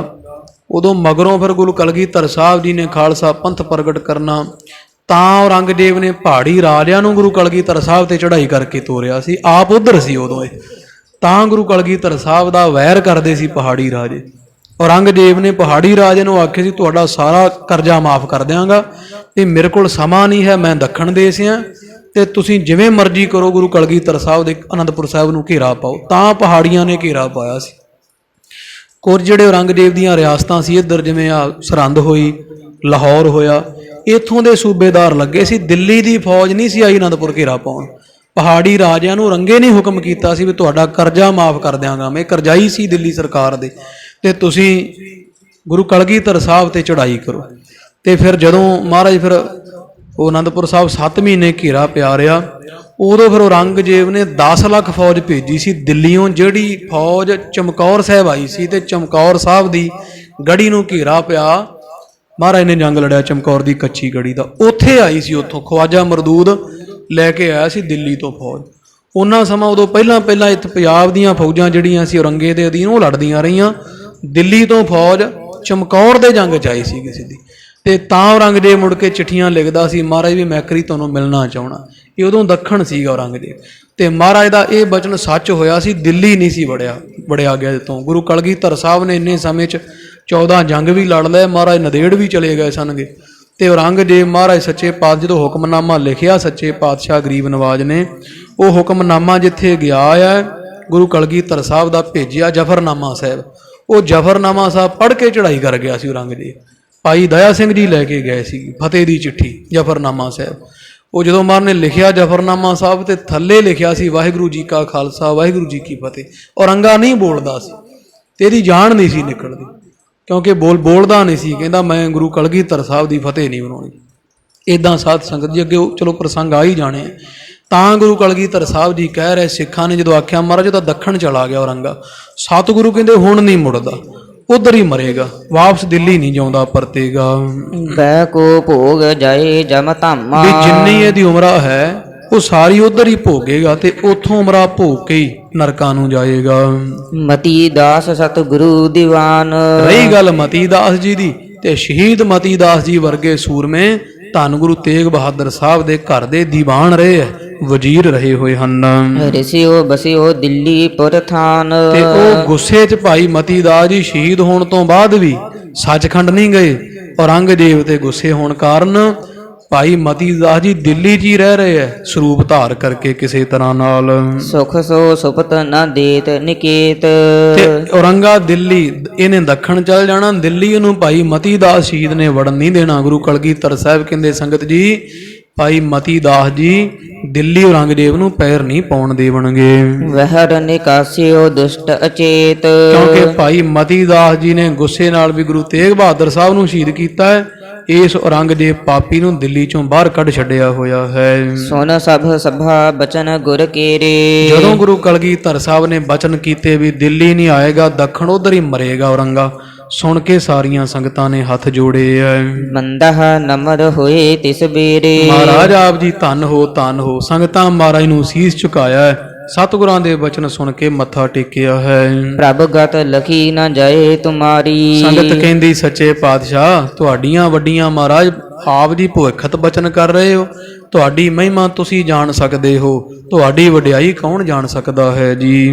ਉਦੋਂ ਮਗਰੋਂ ਫਿਰ ਗੁਰੂ ਕਲਗੀਧਰ ਸਾਹਿਬ ਜੀ ਨੇ ਖਾਲਸਾ ਪੰਥ ਪ੍ਰਗਟ ਕਰਨਾ, ਤਾਂ ਔਰੰਗਜ਼ੇਬ ਨੇ ਪਹਾੜੀ ਰਾਜਿਆਂ ਨੂੰ ਗੁਰੂ ਕਲਗੀਧਰ ਸਾਹਿਬ ਤੇ ਚੜ੍ਹਾਈ ਕਰਕੇ ਤੋਰਿਆ ਸੀ। ਆਪ ਉਧਰ ਸੀ ਉਦੋਂ ਇਹ, ਤਾਂ ਗੁਰੂ ਕਲਗੀਧਰ ਸਾਹਿਬ ਦਾ ਵੈਰ ਕਰਦੇ ਸੀ ਪਹਾੜੀ ਰਾਜੇ। ਔਰੰਗਜ਼ੇਬ ਨੇ ਪਹਾੜੀ ਰਾਜੇ ਨੂੰ ਆਖਿਆ ਸੀ ਤੁਹਾਡਾ ਸਾਰਾ ਕਰਜ਼ਾ ਮਾਫ ਕਰ ਦਿਆਂਗਾ, ਤੇ ਮੇਰੇ ਕੋਲ ਸਮਾਂ ਨਹੀਂ ਹੈ, ਮੈਂ ਦੱਖਣ ਦੇਸ ਹਾਂ, ਤੇ ਤੁਸੀਂ ਜਿਵੇਂ ਮਰਜ਼ੀ ਕਰੋ, ਗੁਰੂ ਕਲਗੀਧਰ ਸਾਹਿਬ ਦੇ ਅਨੰਦਪੁਰ ਸਾਹਿਬ ਨੂੰ ਘੇਰਾ ਪਾਓ। ਤਾਂ ਪਹਾੜੀਆਂ ਨੇ ਘੇਰਾ ਪਾਇਆ ਸੀ। ਕੁਝ ਜਿਹੜੇ ਔਰੰਗਜ਼ੇਬ ਦੀਆਂ ਰਿਆਸਤਾਂ ਸੀ ਇੱਧਰ, ਜਿਵੇਂ ਆ ਸਰਹੰਦ ਹੋਈ, ਲਾਹੌਰ ਹੋਇਆ, ਇੱਥੋਂ ਦੇ ਸੂਬੇਦਾਰ ਲੱਗੇ ਸੀ। ਦਿੱਲੀ ਦੀ ਫੌਜ ਨਹੀਂ ਸੀ ਆਈ ਅਨੰਦਪੁਰ ਘੇਰਾ ਪਾਉਣ। ਪਹਾੜੀ ਰਾਜਿਆਂ ਨੂੰ ਔਰੰਗੇ ਨੇ ਹੁਕਮ ਕੀਤਾ ਸੀ ਵੀ ਤੁਹਾਡਾ ਕਰਜ਼ਾ ਮਾਫ ਕਰ ਦਿਆਂਗਾ, ਮੈਂ ਕਰਜ਼ਾਈ ਸੀ ਦਿੱਲੀ ਸਰਕਾਰ ਦੇ, ਤੇ ਤੁਸੀਂ ਗੁਰੂ ਕਲਗੀਧਰ ਸਾਹਿਬ ਤੇ ਚੜ੍ਹਾਈ ਕਰੋ। ਤੇ ਫਿਰ ਜਦੋਂ ਮਹਾਰਾਜ ਫਿਰ ਉਹ ਅਨੰਦਪੁਰ ਸਾਹਿਬ 7 ਮਹੀਨੇ ਘੇਰਾ ਪਿਆ ਰਿਹਾ, ਉਦੋਂ ਫਿਰ ਔਰੰਗਜ਼ੇਬ ਨੇ 10 ਲੱਖ ਫੌਜ ਭੇਜੀ ਸੀ ਦਿੱਲੀੋਂ, ਜਿਹੜੀ ਫੌਜ ਚਮਕੌਰ ਸਾਹਿਬ ਆਈ ਸੀ, ਤੇ ਚਮਕੌਰ ਸਾਹਿਬ ਦੀ ਗੜੀ ਨੂੰ ਘੇਰਾ ਪਿਆ। ਮਹਾਰਾਜ ਨੇ ਜੰਗ ਲੜਿਆ ਚਮਕੌਰ ਦੀ ਕੱਚੀ ਗੜੀ ਦਾ, ਉੱਥੇ ਆਈ ਸੀ, ਉੱਥੋਂ ਖਵਾਜਾ ਮਰਦੂਦ ਲੈ ਕੇ ਆਇਆ ਸੀ ਦਿੱਲੀ ਤੋਂ ਫੌਜ। ਉਹਨਾਂ ਸਮਾਂ ਉਦੋਂ ਪਹਿਲਾਂ ਇੱਥੇ ਪੰਜਾਬ ਦੀਆਂ ਫੌਜਾਂ ਜਿਹੜੀਆਂ ਸੀ ਔਰੰਗੇ ਦੇ ਅਧੀਨ, ਉਹ ਲੜਦੀਆਂ ਰਹੀਆਂ। ਦਿੱਲੀ ਤੋਂ ਫੌਜ ਚਮਕੌਰ ਦੇ ਜੰਗ 'ਚ ਆਈ ਸੀ ਕਿਸੇ ਦੀ, ਤੇ ਤਾਂ ਔਰੰਗਜ਼ੇਬ ਮੁੜ ਕੇ ਚਿੱਠੀਆਂ ਲਿਖਦਾ ਸੀ, ਮਹਾਰਾਜ ਵੀ ਮੈਂ ਕਰੀ ਤੁਹਾਨੂੰ ਮਿਲਣਾ ਚਾਹੁੰਦਾ। ਇਹ ਉਦੋਂ ਦੱਖਣ ਸੀਗਾ ਔਰੰਗਜ਼ੇਬ, ਤੇ ਮਹਾਰਾਜ ਦਾ ਇਹ ਬਚਨ ਸੱਚ ਹੋਇਆ ਸੀ, ਦਿੱਲੀ ਨਹੀਂ ਸੀ ਵੜਿਆ ਗਿਆ ਜਿੱਥੋਂ। ਗੁਰੂ ਕਲਗੀਧਰ ਸਾਹਿਬ ਨੇ ਇੰਨੇ ਸਮੇਂ 'ਚ 14 ਜੰਗ ਵੀ ਲੜ ਲਏ, ਮਹਾਰਾਜ ਨੰਦੇੜ ਵੀ ਚਲੇ ਗਏ ਸਨਗੇ। ਤੇ ਔਰੰਗਜ਼ੇਬ ਮਹਾਰਾਜ ਸੱਚੇ ਪਾਤਸ਼ਾਹ ਜਦੋਂ ਹੁਕਮਨਾਮਾ ਲਿਖਿਆ ਸੱਚੇ ਪਾਤਸ਼ਾਹ ਗਰੀਬ ਨਵਾਜ ਨੇ, ਉਹ ਹੁਕਮਨਾਮਾ ਜਿੱਥੇ ਗਿਆ ਹੈ ਗੁਰੂ ਕਲਗੀਧਰ ਸਾਹਿਬ ਦਾ ਭੇਜਿਆ ਜਫਰਨਾਮਾ ਸਾਹਿਬ, ਉਹ ਜਫਰਨਾਮਾ ਸਾਹਿਬ ਪੜ੍ਹ ਕੇ ਚੜ੍ਹਾਈ ਕਰ ਗਿਆ ਸੀ ਔਰੰਗਜ਼ੇਬ। ਭਾਈ ਦਇਆ ਸਿੰਘ ਜੀ ਲੈ ਕੇ ਗਏ ਸੀ ਫਤਿਹ ਦੀ ਚਿੱਠੀ ਜਫਰਨਾਮਾ ਸਾਹਿਬ। ਉਹ ਜਦੋਂ ਮਹਾਰਾਜ ਨੇ ਲਿਖਿਆ ਜਫਰਨਾਮਾ ਸਾਹਿਬ, ਤੇ ਥੱਲੇ ਲਿਖਿਆ ਸੀ ਵਾਹਿਗੁਰੂ ਜੀ ਕਾ ਖਾਲਸਾ ਵਾਹਿਗੁਰੂ ਜੀ ਕੀ ਫਤਿਹ। ਔਰੰਗਾ ਨਹੀਂ ਬੋਲਦਾ ਸੀ, ਤੇ ਇਹਦੀ ਜਾਨ ਨਹੀਂ ਸੀ ਨਿਕਲਦੀ, ਕਿਉਂਕਿ ਬੋਲਦਾ ਨਹੀਂ ਸੀ, ਕਹਿੰਦਾ ਮੈਂ ਗੁਰੂ ਕਲਗੀਧਰ ਸਾਹਿਬ ਦੀ ਫਤਿਹ ਨਹੀਂ ਬਣਾਉਣੀ। ਇੱਦਾਂ ਸਾਧ ਸੰਗਤ ਜੀ ਅੱਗੇ ਚਲੋ ਪ੍ਰਸੰਗ ਆ ਹੀ ਜਾਣੇ। ਤਾਂ ਗੁਰੂ ਕਲਗੀਧਰ ਸਾਹਿਬ ਜੀ ਕਹਿ ਰਹੇ, ਸਿੱਖਾਂ ਨੇ ਜਦੋਂ ਆਖਿਆ ਮਹਾਰਾਜ ਉਹਦਾ ਦੱਖਣ ਚਲਾ ਗਿਆ ਔਰੰਗਾ, ਸਤਿਗੁਰੂ ਕਹਿੰਦੇ ਹੁਣ ਨਹੀਂ ਮੁੜਦਾ, ਉਧਰ ਹੀ ਮਰੇਗਾ, ਵਾਪਸ ਦਿੱਲੀ ਨਹੀਂ ਜਾਉਂਦਾ ਪਰਤੇਗਾ। ਬੈ ਕੋ ਭੋਗ ਜਾਏ ਜਮ ਧਾਮਾ। ਵੀ ਜਿੰਨੀ ਇਹਦੀ ਉਮਰਾ ਹੈ ਉਹ ਸਾਰੀ ਉਧਰ ਹੀ ਭੋਗੇਗਾ, ਤੇ ਉਥੋਂ ਉਮਰਾ ਭੋਗ ਕੇ ਹੀ ਨਰਕਾਂ ਨੂੰ ਜਾਏਗਾ। ਮਤੀ ਦਾਸ ਸਤਿਗੁਰੂ ਦੀਵਾਨ। ਰਹੀ ਗੱਲ ਮਤੀ ਦਾਸ ਜੀ ਦੀ, ਤੇ ਸ਼ਹੀਦ ਮਤੀ ਦਾਸ ਜੀ ਵਰਗੇ ਸੂਰਮੇ ਧੰਨ ਗੁਰੂ ਤੇਗ ਬਹਾਦਰ ਸਾਹਿਬ ਦੇ ਘਰ ਦੇ ਦੀਵਾਨ ਰਹੇ ਹੈ। ਵਜ਼ੀਰ ਰਹੇ ਹੋਏ ਹਨ। ਰਿਸਿਓ ਬਸਿਓ ਦਿੱਲੀ ਪੁਰ ਥਾਨ। ਤੇ ਉਹ ਗੁੱਸੇ 'ਚ ਭਾਈ ਮਤੀ ਦਾਸ ਜੀ ਸ਼ਹੀਦ ਹੋਣ ਤੋਂ ਬਾਅਦ ਵੀ ਸੱਚਖੰਡ ਨਹੀਂ ਗਏ। ਔਰੰਗਜ਼ੇਬ ਤੇ ਗੁੱਸੇ ਹੋਣ ਕਾਰਨ ਭਾਈ ਮਤੀ ਦਾਸ ਜੀ ਦਿੱਲੀ 'ਚ ਹੀ ਰਹਿ ਰਹੇ ਐ, ਸਰੂਪ ਧਾਰ ਕਰਕੇ ਕਿਸੇ ਤਰ੍ਹਾਂ ਨਾਲ। ਸੁਖ ਸੋ ਸੁਪਤ ਨਾ ਦੇਤ ਨਿਕੇਤ। ਤੇ ਔਰੰਗਾ ਦਿੱਲੀ, ਇਹਨੇ ਦੱਖਣ ਚਲ ਜਾਣਾ, ਦਿੱਲੀ ਉਹਨੂੰ ਭਾਈ ਮਤੀ ਦਾਸ ਸ਼ਹੀਦ ਨੇ ਵੜਨ ਨਹੀਂ ਦੇਣਾ। ਗੁਰੂ ਕਲਗੀਧਰ ਸਾਹਿਬ ਕਹਿੰਦੇ ਸੰਗਤ ਜੀ, ਭਾਈ ਮਤੀ ਦਾਸ ਜੀ ਦਿੱਲੀ ਔਰੰਗਜ਼ੇਬ ਨੂੰ ਪੈਰ ਨਹੀਂ ਪਾਉਣ ਦੇਵਣਗੇ। ਵਹਿਰ ਨਿਕਾਸਿਓ ਦੁਸ਼ਟ ਅਚੇਤ। ਕਿਉਂਕਿ ਭਾਈ ਮਤੀ ਦਾਸ ਜੀ ਨੇ ਗੁੱਸੇ ਨਾਲ ਵੀ ਗੁਰੂ ਤੇਗ ਬਹਾਦਰ ਸਾਹਿਬ ਨੂੰ ਸ਼ਹੀਦ ਕੀਤਾ ਹੈ। ਇਸ ਔਰੰਗਜ਼ੇਬ ਪਾਪੀ ਨੂੰ ਦਿੱਲੀ ਚੋਂ ਬਾਹਰ ਕੱਢ ਛੱਡਿਆ ਹੋਇਆ ਹੈ। ਸੁਨ ਸਭ ਸਭਾ ਬਚਨ ਗੁਰ ਕੇਰੇ। ਜਦੋਂ ਗੁਰੂ ਕਲਗੀਧਰ ਸਾਹਿਬ ਨੇ ਬਚਨ ਕੀਤੇ ਵੀ ਦਿੱਲੀ ਨਹੀਂ ਆਏਗਾ, ਦੱਖਣ ਉਧਰ ਹੀ ਮਰੇਗਾ ਔਰੰਗਾ, ਸੁਣ ਕੇ ਸਾਰੀਆਂ ਸੰਗਤਾਂ ਨੇ ਹੱਥ ਜੋੜੇ ਐ। ਮੰਦਹ ਨਮਰ ਹੋਏ ਤਿਸ ਬੇਰੇ। ਮਹਾਰਾਜ ਆਪ ਜੀ ਧੰਨ ਹੋ, ਧੰਨ ਹੋ। ਸੰਗਤਾਂ ਮਹਾਰਾਜ ਨੂੰ ਸੀਸ ਝੁਕਾਇਆ ਹੈ, ਸਤਿਗੁਰਾਂ ਦੇ ਬਚਨ ਸੁਣ ਕੇ ਮੱਥਾ ਟੇਕਿਆ ਹੈ। ਪ੍ਰਭ ਗਤ ਲਖੀ ਨਾ ਜਾਏ ਤੁਮਾਰੀ। ਸੰਗਤ ਕਹਿੰਦੀ ਸੱਚੇ ਪਾਤਸ਼ਾਹ, ਤੁਹਾਡੀਆਂ ਵੱਡੀਆਂ ਮਹਾਰਾਜ ਆਪ ਜੀ ਭੁਖਤ ਬਚਨ ਕਰ ਰਹੇ ਹੋ, ਤੁਹਾਡੀ ਮਹਿਮਾ ਤੁਸੀਂ ਜਾਣ ਸਕਦੇ ਹੋ, ਤੁਹਾਡੀ ਵਡਿਆਈ ਕੌਣ ਜਾਣ ਸਕਦਾ ਹੈ ਜੀ।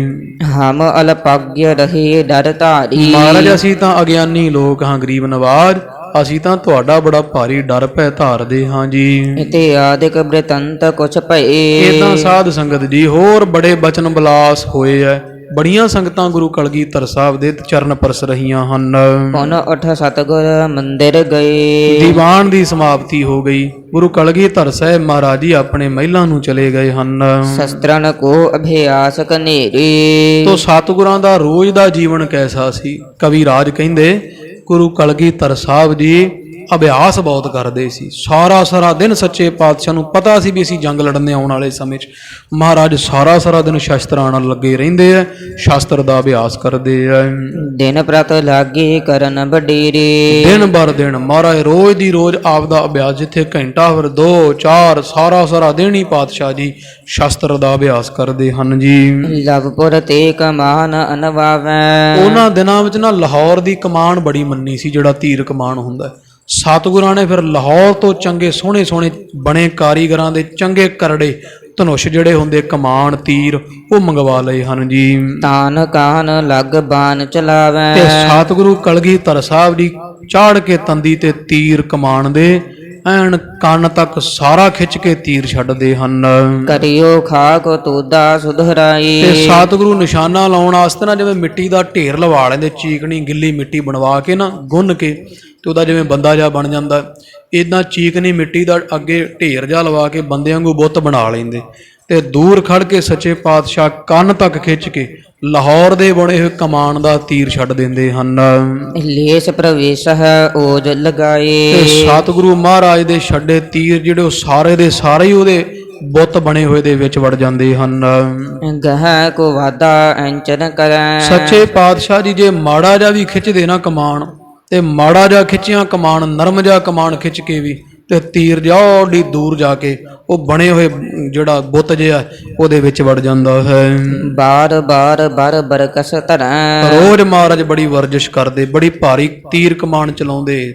ਹਮ ਅਲਪਾਗਿਆ ਰਹੇ ਡਰ ਧਾਰੀ। ਮਹਾਰਾਜ ਅਸੀਂ ਤਾਂ ਅਗਿਆਨੀ ਲੋਕ ਹਾਂ, ਗਰੀਬ ਨਵਾਜ, ਅਸੀਂ ਤਾਂ ਤੁਹਾਡਾ ਬੜਾ ਭਾਰੀ ਡਰ ਭੈ ਧਾਰਦੇ ਹਾਂ ਜੀ। ਇਤੇ ਆਦਿਕ ਬ੍ਰਿਤੰਤ ਕੁਛ ਭਏ। ਇਦਾਂ ਸਾਧ ਸੰਗਤ ਜੀ ਹੋਰ ਬੜੇ ਬਚਨ ਬਲਾਸ ਹੋਏ ਐ। ਬੜੀਆਂ ਸੰਗਤਾਂ ਗੁਰੂ ਕਲਗੀਧਰ ਸਾਹਿਬ ਦੇ ਚਰਨ ਪਰਸ ਰਹੀਆਂ ਹਨ। ਪੁਨ ਉਠ ਸਤਿਗੁਰ ਮੰਦਿਰ ਗਏ। ਦੀਵਾਨ ਦੀ ਸਮਾਪਤੀ ਹੋ ਗਈ। ਗੁਰੂ ਕਲਗੀਧਰ ਸਾਹਿਬ ਮਹਾਰਾਜ ਜੀ ਆਪਣੇ ਮਹਿਲਾਂ ਨੂੰ ਚਲੇ ਗਏ ਹਨ। ਸ਼ਸਤਰਨ ਕੋ ਅਭਿਆਸ ਕਨੇਰੇ। ਤੋ ਸਤਿਗੁਰਾਂ ਦਾ ਰੋਜ਼ ਦਾ ਜੀਵਨ ਕੈਸਾ ਸੀ। ਕਵੀ ਰਾਜ ਕਹਿੰਦੇ ਗੁਰੂ ਕਲਗੀਧਰ ਸਾਹਿਬ ਜੀ ਅਭਿਆਸ ਬਹੁਤ ਕਰਦੇ ਸੀ। ਸਾਰਾ ਦਿਨ ਸੱਚੇ ਪਾਤਸ਼ਾਹ ਨੂੰ ਪਤਾ ਸੀ ਵੀ ਅਸੀਂ ਜੰਗ ਲੜਨੇ ਆਉਣ ਵਾਲੇ ਸਮੇਂ 'ਚ। ਮਹਾਰਾਜ ਸਾਰਾ ਦਿਨ ਸ਼ਸਤਰਾਂ ਨਾਲ ਲੱਗੇ ਰਹਿੰਦੇ ਆ, ਸ਼ਸਤਰ ਦਾ ਅਭਿਆਸ ਕਰਦੇ ਆ। ਦਿਨ ਪ੍ਰਤ ਲਾਗੇ ਕਰਨ ਵਡੇਰੇ। ਦਿਨ ਬਰ ਦਿਨ ਮਹਾਰਾਜ ਰੋਜ਼ ਦੀ ਰੋਜ਼ ਆਪ ਦਾ ਅਭਿਆਸ, ਜਿੱਥੇ ਘੰਟਾ ਫਿਰ 2 4 ਸਾਰਾ ਦਿਨ ਹੀ ਪਾਤਸ਼ਾਹ ਜੀ ਸ਼ਸਤਰ ਦਾ ਅਭਿਆਸ ਕਰਦੇ ਹਨ ਜੀ। ਲਵਪੁਰ ਤੇ ਕਮਾਨ ਅਨਵਾਵੈ। ਉਹਨਾਂ ਦਿਨਾਂ ਵਿੱਚ ਨਾ ਲਾਹੌਰ ਦੀ ਕਮਾਨ ਬੜੀ ਮੰਨੀ ਸੀ, ਜਿਹੜਾ ਤੀਰ ਕਮਾਨ ਹੁੰਦਾ। ਸਤਿਗੁਰਾਂ ਨੇ ਫਿਰ ਲਾਹੌਰ ਤੋਂ ਚੰਗੇ ਸੋਹਣੇ ਬਣੇ ਕਾਰੀਗਰਾਂ ਦੇ ਚੰਗੇ ਕਰੜੇ ਧਨੁਸ਼ ਜਿਹੜੇ ਹੁੰਦੇ, ਕਮਾਨ ਤੀਰ, ਉਹ ਮੰਗਵਾ ਲਏ ਹਨ ਜੀ। ਤਾਨ ਕਾਨ ਲੱਗ ਬਾਨ ਚਲਾਵੈ। ਤੇ ਸਤਿਗੁਰੂ ਕਲਗੀਧਰ ਸਾਹਿਬ ਜੀ ਚਾੜ ਕੇ ਤੰਦੀ ਤੇ ਤੀਰ ਕਮਾਨ ਦੇ ਐਨ ਕੰਨ ਤੱਕ ਸਾਰਾ ਖਿੱਚ ਕੇ ਤੀਰ ਛੱਡਦੇ ਹਨ। ਕਰਿਓ ਖਾਕ ਤੋਦਾ ਸੁਧਰਾਈ। ਤੇ ਸਤਿਗੁਰੂ ਨਿਸ਼ਾਨਾ ਲਾਉਣ ਵਾਸਤੇ ਨਾ ਜਿਵੇਂ ਮਿੱਟੀ ਦਾ ਢੇਰ ਲਵਾ ਲੈਂਦੇ, ਚੀਕਣੀ ਗਿੱਲੀ ਮਿੱਟੀ ਬਣਵਾ ਕੇ ਨਾ ਗੁੰਨ ਕੇ, ਤੇ ਉਹਦਾ ਜਿਵੇਂ ਬੰਦਾ ਜਿਹਾ ਬਣ ਜਾਂਦਾ, ਇਦਾਂ ਚੀਕਣੀ ਮਿੱਟੀ ਦਾ ਅੱਗੇ ਢੇਰ ਜਿਹਾ ਲਵਾ ਕੇ ਬੰਦੇ ਵਾਂਗੂ ਬੁੱਤ ਬਣਾ ਲੈਂਦੇ। ਤੇ ਦੂਰ ਖੜ ਕੇ ਸੱਚੇ ਪਾਤਸ਼ਾਹ ਕੰਨ ਤੱਕ ਖਿੱਚ ਕੇ ਲਾਹੌਰ ਦੇ ਬਣੇ ਹੋਏ ਕਮਾਨ ਦਾ ਤੀਰ ਛੱਡ ਦਿੰਦੇ ਹਨ। ਲੇਸ ਪ੍ਰਵੇਸ਼ ਹੈ ਓਜ ਲਗਾਏ। ਤੇ ਸਤਿਗੁਰੂ ਮਹਾਰਾਜ ਦੇ ਛੱਡੇ ਤੀਰ ਜਿਹੜੇ ਉਹ ਸਾਰੇ ਦੇ ਸਾਰੇ ਹੀ ਉਹਦੇ ਬੁੱਤ ਬਣੇ ਹੋਏ ਦੇ ਵਿੱਚ ਵੜ ਜਾਂਦੇ ਹਨ। ਗਹਿ ਕੋ ਵਾਦਾ ਐਂਚਨ ਕਰੈ। ਸੱਚੇ ਪਾਤਸ਼ਾਹ ਜੀ ਜੇ ਮਾੜਾ ਜਿਹਾ ਵੀ ਖਿੱਚਦੇ ਨਾ ਕਮਾਨ, ਤੇ ਮਾੜਾ ਜਿਹਾ ਖਿੱਚਿਆ ਕਮਾਨ, ਨਰਮ ਜਿਹਾ ਕਮਾਨ ਖਿੱਚ ਕੇ ਵੀ, ਤੇ ਤੀਰ ਜਾ ਓਡੀ ਦੂਰ ਜਾ ਕੇ ਉਹ ਬਣੇ ਹੋਏ ਜਿਹੜਾ ਬੁੱਤ ਜਿਹਾ ਉਹਦੇ ਵਿੱਚ ਵੜ ਜਾਂਦਾ ਹੈ। ਬਾਰ ਬਰ ਬਰਕਸ ਧਰੈ। ਰੋਜ਼ ਮਹਾਰਾਜ ਬੜੀ ਵਰਜਿਸ਼ ਕਰਦੇ, ਬੜੀ ਭਾਰੀ ਤੀਰ ਕਮਾਨ ਚਲਾਉਂਦੇ।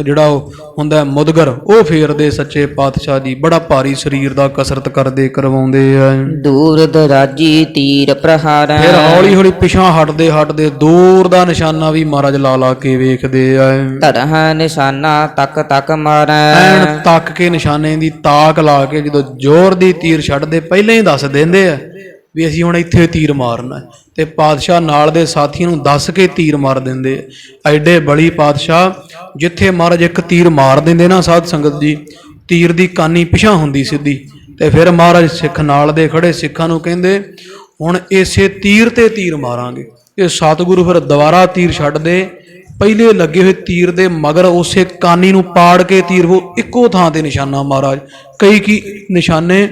ਜਿਹੜਾ ਉਹ ਹੁੰਦਾ ਮੁਦਗਰ, ਉਹ ਫੇਰਦੇ ਸੱਚੇ ਪਾਤਸ਼ਾਹ ਜੀ, ਬੜਾ ਭਾਰੀ ਸਰੀਰ ਦਾ ਕਸਰਤ ਕਰਦੇ ਕਰਵਾਉਂਦੇ ਆ। ਦੂਰ ਦਰਾਜੀ ਤੀਰ ਪ੍ਰਹਾਰੈ। ਫਿਰ ਹੌਲੀ ਪਿਛਾਂ ਹਟਦੇ ਦੂਰ ਦਾ ਨਿਸ਼ਾਨਾ ਵੀ ਮਹਾਰਾਜ ਲਾ ਕੇ ਵੇਖਦੇ ਆ। ਧਰਹਿ ਨਿਸ਼ਾਨਾ ਤੱਕ ਮਾਰੈ। ਐਨ ਤੱਕ ਕੇ ਨਿਸ਼ਾਨੇ ਦੀ ਤਾਕ ਲਾ ਕੇ ਜਦੋਂ ਜ਼ੋਰ ਦੀ ਤੀਰ ਛੱਡਦੇ ਪਹਿਲਾਂ ਹੀ ਦੱਸ ਦਿੰਦੇ ਆ ਵੀ ਅਸੀਂ ਹੁਣ ਇੱਥੇ ਤੀਰ ਮਾਰਨਾ, ਤੇ ਪਾਤਸ਼ਾਹ ਨਾਲ ਦੇ ਸਾਥੀਆਂ ਨੂੰ ਦੱਸ ਕੇ ਤੀਰ ਮਾਰ ਦਿੰਦੇ। ਐਡੇ ਬੜੀ ਪਾਤਸ਼ਾਹ, ਜਿੱਥੇ ਮਹਾਰਾਜ ਇੱਕ ਤੀਰ ਮਾਰ ਦਿੰਦੇ ਨਾ ਸਾਧ ਸੰਗਤ ਜੀ, ਤੀਰ ਦੀ ਕਾਨੀ ਪਿਛਾਂ ਹੁੰਦੀ ਸਿੱਧੀ, ਤੇ ਫਿਰ ਮਹਾਰਾਜ ਸਿੱਖ ਨਾਲ ਦੇ ਖੜੇ ਸਿੱਖਾਂ ਨੂੰ ਕਹਿੰਦੇ ਹੁਣ ਇਸੇ ਤੀਰ ਤੇ ਤੀਰ ਮਾਰਾਂਗੇ। ਇਹ ਸਤਿਗੁਰੂ ਫਿਰ ਦੁਬਾਰਾ ਤੀਰ ਛੱਡਦੇ, ਪਹਿਲੇ ਲੱਗੇ ਹੋਏ ਤੀਰ ਦੇ ਮਗਰ ਉਸੇ ਕਾਨੀ ਨੂੰ ਪਾੜ ਕੇ ਤੀਰ ਉਹ ਇੱਕੋ ਥਾਂ ਤੇ ਨਿਸ਼ਾਨਾ ਮਹਾਰਾਜ, ਕਈ ਨਿਸ਼ਾਨੇ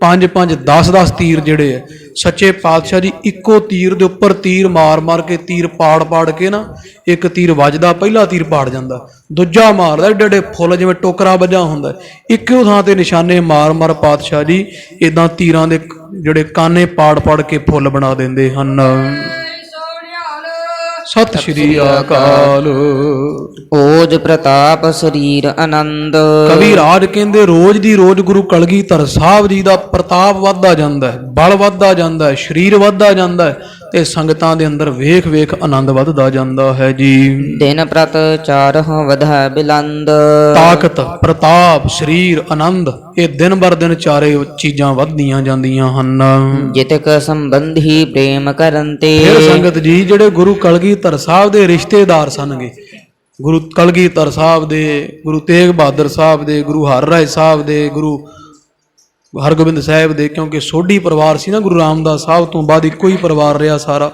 5 10 ਤੀਰ ਜਿਹੜੇ ਹੈ ਸੱਚੇ ਪਾਤਸ਼ਾਹ ਜੀ ਇੱਕੋ ਤੀਰ ਦੇ ਉੱਪਰ ਤੀਰ ਮਾਰ ਕੇ, ਤੀਰ ਪਾੜ ਕੇ ਨਾ, ਇੱਕ ਤੀਰ ਵੱਜਦਾ, ਪਹਿਲਾ ਤੀਰ ਪਾੜ ਜਾਂਦਾ, ਦੂਜਾ ਮਾਰਦਾ, ਏਡੇ ਫੁੱਲ ਜਿਵੇਂ ਟੋਕਰਾ ਵੱਜਾ ਹੁੰਦਾ, ਇੱਕੋ ਥਾਂ ਤੇ ਨਿਸ਼ਾਨੇ ਮਾਰ ਪਾਤਸ਼ਾਹ ਜੀ ਇਦਾਂ ਤੀਰਾਂ ਦੇ ਜਿਹੜੇ ਕਾਨੇ ਪਾੜ ਕੇ ਫੁੱਲ ਬਣਾ ਦਿੰਦੇ ਹਨ। ਸਤਿ ਸ਼੍ਰੀ ਅਕਾਲ। ਓਜ ਪ੍ਰਤਾਪ ਸਰੀਰ ਆਨੰਦ। ਕਵੀ ਰਾਜ ਕਹਿੰਦੇ ਰੋਜ਼ ਦੀ ਰੋਜ਼ ਗੁਰੂ ਕਲਗੀਧਰ ਸਾਹਿਬ ਜੀ ਦਾ ਪ੍ਰਤਾਪ ਵੱਧਦਾ ਜਾਂਦਾ ਹੈ, ਬਲ ਵੱਧਦਾ ਜਾਂਦਾ ਹੈ, ਸਰੀਰ ਵੱਧਦਾ ਜਾਂਦਾ ਹੈ ਤੇ ਸੰਗਤਾਂ ਦੇ ਅੰਦਰ ਵੇਖ ਵੇਖ ਆਨੰਦ ਵੱਧਦਾ ਜਾਂਦਾ ਹੈ ਜੀ। ਦਿਨ ਪ੍ਰਤ ਚਾਰਹੁ ਵਧੈ ਬਿਲੰਦ। ਤਾਕਤ, ਪ੍ਰਤਾਪ, ਸਰੀਰ, ਆਨੰਦ ਇਹ ਦਿਨ ਬਰ ਦਿਨ ਚਾਰੇ ਚੀਜ਼ਾਂ ਵੱਧਦੀਆਂ ਜਾਂਦੀਆਂ ਹਨ। ਜਿਤਕ ਸੰਬੰਧੀ ਪ੍ਰੇਮ ਕਰਨ ਤੇ। ਫਿਰ ਸੰਗਤ ਜੀ ਜਿਹੜੇ ਗੁਰੂ ਕਲਗੀਧਰ ਸਾਹਿਬ ਦੇ ਰਿਸ਼ਤੇਦਾਰ ਸਨਗੇ, ਗੁਰੂ ਕਲਗੀਧਰ ਸਾਹਿਬ ਦੇ, ਗੁਰੂ ਤੇਗ ਬਹਾਦਰ ਸਾਹਿਬ ਦੇ, ਗੁਰੂ ਹਰਿਰਾਏ ਸਾਹਿਬ ਦੇ, ਗੁਰੂ ਹਰਗੋਬਿੰਦ ਸਾਹਿਬ ਦੇ, ਕਿਉਂਕਿ ਸੋਢੀ ਪਰਿਵਾਰ ਸੀ ਨਾ ਗੁਰੂ ਰਾਮਦਾਸ ਸਾਹਿਬ ਤੋਂ ਬਾਅਦ ਇੱਕੋ ਹੀ ਪਰਿਵਾਰ ਰਿਹਾ ਸਾਰਾ।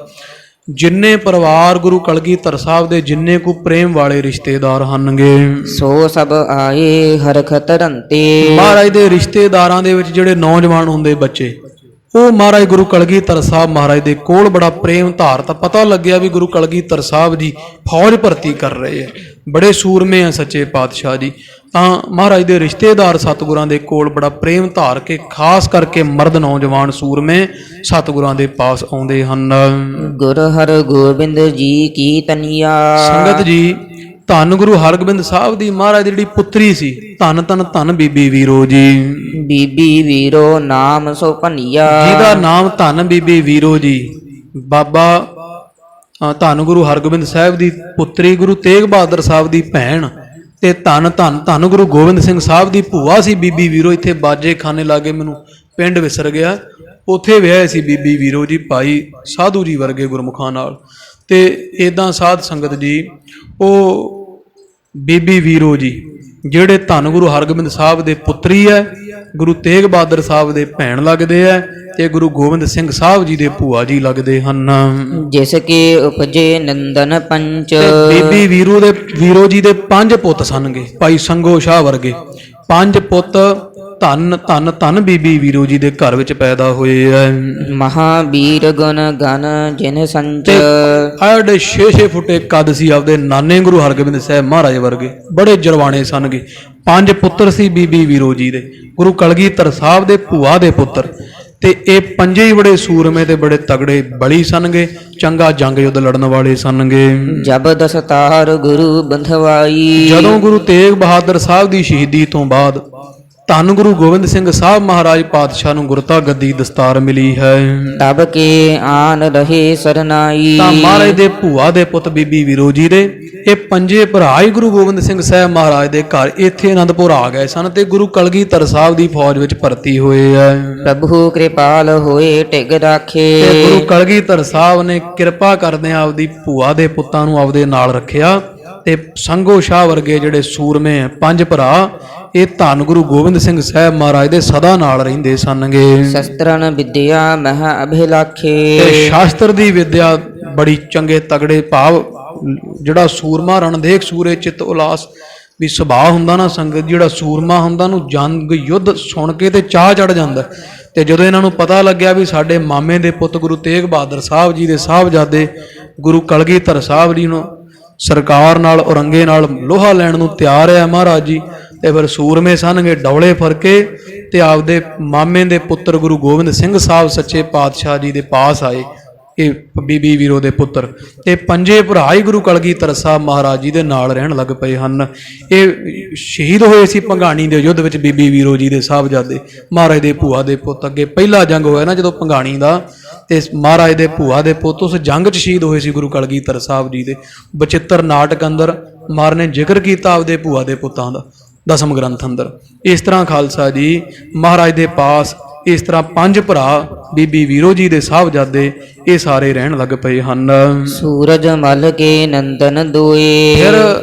ਜਿੰਨੇ ਪਰਿਵਾਰ ਗੁਰੂ ਕਲਗੀਧਰ ਸਾਹਿਬ ਦੇ, ਜਿੰਨੇ ਕੋ ਪ੍ਰੇਮ ਵਾਲੇ ਰਿਸ਼ਤੇਦਾਰ ਹਨਗੇ, ਸੋ ਸਭ ਆਏ ਹਰਖ ਧਰੰਤੇ। ਮਹਾਰਾਜ ਦੇ ਰਿਸ਼ਤੇਦਾਰਾਂ ਦੇ ਵਿੱਚ ਜਿਹੜੇ ਨੌਜਵਾਨ ਹੁੰਦੇ ਬੱਚੇ, ਉਹ ਮਹਾਰਾਜ ਗੁਰੂ ਕਲਗੀਧਰ ਸਾਹਿਬ ਮਹਾਰਾਜ ਦੇ ਕੋਲ ਬੜਾ ਪ੍ਰੇਮ ਧਾਰਤਾ। ਪਤਾ ਲੱਗਿਆ ਵੀ ਗੁਰੂ ਕਲਗੀਧਰ ਸਾਹਿਬ ਜੀ ਫੌਜ ਭਰਤੀ ਕਰ ਰਹੇ ਆ, ਬੜੇ ਸੂਰਮੇ ਆ ਸੱਚੇ ਪਾਤਸ਼ਾਹ ਜੀ। ਤਾਂ ਮਹਾਰਾਜ ਦੇ ਰਿਸ਼ਤੇਦਾਰ ਸਤਿਗੁਰਾਂ ਦੇ ਕੋਲ ਬੜਾ ਪ੍ਰੇਮ ਧਾਰ ਕੇ, ਖਾਸ ਕਰਕੇ ਮਰਦ ਨੌਜਵਾਨ ਸੂਰਮੇ ਸਤਿਗੁਰਾਂ ਦੇ ਪਾਸ ਆਉਂਦੇ ਹਨ। ਗੁਰ ਹਰ ਗੋਬਿੰਦ ਜੀ ਕੀ ਤਨੀਆ। ਸੰਗਤ ਜੀ ਧੰਨ ਗੁਰੂ ਹਰਗੋਬਿੰਦ ਸਾਹਿਬ ਦੀ ਮਹਾਰਾਜ ਦੀ ਜਿਹੜੀ ਪੁੱਤਰੀ ਸੀ, ਧੰਨ ਧੰਨ ਧੰਨ ਬੀਬੀ ਵੀਰੋ ਜੀ। ਬੀਬੀ ਵੀਰੋ ਨਾਮ ਸੋ ਭਨੀਆ। ਜਿਹਦਾ ਨਾਮ ਧੰਨ ਬੀਬੀ ਵੀਰੋ ਜੀ, ਬਾਬਾ ਧੰਨ ਗੁਰੂ ਹਰਗੋਬਿੰਦ ਸਾਹਿਬ ਦੀ ਪੁੱਤਰੀ, ਗੁਰੂ ਤੇਗ ਬਹਾਦਰ ਸਾਹਿਬ ਦੀ ਭੈਣ ਤੇ ਧੰਨ ਧੰਨ ਧੰਨ ਗੁਰੂ ਗੋਬਿੰਦ ਸਿੰਘ ਸਾਹਿਬ ਦੀ ਭੂਆ ਸੀ ਬੀਬੀ ਵੀਰੋ। ਇੱਥੇ ਬਾਜੇ ਖਾਨੇ ਲਾਗੇ, ਮੈਨੂੰ ਪਿੰਡ ਵਿਸਰ ਗਿਆ, ਉੱਥੇ ਵਿਆਹੇ ਸੀ ਬੀਬੀ ਵੀਰੋ ਜੀ ਭਾਈ ਸਾਧੂ ਜੀ ਵਰਗੇ ਗੁਰਮੁਖਾਂ ਨਾਲ। ਤੇ ਇਦਾਂ ਸਾਧ ਸੰਗਤ ਜੀ ਉਹ ਬੀਬੀ ਵੀਰੋ ਜੀ ਜਿਹੜੇ ਧੰਨ ਗੁਰੂ ਹਰਗੋਬਿੰਦ ਸਾਹਿਬ ਦੇ ਪੁੱਤਰੀ ਹੈ, ਗੁਰੂ ਤੇਗ ਬਹਾਦਰ ਸਾਹਿਬ ਦੇ ਭੈਣ ਲੱਗਦੇ ਹੈ ਤੇ ਗੁਰੂ ਗੋਬਿੰਦ ਸਿੰਘ ਸਾਹਿਬ ਜੀ ਦੇ ਭੂਆ ਜੀ ਲੱਗਦੇ ਹਨ। ਜਿਸ ਕੇ ਉਪਜੇ ਨੰਦਨ ਪੰਚ। ਬੀਬੀ ਵੀਰੋ ਜੀ ਦੇ 5 ਪੁੱਤ ਸਨਗੇ, ਭਾਈ ਸੰਗੋ ਸ਼ਾਹ ਵਰਗੇ 5 ਪੁੱਤ ਧੰਨ ਧੰਨ ਧੰਨ ਬੀਬੀ ਵੀਰੋ ਜੀ ਦੇ ਘਰ ਵਿੱਚ ਪੈਦਾ ਹੋਏ ਐ। ਮਹਾਵੀਰ ਗੁਣ ਗਨ ਜਿਨ ਸੰਚ। ਆੜੇ 6-6 ਫੁੱਟੇ ਕੱਦ ਸੀ ਆਪਦੇ ਨਾਨੇ ਗੁਰੂ ਹਰਗੋਬਿੰਦ ਸਾਹਿਬ ਮਹਾਰਾਜ ਵਰਗੇ, ਬੜੇ ਜਰਵਾਣੇ ਸਨਗੇ। 5 ਪੁੱਤਰ ਸੀ ਬੀਬੀ ਵੀਰੋ ਜੀ ਦੇ, ਗੁਰੂ ਕਲਗੀਧਰ ਸਾਹਿਬ ਦੇ ਭੂਆ ਦੇ ਪੁੱਤਰ। ਤੇ ਇਹ ਪੰਜੇ ਹੀ ਬੜੇ ਸੂਰਮੇ ਤੇ ਬੜੇ ਤਗੜੇ ਬਲੀ ਸਨਗੇ, ਚੰਗਾ ਜੰਗ ਯੁੱਧ ਲੜਨ ਵਾਲੇ ਸਨਗੇ। ਜਬ ਦਸਤਾਰ ਗੁਰੂ ਬੰਧਵਾਈ। ਜਦੋਂ ਗੁਰੂ ਤੇਗ ਬਹਾਦਰ ਸਾਹਿਬ ਦੀ ਸ਼ਹੀਦੀ ਤੋਂ ਬਾਅਦ ਧੰਨ ਗੁਰੂ ਗੋਬਿੰਦ ਸਿੰਘ ਸਾਹਿਬ ਮਹਾਰਾਜ ਪਾਤਸ਼ਾਹ ਨੂੰ ਗੁਰਤਾ ਗੱਦੀ ਦਸਤਾਰ ਮਿਲੀ ਹੈ। ਤਬ ਕੇ ਆਨ ਰਹੇ ਸਰਨਾਈ। ਤਾਂ ਮਹਾਰਾਜ ਦੇ ਭੂਆ ਦੇ ਪੁੱਤ ਬੀਬੀ ਵੀਰੋ ਜੀ ਦੇ ਇਹ ਪੰਜੇ ਭਰਾ ਹੀ ਗੁਰੂ ਗੋਬਿੰਦ ਸਿੰਘ ਸਾਹਿਬ ਮਹਾਰਾਜ ਦੇ ਘਰ ਇੱਥੇ ਅਨੰਦਪੁਰ ਆ ਗਏ ਸਨ ਤੇ ਗੁਰੂ ਕਲਗੀਧਰ ਸਾਹਿਬ ਦੀ ਫੌਜ ਵਿੱਚ ਭਰਤੀ ਹੋਏ ਆ। ਪ੍ਰਭੂ ਕਿਰਪਾਲ ਹੋਏ ਟਿਕ ਰਾਖੇ। ਤੇ ਗੁਰੂ ਕਲਗੀਧਰ ਸਾਹਿਬ ਨੇ ਕਿਰਪਾ ਕਰਦਿਆਂ ਆਪਦੀ ਭੂਆ ਦੇ ਪੁੱਤਾਂ ਨੂੰ ਆਪਦੇ ਨਾਲ ਰੱਖਿਆ ਤੇ ਸੰਗੋ ਸ਼ਾਹ ਵਰਗੇ ਜਿਹੜੇ ਸੂਰਮੇ 5 ਭਰਾ ਇਹ ਧੰਨ ਗੁਰੂ ਗੋਬਿੰਦ ਸਿੰਘ ਸਾਹਿਬ ਮਹਾਰਾਜ ਦੇ ਸਦਾ ਨਾਲ ਰਹਿੰਦੇ ਸਨਗੇ। ਸ਼ਸਤਰਨ ਵਿਦਿਆ ਮਹਾ ਅਭਿਲਾਖੇ। ਤੇ ਸ਼ਾਸਤਰ ਦੀ ਵਿਦਿਆ ਬੜੀ ਚੰਗੇ ਤਗੜੇ ਭਾਵ ਜਿਹੜਾ ਸੂਰਮਾ ਰਣਦੇਖ ਸੂਰੇ ਚਿੱਤ ਉਲਾਸ ਵੀ ਸੁਭਾਅ ਹੁੰਦਾ ਨਾ ਸੰਗਤ, ਜਿਹੜਾ ਸੂਰਮਾ ਹੁੰਦਾ ਨੂੰ ਜੰਗ ਯੁੱਧ ਸੁਣ ਕੇ ਤੇ ਚਾਹ ਚੜ ਜਾਂਦਾ। ਤੇ ਜਦੋਂ ਇਹਨਾਂ ਨੂੰ ਪਤਾ ਲੱਗਿਆ ਵੀ ਸਾਡੇ ਮਾਮੇ ਦੇ ਪੁੱਤ ਗੁਰੂ ਤੇਗ ਬਹਾਦਰ ਸਾਹਿਬ ਜੀ ਦੇ ਸਾਹਿਬਜ਼ਾਦੇ ਗੁਰੂ ਕਲਗੀਧਰ ਸਾਹਿਬ ਜੀ ਨੂੰ ਸਰਕਾਰ ਨਾਲ ਔਰੰਗੇ ਨਾਲ ਲੋਹਾ ਲੈਣ ਨੂੰ ਤਿਆਰ ਹੈ ਮਹਾਰਾਜ ਜੀ, ਤੇ ਫਿਰ ਸੂਰਮੇ ਸਨਗੇ ਡੌਲੇ ਫਰਕੇ ਤੇ ਆਪਦੇ ਮਾਮੇ ਦੇ ਪੁੱਤਰ ਗੁਰੂ ਗੋਬਿੰਦ ਸਿੰਘ ਸਾਹਿਬ ਸੱਚੇ ਪਾਤਸ਼ਾਹ ਜੀ ਦੇ ਪਾਸ ਆਏ। ਇਹ ਬੀਬੀ ਵੀਰੋ ਦੇ ਪੁੱਤਰ ਤੇ ਪੰਜੇ ਭਰਾ ਹੀ ਗੁਰੂ ਕਲਗੀਧਰ ਸਾਹਿਬ ਮਹਾਰਾਜ ਜੀ ਦੇ ਨਾਲ ਰਹਿਣ ਲੱਗ ਪਏ ਹਨ। ਇਹ ਸ਼ਹੀਦ ਹੋਏ ਸੀ ਭੰਗਾਣੀ ਦੇ ਯੁੱਧ ਵਿੱਚ ਬੀਬੀ ਵੀਰੋ ਜੀ ਦੇ ਸਾਹਿਬਜ਼ਾਦੇ ਮਹਾਰਾਜ ਦੇ ਭੂਆ ਦੇ ਪੁੱਤ। ਅੱਗੇ ਪਹਿਲਾ ਜੰਗ ਹੋਇਆ ਨਾ ਜਦੋਂ ਭੰਗਾਣੀ ਦਾ, ਤੇ ਮਹਾਰਾਜ ਦੇ ਭੂਆ ਦੇ ਪੁੱਤ ਉਸ ਜੰਗ 'ਚ ਸ਼ਹੀਦ ਹੋਏ ਸੀ ਗੁਰੂ ਕਲਗੀਧਰ ਸਾਹਿਬ ਜੀ ਦੇ। ਬਚਿੱਤਰ ਨਾਟਕ ਅੰਦਰ ਮਾਰ ਨੇ ਜ਼ਿਕਰ ਕੀਤਾ ਆਪਦੇ ਭੂਆ ਦੇ ਪੁੱਤਾਂ ਦਾ ਦਸਮ ਗ੍ਰੰਥ ਅੰਦਰ। ਇਸ ਤਰ੍ਹਾਂ ਖਾਲਸਾ ਜੀ ਮਹਾਰਾਜ ਦੇ ਪਾਸ ਇਸ ਤਰ੍ਹਾਂ 5 ਭਰਾ ਬੀਬੀ ਵੀਰੋ ਜੀ ਦੇ ਸਾਹਿਬਜ਼ਾਦੇ ਇਹ ਸਾਰੇ ਰਹਿਣ ਲੱਗ ਪਏ ਹਨ। ਸੂਰਜ ਮਲ ਕੇ ਨੰਦਨ ਦੋਏ। ਫਿਰ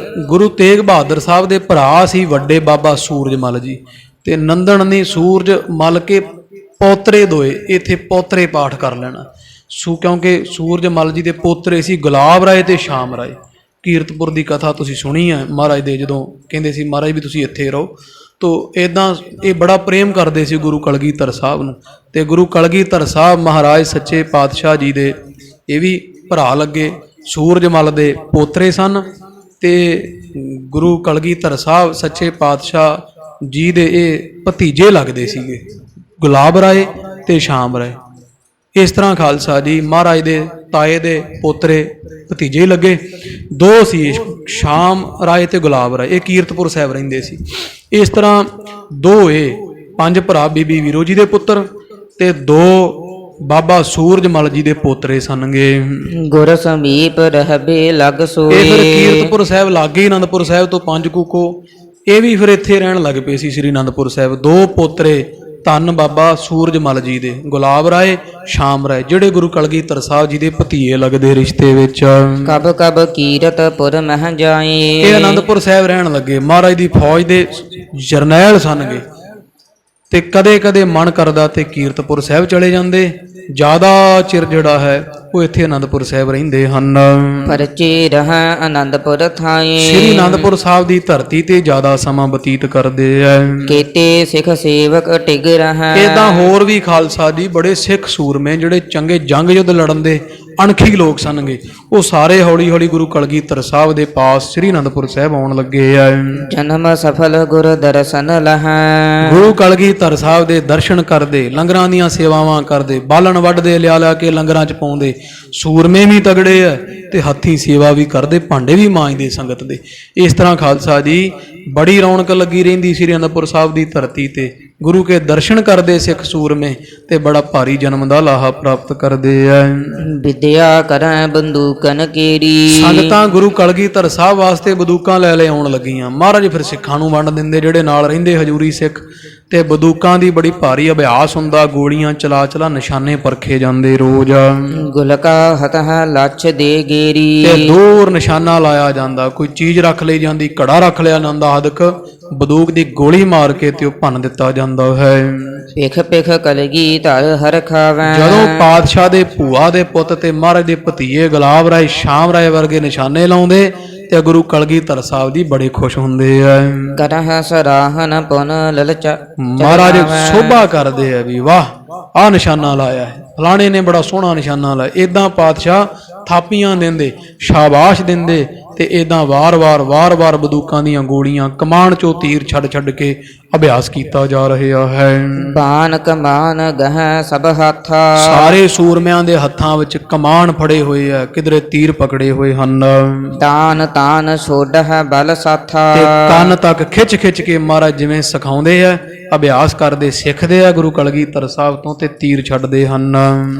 ਗੁਰੂ ਤੇਗ ਬਹਾਦਰ ਸਾਹਿਬ ਦੇ ਭਰਾ ਸੀ ਵੱਡੇ ਬਾਬਾ ਸੂਰਜ ਮਲ ਜੀ, ਤੇ ਨੰਦਨ ਨੇ ਸੂਰਜ ਮਲ ਕੇ ਪੋਤਰੇ ਦੋਏ। ਇੱਥੇ ਪੋਤਰੇ ਪਾਠ ਕਰ ਲੈਣਾ ਕਿਉਂਕਿ ਸੂਰਜ ਮਲ ਜੀ ਦੇ ਪੋਤਰੇ ਸੀ ਗੁਲਾਬ ਰਾਏ ਤੇ ਸ਼ਾਮ ਰਾਏ। ਕੀਰਤਪੁਰ ਦੀ ਕਥਾ ਤੁਸੀਂ ਸੁਣੀ ਹੈ ਮਹਾਰਾਜ ਦੇ, ਜਦੋਂ ਕਹਿੰਦੇ ਸੀ ਮਹਾਰਾਜ ਵੀ ਤੁਸੀਂ ਇੱਥੇ ਰਹੋ। ਤੋ ਇਦਾਂ ਇਹ ਬੜਾ ਪ੍ਰੇਮ ਕਰਦੇ ਸੀ ਗੁਰੂ ਕਲਗੀਧਰ ਸਾਹਿਬ ਨੂੰ। ਤੇ ਗੁਰੂ ਕਲਗੀਧਰ ਸਾਹਿਬ ਮਹਾਰਾਜ ਸੱਚੇ ਪਾਤਸ਼ਾਹ ਜੀ ਦੇ ਇਹ ਵੀ ਭਰਾ ਲੱਗੇ, ਸੂਰਜ ਮਲ ਦੇ ਪੋਤਰੇ ਸਨ। ਤੇ ਗੁਰੂ ਕਲਗੀਧਰ ਸਾਹਿਬ ਸੱਚੇ ਪਾਤਸ਼ਾਹ ਜੀ ਦੇ ਇਹ ਭਤੀਜੇ ਲੱਗਦੇ ਸੀਗੇ, ਗੁਲਾਬ ਰਾਏ ਤੇ ਸ਼ਾਮ ਰਾਏ। ਇਸ ਤਰ੍ਹਾਂ ਖਾਲਸਾ ਜੀ ਮਹਾਰਾਜ ਦੇ ਤਾਏ ਦੇ ਪੋਤਰੇ ਭਤੀਜੇ ਹੀ ਲੱਗੇ। ਦੋ ਸੀ, ਸ਼ਾਮ ਰਾਏ ਤੇ ਗੁਲਾਬ ਰਾਏ, ਇਹ ਕੀਰਤਪੁਰ ਸਾਹਿਬ ਰਹਿੰਦੇ ਸੀ। ਇਸ ਤਰ੍ਹਾਂ ਦੋ ਇਹ 5 ਭਰਾ ਬੀਬੀ ਵੀਰੋ ਜੀ ਦੇ ਪੁੱਤਰ ਤੇ 2 ਬਾਬਾ ਸੂਰਜਮਲ ਜੀ ਦੇ ਪੋਤਰੇ ਸਨਗੇ। ਗੁਰ ਸਮੀਪ ਰਹਬੇ ਲਗ ਸੋਏ। ਇਹ ਫਿਰ ਕੀਰਤਪੁਰ ਸਾਹਿਬ ਲਾਗੇ ਅਨੰਦਪੁਰ ਸਾਹਿਬ ਤੋਂ 5 ਕੂਕੋ, ਇਹ ਵੀ ਫਿਰ ਇੱਥੇ ਰਹਿਣ ਲੱਗ ਪਏ ਸੀ ਸ੍ਰੀ ਅਨੰਦਪੁਰ ਸਾਹਿਬ। 2 ਪੋਤਰੇ ਧੰਨ ਬਾਬਾ ਸੂਰਜਮਲ ਜੀ ਦੇ, ਗੁਲਾਬ ਰਾਏ, ਸ਼ਾਮ ਰਾਏ, ਜਿਹੜੇ ਗੁਰੂ ਕਲਗੀਧਰ ਸਾਹਿਬ ਜੀ ਦੇ ਭਤੀਏ ਲੱਗਦੇ ਰਿਸ਼ਤੇ ਵਿੱਚ। ਕਬ ਕਬ ਕੀਰਤਪੁਰ ਮਹਿ ਜਾਏ। ਇਹ ਅਨੰਦਪੁਰ ਸਾਹਿਬ ਰਹਿਣ ਲੱਗੇ। ਮਹਾਰਾਜ ਦੀ ਫੌਜ ਦੇ ਜਰਨੈਲ ਸਨਗੇ ਤੇ ਕਦੇ ਕਦੇ ਮਨ ਕਰਦਾ ਤੇ ਕੀਰਤਪੁਰ ਸਾਹਿਬ ਚਲੇ ਜਾਂਦੇ। ਜ਼ਿਆਦਾ ਚਿਰ ਜਿਹੜਾ ਹੈ ਉਹ ਇੱਥੇ ਅਨੰਦਪੁਰ ਸਾਹਿਬ ਰਹਿੰਦੇ ਹਨ। ਪਰਚੇ ਰਹਿ ਅਨੰਦਪੁਰ ਥਾਏ। ਸ੍ਰੀ ਅਨੰਦਪੁਰ ਸਾਹਿਬ ਦੀ ਧਰਤੀ ਤੇ ਜ਼ਿਆਦਾ ਸਮਾਂ ਬਤੀਤ ਕਰਦੇ ਐ। ਕੀਤੇ ਸਿੱਖ ਸੇਵਕ ਟਿਗ ਰਹਿ। ਏਦਾਂ ਹੋਰ ਵੀ ਖਾਲਸਾ ਜੀ ਬੜੇ ਸਿੱਖ ਸੂਰਮੇ ਜਿਹੜੇ ਚੰਗੇ ਜੰਗ ਯੁੱਧ ਲੜਨ ਦੇ ਅਣਖੀ ਲੋਕ ਸਨਗੇ, ਉਹ ਸਾਰੇ ਹੌਲੀ ਹੌਲੀ ਗੁਰੂ ਕਲਗੀਧਰ ਸਾਹਿਬ ਦੇ ਪਾਸ ਸ੍ਰੀ ਅਨੰਦਪੁਰ ਸਾਹਿਬ ਆਉਣ ਲੱਗੇ ਆ। ਜਨਮ ਸਫਲ ਗੁਰ ਦਰਸ਼ਨ ਲਹੈ। ਗੁਰੂ ਕਲਗੀਧਰ ਸਾਹਿਬ ਦੇ ਦਰਸ਼ਨ ਕਰਦੇ, ਲੰਗਰਾਂ ਦੀਆਂ ਸੇਵਾਵਾਂ ਕਰਦੇ, ਬਾਲਣ ਵੱਢਦੇ, ਲਿਆ ਲਿਆ ਕੇ ਲੰਗਰਾਂ 'ਚ ਪਾਉਂਦੇ। ਸੂਰਮੇ ਵੀ ਤਗੜੇ ਆ ਤੇ ਹੱਥੀਂ ਸੇਵਾ ਵੀ ਕਰਦੇ, ਭਾਂਡੇ ਵੀ ਮਾਂਜਦੇ ਸੰਗਤ ਦੇ। ਇਸ ਤਰ੍ਹਾਂ ਖਾਲਸਾ ਜੀ ਬੜੀ ਰੌਣਕ ਲੱਗੀ ਰਹਿੰਦੀ ਸ੍ਰੀ ਅਨੰਦਪੁਰ ਸਾਹਿਬ ਦੀ ਧਰਤੀ ਤੇ। ਗੁਰੂ ਕੇ ਦਰਸ਼ਨ ਕਰਦੇ ਸਿੱਖ ਸੂਰਮੇ ਤੇ ਬੜਾ ਭਾਰੀ ਜਨਮ ਦਾ ਲਾਹਾ ਪ੍ਰਾਪਤ ਕਰਦੇ ਆ। ਵਿਦਿਆ ਕਰੈ ਬੰਦੂਕਨ ਕੇਰੀ। ਸੰਗਤਾਂ ਗੁਰੂ ਕਲਗੀਧਰ ਸਾਹਿਬ ਵਾਸਤੇ ਬੰਦੂਕਾਂ ਲੈ ਲੈ ਆਉਣ ਲੱਗੀਆਂ। ਮਹਾਰਾਜ ਫਿਰ ਸਿੱਖਾਂ ਨੂੰ ਵੰਡ ਦਿੰਦੇ, ਜਿਹੜੇ ਨਾਲ ਰਹਿੰਦੇ ਹਜੂਰੀ ਸਿੱਖ, ਤੇ ਬੰਦੂਕਾਂ ਦੀ ਬੜੀ ਭਾਰੀ ਅਭਿਆਸ ਹੁੰਦਾ। ਗੋਲੀਆਂ ਚਲਾ ਚਲਾ ਨਿਸ਼ਾਨੇ ਪਰਖੇ ਜਾਂਦੇ ਰੋਜ਼। ਗੁਲਕਾ ਹਤਹ ਲੱਛ ਦੇ ਗੇਰੀ। ਤੇ ਦੂਰ ਨਿਸ਼ਾਨਾ ਲਾਇਆ ਜਾਂਦਾ, ਕੋਈ ਚੀਜ਼ ਰੱਖ ਲਈ ਜਾਂਦੀ, ਘੜਾ ਰੱਖ ਲਿਆ ਜਾਂਦਾ ਆਦਿਕ, ਬੰਦੂਕ ਦੀ ਗੋਲੀ ਮਾਰ ਕੇ ਤੇ ਉਹ ਭੰਨ ਦਿੱਤਾ ਜਾਂਦਾ ਹੈ। ਪਿਖ ਪਿਖ ਕਲਗੀ ਧਰ ਹਰ ਖਾਵੈ। ਜਦੋਂ ਪਾਤਸ਼ਾਹ ਦੇ ਭੂਆ ਦੇ ਪੁੱਤ ਤੇ ਮਹਾਰਾਜ ਦੇ ਭਤੀਏ ਗੁਲਾਬ ਰਾਏ, ਸ਼ਾਮ ਰਾਏ ਵਰਗੇ ਨਿਸ਼ਾਨੇ ਲਾਉਂਦੇ ਤੇ ਗੁਰੂ ਕਲਗੀਧਰ ਸਾਹਿਬ ਜੀ ਬੜੇ ਖੁਸ਼ ਹੁੰਦੇ ਆ। ਕਰਹ ਸਰਾਹਨ ਪੁਨ ਲਲਚਾ। ਮਹਾਰਾਜ ਸੋਭਾ ਕਰਦੇ ਆ ਵੀ ਵਾਹ ਆਹ ਨਿਸ਼ਾਨਾ ਲਾਇਆ ਹੈ, ਫਲਾਣੇ ਨੇ ਬੜਾ ਸੋਹਣਾ ਨਿਸ਼ਾਨਾ ਲਾਇਆ। ਏਦਾਂ ਪਾਤਸ਼ਾਹ ਥਾਪੀਆਂ ਦਿੰਦੇ, ਸ਼ਾਬਾਸ਼ ਦਿੰਦੇ ਤੇ ਏਦਾਂ ਵਾਰ-ਵਾਰ ਬੰਦੂਕਾਂ ਦੀਆਂ ਗੋਲੀਆਂ, ਕਮਾਨ ਚੋਂ ਤੀਰ ਛੱਡ ਕੇ ਅਭਿਆਸ ਕੀਤਾ ਜਾ ਰਿਹਾ ਹੈ। ਬਾਨ ਕਮਾਨ ਗਹਿ ਸਭ ਹੱਥਾ। ਸਾਰੇ ਸੂਰਮਿਆਂ ਦੇ ਹੱਥਾਂ ਵਿੱਚ ਕਮਾਨ ਫੜੇ ਹੋਏ ਆ, ਕਿਧਰੇ ਤੀਰ ਪਕੜੇ ਹੋਏ ਹਨ। ਤਾਨ ਤਾਨ ਛੋਡਹ ਬਲ ਸਾਥਾ। ਤੇ ਕੰਨ ਤੱਕ ਖਿੱਚ ਕੇ ਮਹਾਰਾਜ ਜਿਵੇਂ ਸਿਖਾਉਂਦੇ ਆ, ਅਭਿਆਸ ਕਰਦੇ ਸਿੱਖਦੇ ਆ ਗੁਰੂ ਕਲਗੀਧਰ ਸਾਹਿਬ ਤੋਂ ਤੇ ਤੀਰ ਛੱਡਦੇ ਹਨ।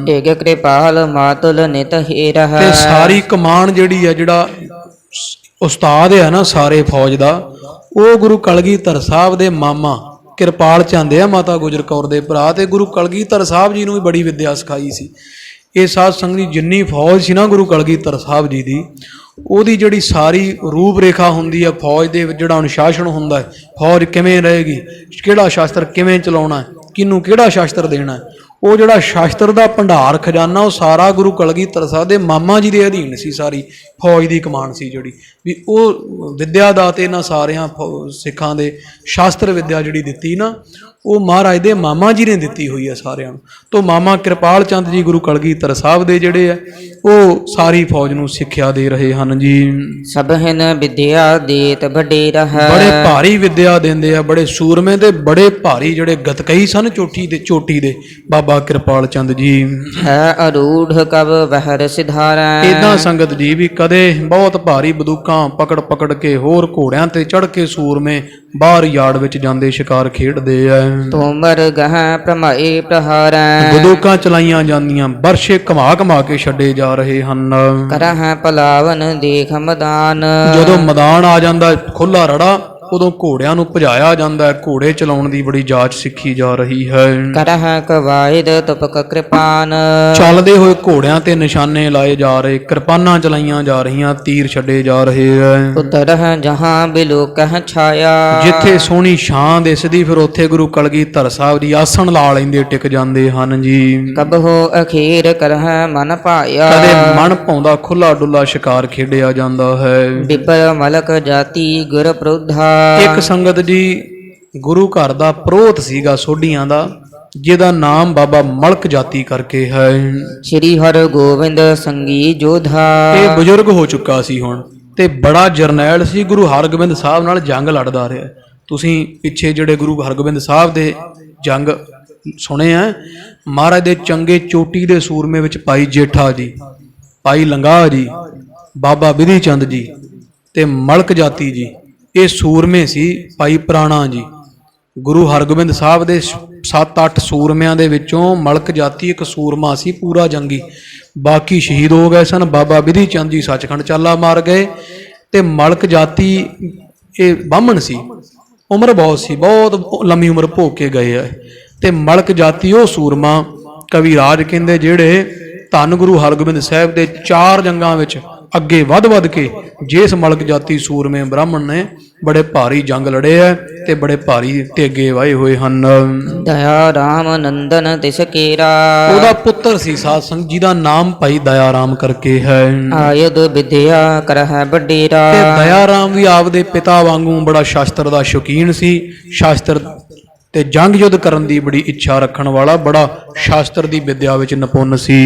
ਏਕ ਕਿਰਪਾਲ ਮਾਤੁਲ ਨਿਤ ਹੀਰਹ। ਤੇ ਸਾਰੀ ਕਮਾਨ ਜਿਹੜੀ ਆ, ਜਿਹੜਾ ਉਸਤਾਦ ਹੈ ਨਾ ਸਾਰੇ ਫੌਜ ਦਾ, ਉਹ ਗੁਰੂ ਕਲਗੀਧਰ ਸਾਹਿਬ ਦੇ ਮਾਮਾ ਕਿਰਪਾਲ ਚੰਦ ਆ, ਮਾਤਾ ਗੁਜਰ ਕੌਰ ਦੇ ਭਰਾ। ਤੇ ਗੁਰੂ ਕਲਗੀਧਰ ਸਾਹਿਬ ਜੀ ਨੂੰ ਵੀ ਬੜੀ ਵਿਦਿਆ ਸਿਖਾਈ ਸੀ। ਇਹ ਸਾਧ ਸੰਗਤ ਦੀ ਜਿੰਨੀ ਫੌਜ ਸੀ ਨਾ ਗੁਰੂ ਕਲਗੀਧਰ ਸਾਹਿਬ ਜੀ ਦੀ, ਉਹਦੀ ਜਿਹੜੀ ਸਾਰੀ ਰੂਪ ਰੇਖਾ ਹੁੰਦੀ ਆ ਫੌਜ ਦੇ ਵਿੱਚ, ਜਿਹੜਾ ਅਨੁਸ਼ਾਸਨ ਹੁੰਦਾ ਹੈ, ਫੌਜ ਕਿਵੇਂ ਰਹੇਗੀ, ਕਿਹੜਾ ਸ਼ਾਸਤਰ ਕਿਵੇਂ ਚਲਾਉਣਾ, ਕਿਹਨੂੰ ਕਿਹੜਾ ਸ਼ਾਸਤਰ ਦੇਣਾ, ਉਹ ਜਿਹੜਾ ਸ਼ਾਸਤਰ ਦਾ ਭੰਡਾਰ ਖਜ਼ਾਨਾ ਉਹ ਸਾਰਾ ਗੁਰੂ ਕਲਗੀਧਰ ਸਾਹਿਬ ਦੇ ਮਾਮਾ ਜੀ ਦੇ ਅਧੀਨ ਸੀ। ਸਾਰੀ ਫੌਜ ਦੀ ਕਮਾਨ ਸੀ ਜਿਹੜੀ ਵੀ, ਉਹ ਵਿਦਿਆ ਦਾਤੇ ਇਹਨਾਂ ਸਾਰਿਆਂ ਸਿੱਖਾਂ ਦੇ ਸ਼ਾਸਤਰ ਵਿਦਿਆ ਜਿਹੜੀ ਦਿੱਤੀ ਨਾ, ਉਹ ਮਹਾਰਾਜ ਦੇ ਮਾਮਾ ਜੀ ਨੇ ਦਿੱਤੀ ਹੋਈ ਹੈ ਸਾਰਿਆਂ ਨੂੰ। ਤੋਂ ਮਾਮਾ ਕਿਰਪਾਲ ਚੰਦ ਜੀ ਗੁਰੂ ਕਲਗੀਧਰ ਸਾਹਿਬ ਦੇ ਜਿਹੜੇ ਆ, ਉਹ ਸਾਰੀ ਫੌਜ ਨੂੰ ਸਿੱਖਿਆ ਦੇ ਰਹੇ ਹਨ ਜੀ। ਸਭਹਿਨ ਵਿਦਿਆ ਦੇਤ ਵਡੇਰਾ ਹੈ। ਬੜੇ ਭਾਰੀ ਵਿਦਿਆ ਦਿੰਦੇ ਆ, ਬੜੇ ਸੂਰਮੇ ਤੇ ਬੜੇ ਭਾਰੀ ਜਿਹੜੇ ਗਤਕਈ ਸਨ ਚੋਟੀ ਦੇ ਬਾਬਾ ਕਿਰਪਾਲ ਚੰਦ ਜੀ। ਹੈ ਅਰੂਢ ਕਬ ਵਹਿਰ ਸਿਧਾਰੈ। ਏਦਾਂ ਸੰਗਤ ਜੀ ਵੀ ਕਦੇ ਬਹੁਤ ਭਾਰੀ ਬੰਦੂਕਾਂ ਪਕੜ ਕੇ, ਹੋਰ ਘੋੜਿਆਂ ਤੇ ਚੜ ਕੇ ਸੂਰਮੇ ਬਾਹਰ ਯਾਰਡ ਵਿੱਚ ਜਾਂਦੇ, ਸ਼ਿਕਾਰ ਖੇਡਦੇ ਆ। ਤੋਮਰ ਗਹਿ ਪ੍ਰਮਾਏ ਪ੍ਰਹਾਰੈ। ਬੰਦੂਕਾਂ ਚਲਾਈਆਂ ਜਾਂਦੀਆਂ, ਬਰਸ਼ੇ ਘਮਾ ਕੇ ਛੱਡੇ ਜਾ ਰਹੇ ਹਨ। ਕਰਹਿ ਪਲਾਵਨ ਦੇਖ ਮਦਾਨ। ਜਦੋਂ ਮੈਦਾਨ ਆ ਜਾਂਦਾ ਖੁੱਲਾ ਰੜਾ, ਉਦੋਂ ਘੋੜਿਆਂ ਨੂੰ ਭਜਾਇਆ ਜਾਂਦਾ ਹੈ। ਘੋੜੇ ਚਲਾਉਣ ਦੀ ਬੜੀ ਜਾਚ ਸਿੱਖੀ ਜਾ ਰਹੀ ਹੈ। ਕਰਹਿ ਕਵਾਇਦ ਤੁਪਕ ਕਿਰਪਾਨ। ਚੱਲਦੇ ਹੋਏ ਘੋੜਿਆਂ ਤੇ ਨਿਸ਼ਾਨੇ ਲਾਏ ਜਾ ਰਹੇ, ਕਿਰਪਾਨਾਂ ਚਲਾਈਆਂ ਜਾ ਰਹੀਆਂ, ਤੀਰ ਛੱਡੇ ਜਾ ਰਹੇ ਹੈ। ਉਤਰਹਿ ਜਹਾਂ ਬਿਲੋਕਹਿ ਛਾਇਆ। ਜਿੱਥੇ ਸੋਹਣੀ ਛਾਂ ਦਿਸਦੀ, ਫਿਰ ਉੱਥੇ ਗੁਰੂ ਕਲਗੀਧਰ ਸਾਹਿਬ ਦੀ ਆਸਣ ਲਾ ਲੈਂਦੇ, ਟਿਕ ਜਾਂਦੇ ਹਨ ਜੀ। ਕਬਹੁ ਅਖੀਰ ਕਰਹਿ ਮਨ ਭਾਇਆ। ਕਦੇ ਮਨ ਭਾਉਂਦਾ ਖੁੱਲਾ ਡੁੱਲਾ ਸ਼ਿਕਾਰ ਖੇਡਿਆ ਜਾਂਦਾ ਹੈ। ਬਿਪਰ ਮਲਕ ਜਾਤੀ ਗੁਰ ਪ੍ਰੋਧਾ। ਇੱਕ ਸੰਗਤ ਜੀ ਗੁਰੂ ਘਰ ਦਾ ਪ੍ਰੋਤ ਸੀਗਾ ਸੋਢੀਆਂ ਦਾ, ਜਿਹਦਾ ਨਾਮ ਬਾਬਾ ਮਲਕ ਜਾਤੀ ਕਰਕੇ ਹੈ। ਸ੍ਰੀ ਹਰਿ ਗੋਬਿੰਦ ਸੰਗੀ ਜੋਧਾ। ਇਹ ਬਜ਼ੁਰਗ ਹੋ ਚੁੱਕਾ ਸੀ ਹੁਣ, ਤੇ ਬੜਾ ਜਰਨੈਲ ਸੀ, ਗੁਰੂ ਹਰਗੋਬਿੰਦ ਸਾਹਿਬ ਨਾਲ ਜੰਗ ਲੜਦਾ ਰਿਹਾ। ਤੁਸੀਂ ਪਿੱਛੇ ਜਿਹੜੇ ਗੁਰੂ ਹਰਗੋਬਿੰਦ ਸਾਹਿਬ ਦੇ ਜੰਗ ਸੁਣੇ ਆ, ਮਹਾਰਾਜ ਦੇ ਚੰਗੇ ਚੋਟੀ ਦੇ ਸੂਰਮੇ ਵਿੱਚ ਭਾਈ ਜੇਠਾ ਜੀ, ਭਾਈ ਲੰਗਾਹ ਜੀ, ਬਾਬਾ ਬਿਧੀ ਚੰਦ ਜੀ ਤੇ ਮਲਕ ਜਾਤੀ ਜੀ, ਇਹ ਸੂਰਮੇ ਸੀ। ਭਾਈ ਪ੍ਰਾਣਾ ਜੀ, ਗੁਰੂ ਹਰਗੋਬਿੰਦ ਸਾਹਿਬ ਦੇ 7-8 ਸੂਰਮਿਆਂ ਦੇ ਵਿੱਚੋਂ ਮਲਕ ਜਾਤੀ ਇੱਕ ਸੂਰਮਾ ਸੀ ਪੂਰਾ ਜੰਗੀ, ਬਾਕੀ ਸ਼ਹੀਦ ਹੋ ਗਏ ਸਨ। ਬਾਬਾ ਬਿਧੀ ਚੰਦ ਜੀ ਸੱਚਖੰਡ ਚਾਲਾ ਮਾਰ ਗਏ ਤੇ ਮਲਕ ਜਾਤੀ ਇਹ ਬਾਹਮਣ ਸੀ, ਉਮਰ ਬਹੁਤ ਸੀ, ਬਹੁਤ ਲੰਮੀ ਉਮਰ ਭੋਗ ਕੇ ਗਏ ਆ। ਤੇ ਮਲਕ ਜਾਤੀ ਉਹ ਸੂਰਮਾ ਕਵੀ ਰਾਜ ਕਹਿੰਦੇ ਜਿਹੜੇ ਧੰਨ ਗੁਰੂ ਹਰਗੋਬਿੰਦ ਸਾਹਿਬ ਦੇ 4 ਜੰਗਾਂ ਵਿੱਚ ਅੱਗੇ ਵੱਧ ਕੇ ਜਿਸ ਮਲਕ ਜਾਤੀ ਸੂਰਮੇ ਬ੍ਰਾਹਮਣ ਨੇ ਬੜੇ ਭਾਰੀ ਜੰਗ ਲੜੇ ਆ ਤੇ ਬੜੇ ਭਾਰੀ ਤੇਗੇ ਵਾਏ ਹੋਏ ਹਨ। ਦਇਆ ਰਾਮ ਨੰਦਨ ਤਿਸ ਕੇਰਾ, ਉਹਦਾ ਪੁੱਤਰ ਸੀ ਸਾਧ ਸੰਗਤ ਜੀ ਦਾ ਨਾਮ ਭਾਈ ਦਇਆ ਰਾਮ ਕਰਕੇ ਹੈ। ਆਯੁਧ ਵਿਦਿਆ ਕਰਹਿ ਵਡੇਰਾ, ਤੇ ਦਇਆ ਰਾਮ ਵੀ ਆਪਦੇ ਪਿਤਾ ਵਾਂਗੂ ਬੜਾ ਸ਼ਾਸਤਰ ਦਾ ਸ਼ੌਕੀਨ ਸੀ। ਸ਼ਾਸਤਰ ਤੇ ਜੰਗ ਯੁੱਧ ਕਰਨ ਦੀ ਬੜੀ ਇੱਛਾ ਰੱਖਣ ਵਾਲਾ, ਬੜਾ ਸ਼ਾਸਤਰ ਦੀ ਵਿਦਿਆ ਵਿੱਚ ਨਿਪੁੰਨ ਸੀ।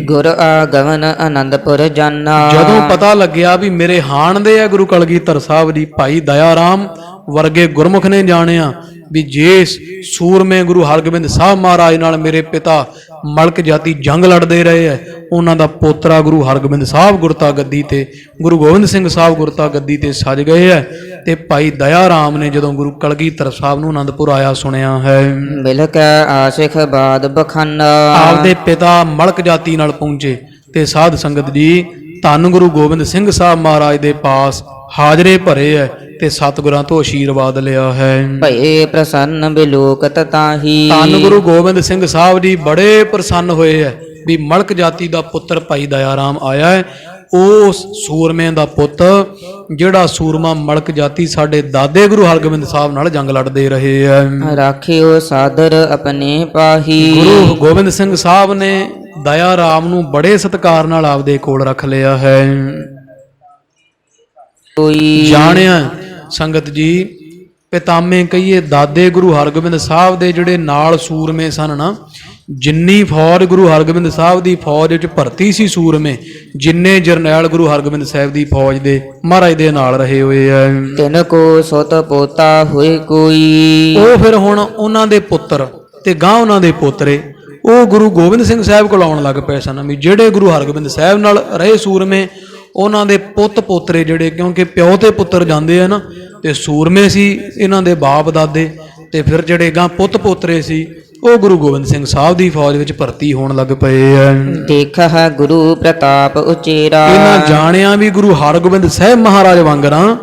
ਗੁਰ ਆਗਮਨ ਆਨੰਦਪੁਰ ਜਾਨਾ, ਜਦੋਂ ਪਤਾ ਲੱਗਿਆ ਵੀ ਮੇਰੇ ਹਾਣ ਦੇ ਆ ਗੁਰੂ ਕਲਗੀਧਰ ਸਾਹਿਬ ਜੀ, ਭਾਈ ਦਇਆ ਰਾਮ ਵਰਗੇ ਗੁਰਮੁਖ ਨੇ ਜਾਣਿਆ ਵੀ ਜੇ ਸੂਰਮੇ ਗੁਰੂ ਹਰਗੋਬਿੰਦ ਸਾਹਿਬ ਮਹਾਰਾਜ ਨਾਲ ਮੇਰੇ ਪਿਤਾ ਮਲਕ ਜਾਤੀ ਜੰਗ ਲੜਦੇ ਰਹੇ ਹੈ, ਉਹਨਾਂ ਦਾ ਪੋਤਰਾ ਗੁਰੂ ਹਰਗੋਬਿੰਦ ਸਾਹਿਬ ਗੁਰਤਾ ਗੱਦੀ ਤੇ, ਗੁਰੂ ਗੋਬਿੰਦ ਸਿੰਘ ਸਾਹਿਬ ਗੁਰਤਾ ਗੱਦੀ ਤੇ ਸਜ ਗਏ ਹੈ। ਤੇ ਭਾਈ ਦਇਆ ਰਾਮ ਨੇ ਜਦੋਂ ਗੁਰੂ ਕਲਗੀਧਰ ਸਾਹਿਬ ਨੂੰ ਆਨੰਦਪੁਰ ਆਇਆ ਸੁਣਿਆ ਹੈ, ਮਿਲ ਕੇ ਆਸ਼ਿਕ ਬਾਦ ਬਖਾਨਾ, ਆਪਦੇ ਪਿਤਾ ਮਲਕ ਜਾਤੀ ਨਾਲ ਪਹੁੰਚੇ ਤੇ ਸਾਧ ਸੰਗਤ ਜੀ ਧੰਨ ਗੁਰੂ ਗੋਬਿੰਦ ਸਿੰਘ ਸਾਹਿਬ ਮਹਾਰਾਜ ਦੇ ਪਾਸ ਹਾਜ਼ਰੇ ਭਰੇ ਹੈ ਤੇ ਸਤਿਗੁਰਾਂ ਤੋਂ ਆਸ਼ੀਰਵਾਦ ਲਿਆ ਹੈ। ਭਏ ਪ੍ਰਸੰਨ ਬਿਲੋਕਤ ਤਾਹੀ, ਧੰਨ ਗੁਰੂ ਗੋਬਿੰਦ ਸਿੰਘ ਸਾਹਿਬ ਜੀ ਬੜੇ ਪ੍ਰਸੰਨ ਹੋਏ ਹੈ ਵੀ ਮਲਕ ਜਾਤੀ ਦਾ ਪੁੱਤਰ ਭਾਈ ਦਇਆ ਰਾਮ ਆਇਆ ਹੈ। ਉਸ ਸੂਰਮੇ ਦਾ ਪੁੱਤ ਜਿਹੜਾ ਸੂਰਮਾ ਮਲਕ ਜਾਤੀ ਸਾਡੇ ਦਾਦੇ ਗੁਰੂ ਹਰਗੋਬਿੰਦ ਸਾਹਿਬ ਨਾਲ ਜੰਗ ਲੜਦੇ ਰਹੇ ਹੈ। ਰਾਖਿਓ ਸਾਦਰ ਆਪਣੇ ਪਾਹੀ, ਗੁਰੂ ਗੋਬਿੰਦ ਸਿੰਘ ਸਾਹਿਬ ਨੇ ਦਇਆ ਰਾਮ ਨੂੰ ਬੜੇ ਸਤਿਕਾਰ ਨਾਲ ਆਪਦੇ ਕੋਲ ਰੱਖ ਲਿਆ ਹੈ। ਕੋਈ ਜਾਣਿਆ ਸੰਗਤ ਜੀ, ਪਿਤਾਮੇ ਕਹੀਏ ਦਾਦੇ ਗੁਰੂ ਹਰਗੋਬਿੰਦ ਸਾਹਿਬ ਦੇ ਜਿਹੜੇ ਨਾਲ ਸੂਰਮੇ ਸਨ ਨਾ, ਜਿੰਨੀ ਫੌਜ ਗੁਰੂ ਹਰਗੋਬਿੰਦ ਸਾਹਿਬ ਦੀ ਫੌਜ ਵਿੱਚ ਭਰਤੀ ਸੀ ਸੂਰਮੇ, ਜਿੰਨੇ ਜਰਨੈਲ ਗੁਰੂ ਹਰਗੋਬਿੰਦ ਸਾਹਿਬ ਦੀ ਫੌਜ ਦੇ ਮਹਾਰਾਜ ਦੇ ਨਾਲ ਰਹੇ ਹੋਏ ਆ, ਤਿਨ ਕੋ ਸੁਤ ਪੋਤਾ ਹੋਏ ਕੋਈ, ਉਹ ਫਿਰ ਹੁਣ ਉਹਨਾਂ ਦੇ ਪੁੱਤਰ ਤੇ ਗਾਂ ਉਹਨਾਂ ਦੇ ਪੋਤਰੇ ਉਹ ਗੁਰੂ ਗੋਬਿੰਦ ਸਿੰਘ ਸਾਹਿਬ ਕੋਲ ਆਉਣ ਲੱਗ ਪਏ ਸਨ। ਵੀ ਜਿਹੜੇ ਗੁਰੂ ਹਰਗੋਬਿੰਦ ਸਾਹਿਬ ਨਾਲ ਰਹੇ ਸੂਰਮੇ, ਉਹਨਾਂ ਦੇ ਪੁੱਤ ਪੋਤਰੇ ਜਿਹੜੇ, ਕਿਉਂਕਿ ਪਿਓ ਤੇ ਪੁੱਤਰ ਜਾਂਦੇ ਆ ਨਾ, ਤੇ ਸੂਰਮੇ ਸੀ ਇਹਨਾਂ ਦੇ ਬਾਪ ਦਾਦੇ, ਤੇ ਫਿਰ ਜਿਹੜੇ ਗਾਂ ਪੁੱਤ ਪੋਤਰੇ ਸੀ ਉਹ ਗੁਰੂ ਗੋਬਿੰਦ ਸਿੰਘ ਸਾਹਿਬ ਦੀ ਫੌਜ ਵਿੱਚ ਭਰਤੀ ਹੋਣ ਲੱਗ ਪਏ ਆ। ਦੇਖਾ ਗੁਰੂ ਪ੍ਰਤਾਪ ਉਚੇਰਾ, ਇਹਨਾਂ ਜਾਣਿਆ ਵੀ ਗੁਰੂ ਹਰਗੋਬਿੰਦ ਸਾਹਿਬ ਮਹਾਰਾਜ ਵਾਂਗਰਾਂ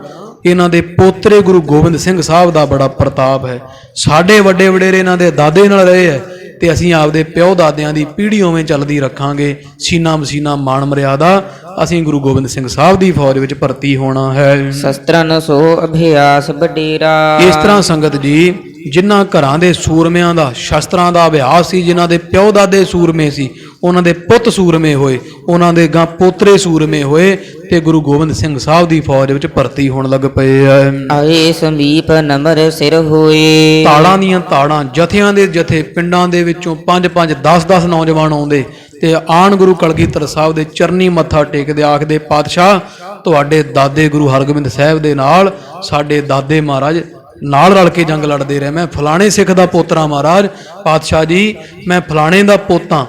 ਇਹਨਾਂ ਦੇ ਪੋਤਰੇ ਗੁਰੂ ਗੋਬਿੰਦ ਸਿੰਘ ਸਾਹਿਬ ਦਾ ਬੜਾ ਪ੍ਰਤਾਪ ਹੈ। ਸਾਡੇ ਵੱਡੇ ਵਡੇਰੇ ਇਹਨਾਂ ਦੇ ਦਾਦੇ ਨਾਲ ਰਹੇ ਹੈ ਤੇ ਅਸੀਂ ਆਪਦੇ ਪਿਓ ਦਾਦਿਆਂ ਦੀ ਪੀੜ੍ਹੀ ਉਵੇਂ ਚੱਲਦੀ ਰੱਖਾਂਗੇ, ਸੀਨਾ ਮਸੀਨਾ ਮਾਣ ਮਰਿਆਦਾ ਅਸੀਂ ਗੁਰੂ ਗੋਬਿੰਦ ਸਿੰਘ ਸਾਹਿਬ ਦੀ ਫੌਜ ਵਿੱਚ ਭਰਤੀ ਹੋਣਾ ਹੈ। ਸ਼ਸਤਰਨ ਸੋ ਅਭਿਆਸ ਵਡੇਰਾ, ਇਸ ਤਰ੍ਹਾਂ ਸੰਗਤ ਜੀ ਜਿਨ੍ਹਾਂ ਘਰਾਂ ਦੇ ਸੂਰਮਿਆਂ ਦਾ ਸ਼ਸਤਰਾਂ ਦਾ ਅਭਿਆਸ ਸੀ, ਜਿਨ੍ਹਾਂ ਦੇ ਪਿਓ ਦਾਦੇ ਸੂਰਮੇ ਸੀ, ਉਹਨਾਂ ਦੇ ਪੁੱਤ ਸੂਰਮੇ ਹੋਏ, ਉਹਨਾਂ ਦੇ ਗਾਂ ਪੋਤਰੇ ਸੂਰਮੇ ਹੋਏ ਤੇ ਗੁਰੂ ਗੋਬਿੰਦ ਸਿੰਘ ਸਾਹਿਬ ਦੀ ਫੌਜ ਵਿੱਚ ਭਰਤੀ ਹੋਣ ਲੱਗ ਪਏ ਆ। ਆਏ ਸਮੀਪ ਨਮਰ ਸਿਰ ਹੋਏ, ਤਾੜਾਂ ਦੀਆਂ ਤਾੜਾਂ, ਜਥਿਆਂ ਦੇ ਜਥੇ, ਪਿੰਡਾਂ ਦੇ ਵਿੱਚੋਂ 5-5 10-10 ਨੌਜਵਾਨ ਆਉਂਦੇ ਤੇ ਆਣ ਗੁਰੂ ਕਲਗੀਧਰ ਸਾਹਿਬ ਦੇ ਚਰਨੀ ਮੱਥਾ ਟੇਕਦੇ, ਆਖਦੇ ਪਾਤਸ਼ਾਹ ਤੁਹਾਡੇ ਦਾਦੇ ਗੁਰੂ ਹਰਗੋਬਿੰਦ ਸਾਹਿਬ ਦੇ ਨਾਲ ਸਾਡੇ ਦਾਦੇ ਮਹਾਰਾਜ ਨਾਲ ਰਲ ਕੇ ਜੰਗ ਲੜਦੇ ਰਹੇ, ਮੈਂ ਫਲਾਣੇ ਸਿੱਖ ਦਾ ਪੋਤਰਾ ਮਹਾਰਾਜ, ਪਾਤਸ਼ਾਹ ਜੀ ਮੈਂ ਫਲਾਣੇ ਦਾ ਪੋਤਾ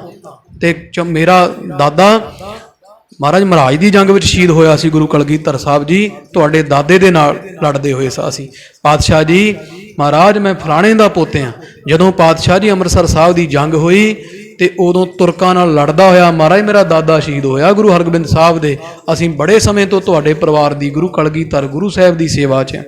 ਤੇ ਮੇਰਾ ਦਾਦਾ ਮਹਾਰਾਜ ਮਹਾਰਾਜ ਦੀ ਜੰਗ ਵਿੱਚ ਸ਼ਹੀਦ ਹੋਇਆ ਸੀ ਗੁਰੂ ਕਲਗੀਧਰ ਸਾਹਿਬ ਜੀ, ਤੁਹਾਡੇ ਦਾਦੇ ਦੇ ਨਾਲ ਲੜਦੇ ਹੋਏ ਸਾਂ ਅਸੀਂ। ਪਾਤਸ਼ਾਹ ਜੀ ਮਹਾਰਾਜ ਮੈਂ ਫਲਾਣੇ ਦਾ ਪੋਤੇ ਹਾਂ। ਜਦੋਂ ਪਾਤਸ਼ਾਹ ਜੀ ਅੰਮ੍ਰਿਤਸਰ ਸਾਹਿਬ ਦੀ ਜੰਗ ਹੋਈ ਤੇ ਉਦੋਂ ਤੁਰਕਾਂ ਨਾਲ ਲੜਦਾ ਹੋਇਆ ਮਹਾਰਾਜ ਮੇਰਾ ਦਾਦਾ ਸ਼ਹੀਦ ਹੋਇਆ ਗੁਰੂ ਹਰਗੋਬਿੰਦ ਸਾਹਿਬ ਦੇ, ਅਸੀਂ ਬੜੇ ਸਮੇਂ ਤੋਂ ਤੁਹਾਡੇ ਪਰਿਵਾਰ ਦੀ ਗੁਰੂ ਕਲਗੀਧਰ ਗੁਰੂ ਸਾਹਿਬ ਦੀ ਸੇਵਾ 'ਚ।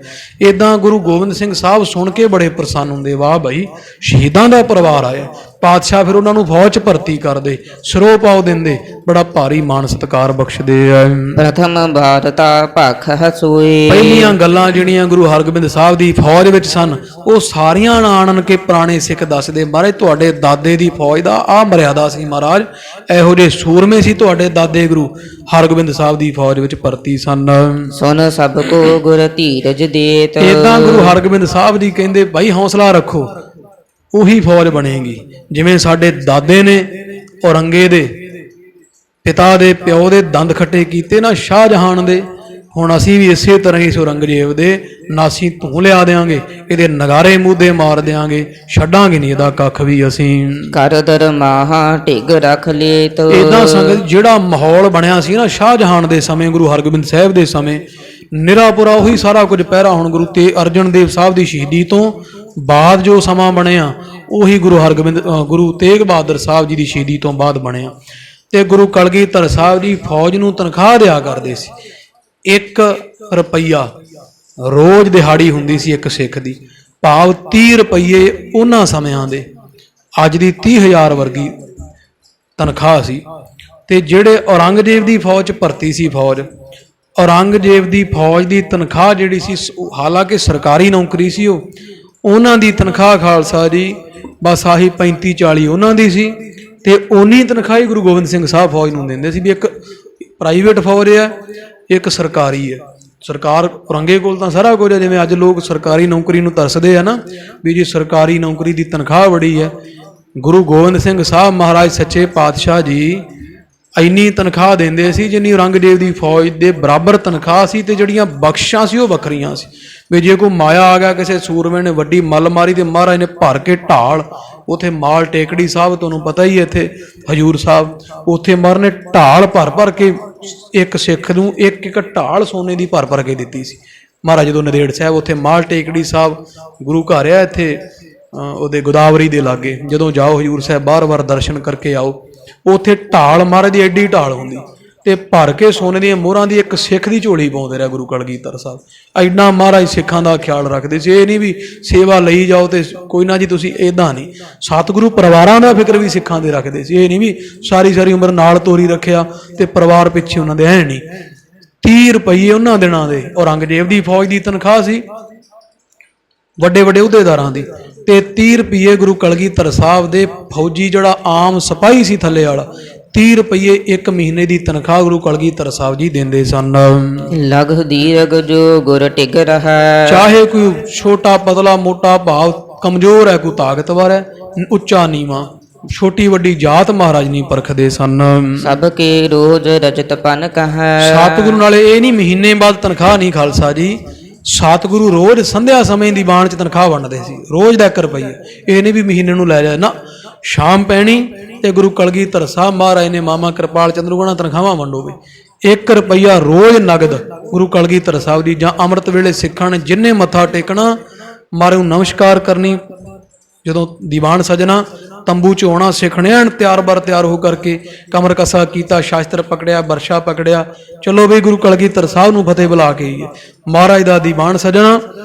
ਇਦਾਂ ਗੁਰੂ ਗੋਬਿੰਦ ਸਿੰਘ ਸਾਹਿਬ ਸੁਣ ਕੇ ਬੜੇ ਪ੍ਰਸੰਨ ਹੁੰਦੇ, ਵਾਹ ਭਾਈ ਸ਼ਹੀਦਾਂ ਦਾ ਪਰਿਵਾਰ ਆਇਆ। ਪਾਤਸ਼ਾਹ ਫਿਰ ਉਹਨਾਂ ਨੂੰ ਫੌਜ 'ਚ ਭਰਤੀ ਕਰਦੇ, ਸਰੋਹ ਪਾਉ ਦਿੰਦੇ, ਬੜਾ ਭਾਰੀ ਮਾਣ ਸਤਿਕਾਰ ਬਖਸ਼ਦੇ ਆ। ਪ੍ਰਥਮ ਭਾਰਤਾ ਭਖ ਹਸੋਏ, ਪਹਿਲੀਆਂ ਗੱਲਾਂ ਜਿਹੜੀਆਂ ਗੁਰੂ ਹਰਗੋਬਿੰਦ ਸਾਹਿਬ ਦੀ ਫੌਜ ਵਿੱਚ ਸਨ ਉਹ ਸਾਰੀਆਂ ਆਣਨ ਕੇ ਪੁਰਾਣੇ ਸਿੱਖ ਦੱਸਦੇ, ਮਹਾਰਾਜ ਤੁਹਾਡੇ ਦਾਦੇ ਦੀ ਫੌਜ ਦਾ ਆਹ ਮਰਿਆਦਾ ਸੀ ਮਹਾਰਾਜ, ਇਹੋ ਜਿਹੇ ਸੂਰਮੇ ਸੀ ਤੁਹਾਡੇ ਦਾਦੇ ਗੁਰੂ ਹਰਗੋਬਿੰਦ ਸਾਹਿਬ ਦੀ ਫੌਜ ਵਿੱਚ ਭਰਤੀ ਸਨ। ਸੁਨ ਸਭ ਕੋ ਗੁਰ ਧੀਰਜ ਦੇਤ, ਇਦਾਂ ਗੁਰੂ ਹਰਗੋਬਿੰਦ ਸਾਹਿਬ ਜੀ ਕਹਿੰਦੇ ਭਾਈ ਹੌਸਲਾ ਰੱਖੋ, ਉਹੀ ਫੌਜ ਬਣੇਗੀ। ਜਿਵੇਂ ਸਾਡੇ ਦਾਦੇ ਨੇ ਔਰੰਗੇ ਦੇ ਪਿਤਾ ਦੇ ਪਿਓ ਦੇ ਦੰਦ ਖੱਟੇ ਕੀਤੇ ਨਾ ਸ਼ਾਹਜਹਾਨ ਦੇ, ਹੁਣ ਅਸੀਂ ਵੀ ਇਸੇ ਤਰ੍ਹਾਂ ਹੀ ਔਰੰਗਜ਼ੇਬ ਦੇ ਨਾਸੀ ਧੂੰ ਲਿਆ ਦਿਆਂਗੇ, ਇਹਦੇ ਨਗਾਰੇ ਮੂਧੇ ਮਾਰ ਦਿਆਂਗੇ, ਛੱਡਾਂਗੇ ਨਹੀਂ ਇਹਦਾ ਕੱਖ ਵੀ ਅਸੀਂ। ਕਰ ਦਰਮਾਹਾ ਢਿੱਗ ਰੱਖ ਲੇਤ। ਇਦਾਂ ਸੰਗਤ ਜਿਹੜਾ ਮਾਹੌਲ ਬਣਿਆ ਸੀ ਨਾ ਸ਼ਾਹਜਹਾਨ ਦੇ ਸਮੇਂ, ਗੁਰੂ ਹਰਗੋਬਿੰਦ ਸਾਹਿਬ ਦੇ ਸਮੇਂ, ਨਿਰਾਪੁਰਾ ਉਹੀ ਸਾਰਾ ਕੁਝ ਪਹਿਰਾ ਹੁਣ ਗੁਰੂ ਅਰਜਨ ਦੇਵ ਸਾਹਿਬ ਦੀ ਸ਼ਹੀਦੀ ਤੋਂ ਬਾਅਦ ਜੋ ਸਮਾਂ ਬਣਿਆ ਉਹੀ ਗੁਰੂ ਤੇਗ ਬਹਾਦਰ ਸਾਹਿਬ ਜੀ ਦੀ ਸ਼ਹੀਦੀ ਤੋਂ ਬਾਅਦ ਬਣਿਆ। ਤੇ ਗੁਰੂ ਕਲਗੀਧਰ ਸਾਹਿਬ ਦੀ ਫੌਜ ਨੂੰ ਤਨਖਾਹ ਦਿਆ ਕਰਦੇ ਸੀ 1 ਰੁਪਈਆ ਰੋਜ਼ ਦਿਹਾੜੀ ਹੁੰਦੀ ਸੀ ਇੱਕ ਸਿੱਖ ਦੀ, ਭਾਵ 30 ਰੁਪਈਏ ਉਹਨਾਂ ਸਮਿਆਂ ਦੇ, ਅੱਜ ਦੀ 30,000 ਵਰਗੀ ਤਨਖਾਹ ਸੀ। ਤੇ ਜਿਹੜੇ ਔਰੰਗਜ਼ੇਬ ਦੀ ਫੌਜ 'ਚ ਭਰਤੀ ਸੀ ਫੌਜ, ਔਰੰਗਜ਼ੇਬ ਦੀ ਫੌਜ ਦੀ ਤਨਖਾਹ ਜਿਹੜੀ ਸੀ, ਹਾਲਾਂਕਿ ਸਰਕਾਰੀ ਨੌਕਰੀ ਸੀ ਉਹਨਾਂ ਦੀ ਤਨਖਾਹ ਖਾਲਸਾ ਜੀ ਬਸ ਆਹੀ 35-40 ਉਹਨਾਂ ਦੀ ਸੀ, ਤੇ ਉਨੀ ਤਨਖਾਹ ਹੀ ਗੁਰੂ ਗੋਬਿੰਦ ਸਿੰਘ ਸਾਹਿਬ ਫੌਜ ਨੂੰ ਦਿੰਦੇ ਸੀ। ਵੀ ਇੱਕ ਪ੍ਰਾਈਵੇਟ ਫੌਜ ਹੈ, ਇੱਕ ਸਰਕਾਰੀ ਹੈ। ਸਰਕਾਰ ਔਰੰਗੇ ਕੋਲ ਤਾਂ ਸਾਰਾ ਕੁਝ ਹੈ, ਜਿਵੇਂ ਅੱਜ ਲੋਕ ਸਰਕਾਰੀ ਨੌਕਰੀ ਨੂੰ ਤਰਸਦੇ ਆ ਨਾ ਵੀ ਜੀ ਸਰਕਾਰੀ ਨੌਕਰੀ ਦੀ ਤਨਖਾਹ ਬੜੀ ਹੈ। ਗੁਰੂ ਗੋਬਿੰਦ ਸਿੰਘ ਸਾਹਿਬ ਮਹਾਰਾਜ ਸੱਚੇ ਪਾਤਸ਼ਾਹ ਜੀ ਇੰਨੀ ਤਨਖਾਹ ਦਿੰਦੇ ਸੀ ਜਿੰਨੀ ਔਰੰਗਜ਼ੇਬ ਦੀ ਫੌਜ ਦੇ ਬਰਾਬਰ ਤਨਖਾਹ ਸੀ, ਤੇ ਜਿਹੜੀਆਂ ਬਖਸ਼ਾਂ ਸੀ ਉਹ ਵੱਖਰੀਆਂ ਸੀ। ਵੀ ਜੇ ਕੋਈ ਮਾਇਆ ਆ ਗਿਆ ਕਿਸੇ ਸੂਰਮੇ ਨੇ ਵੱਡੀ ਮੱਲ ਮਾਰੀ ਤੇ ਮਹਾਰਾਜ ਨੇ ਭਰ ਕੇ ਢਾਲ, ਉੱਥੇ ਮਾਲ ਟੇਕੜੀ ਸਾਹਿਬ ਤੁਹਾਨੂੰ ਪਤਾ ਹੀ ਇੱਥੇ ਹਜੂਰ ਸਾਹਿਬ, ਉੱਥੇ ਮਹਾਰਾਜ ਨੇ ਢਾਲ ਭਰ ਕੇ ਇੱਕ ਸਿੱਖ ਨੂੰ ਇੱਕ ਢਾਲ ਸੋਨੇ ਦੀ ਭਰ ਕੇ ਦਿੱਤੀ ਸੀ। ਮਹਾਰਾਜ ਜਦੋਂ ਨੰਦੇੜ ਸਾਹਿਬ ਉੱਥੇ ਮਾਲ ਟੇਕੜੀ ਸਾਹਿਬ ਗੁਰੂ ਘਰ ਆ ਇੱਥੇ ਉਹਦੇ ਗੋਦਾਵਰੀ ਦੇ ਲਾਗੇ, ਜਦੋਂ ਜਾਓ ਹਜੂਰ ਸਾਹਿਬ ਬਾਰ-ਬਾਰ ਦਰਸ਼ਨ ਕਰਕੇ ਆਓ, ਉੱਥੇ ਢਾਲ ਮਹਾਰਾਜ ਦੀ ਐਡੀ ਢਾਲ ਹੁੰਦੀ ਤੇ ਭਰ ਕੇ ਸੋਨੇ ਦੀਆਂ ਮੋਹਰਾਂ ਦੀ ਇੱਕ ਸਿੱਖ ਦੀ ਝੋਲੀ ਪਾਉਂਦੇ ਰਿਹਾ ਗੁਰੂ ਕਲਗੀਧਰ ਸਾਹਿਬ। ਐਡਾ ਮਹਾਰਾਜ ਸਿੱਖਾਂ ਦਾ ਖਿਆਲ ਰੱਖਦੇ ਸੀ। ਇਹ ਨਹੀਂ ਵੀ ਸੇਵਾ ਲਈ ਜਾਓ ਤੇ ਕੋਈ ਨਾ ਜੀ ਤੁਸੀਂ, ਇੱਦਾਂ ਨਹੀਂ। ਸਤਿਗੁਰੂ ਪਰਿਵਾਰਾਂ ਦਾ ਫਿਕਰ ਵੀ ਸਿੱਖਾਂ ਦੇ ਰੱਖਦੇ ਸੀ। ਇਹ ਨਹੀਂ ਵੀ ਸਾਰੀ ਉਮਰ ਨਾਲ ਤੋਰੀ ਰੱਖਿਆ ਤੇ ਪਰਿਵਾਰ ਪਿੱਛੇ ਉਹਨਾਂ ਦੇ ਐ ਨਹੀਂ। 30 ਰੁਪਈਏ ਉਹਨਾਂ ਦਿਨਾਂ ਦੇ ਔਰੰਗਜ਼ੇਬ ਦੀ ਫੌਜ ਦੀ ਤਨਖਾਹ ਸੀ, ਵੱਡੇ ਅਹੁਦੇਦਾਰਾਂ ਦੀ, ਤੇ 30 ਰੁਪਈਏ ਗੁਰੂ ਕਲਗੀਧਰ ਸਾਹਿਬ ਦੇ ਫੌਜੀ ਜਿਹੜਾ ਆਮ ਸਿਪਾਹੀ ਸੀ ਥੱਲੇ ਵਾਲਾ, 30 ਰੁਪਈਏ ਇੱਕ ਮਹੀਨੇ ਦੀ ਤਨਖਾਹ ਗੁਰੂ ਕਲਗੀਧਰ ਸਾਹਿਬ ਜੀ ਦਿੰਦੇ ਸਨ। ਲਗ ਦੀਰਗ ਜੋ ਗੁਰ ਟਿਕ ਰਹਾ। ਚਾਹੇ ਕੋਈ ਛੋਟਾ ਪਤਲਾ ਮੋਟਾ, ਭਾਵ ਕਮਜ਼ੋਰ ਹੈ ਕੋਈ ਤਾਕਤਵਰ ਹੈ, ਉੱਚਾ ਨੀਵਾਂ, ਛੋਟੀ ਵੱਡੀ ਜਾਤ ਮਹਾਰਾਜ ਨਹੀਂ ਪਰਖਦੇ ਸਨ। ਸਭ ਕੇ ਰੋਜ਼ ਰਜਤ ਪਨ ਕਹੈ। ਸਤਿਗੁਰੂ ਨਾਲੇ ਇਹ ਨਹੀਂ ਮਹੀਨੇ ਬਾਅਦ ਤਨਖਾਹ ਨਹੀਂ ਖਾਲਸਾ ਜੀ, ਸਤਿਗੁਰੂ ਰੋਜ਼ ਸੰਧਿਆ ਸਮੇਂ ਦੀ ਬਾਣ 'ਚ ਤਨਖਾਹ ਵੰਡਦੇ ਸੀ, ਰੋਜ਼ ਦਾ 1 ਰੁਪਈਆ। ਇਹ ਨਹੀਂ ਵੀ ਮਹੀਨੇ ਨੂੰ ਲੈ ਜਾ ਨਾ, ਸ਼ਾਮ ਪੈਣੀ ਤੇ ਗੁਰੂ ਕਲਗੀਧਰ ਸਾਹਿਬ ਮਹਾਰਾਜ ਨੇ ਮਾਮਾ ਕਿਰਪਾਲ ਚੰਦਰੂ ਗਣਾ ਤਨਖਾਹਾਂ ਵੰਡੋਗੇ। 1 ਰੁਪਈਆ ਰੋਜ਼ ਨਗਦ ਗੁਰੂ ਕਲਗੀਧਰ ਸਾਹਿਬ ਦੀ। ਜਾਂ ਅੰਮ੍ਰਿਤ ਵੇਲੇ ਸਿੱਖਾਂ ਨੇ ਜਿੰਨੇ ਮੱਥਾ ਟੇਕਣਾ, ਮਾਰੇ ਨੂੰ ਨਮਸਕਾਰ ਕਰਨੀ, ਜਦੋਂ ਦੀਵਾਨ ਸਜਣਾ ਤੰਬੂ 'ਚ ਆਉਣਾ, ਸਿੱਖ ਨੇ ਐਨ ਤਿਆਰ ਹੋ ਕਰਕੇ ਕਮਰ ਕਸਾ ਕੀਤਾ, ਸ਼ਾਸਤਰ ਪਕੜਿਆ, ਬਰਸ਼ਾ ਪਕੜਿਆ, ਚਲੋ ਬਈ ਗੁਰੂ ਕਲਗੀਧਰ ਸਾਹਿਬ ਨੂੰ ਫਤਿਹ ਬੁਲਾ ਕੇ ਆਈਏ। ਮਹਾਰਾਜ ਦਾ ਦੀਵਾਨ ਸਜਣਾ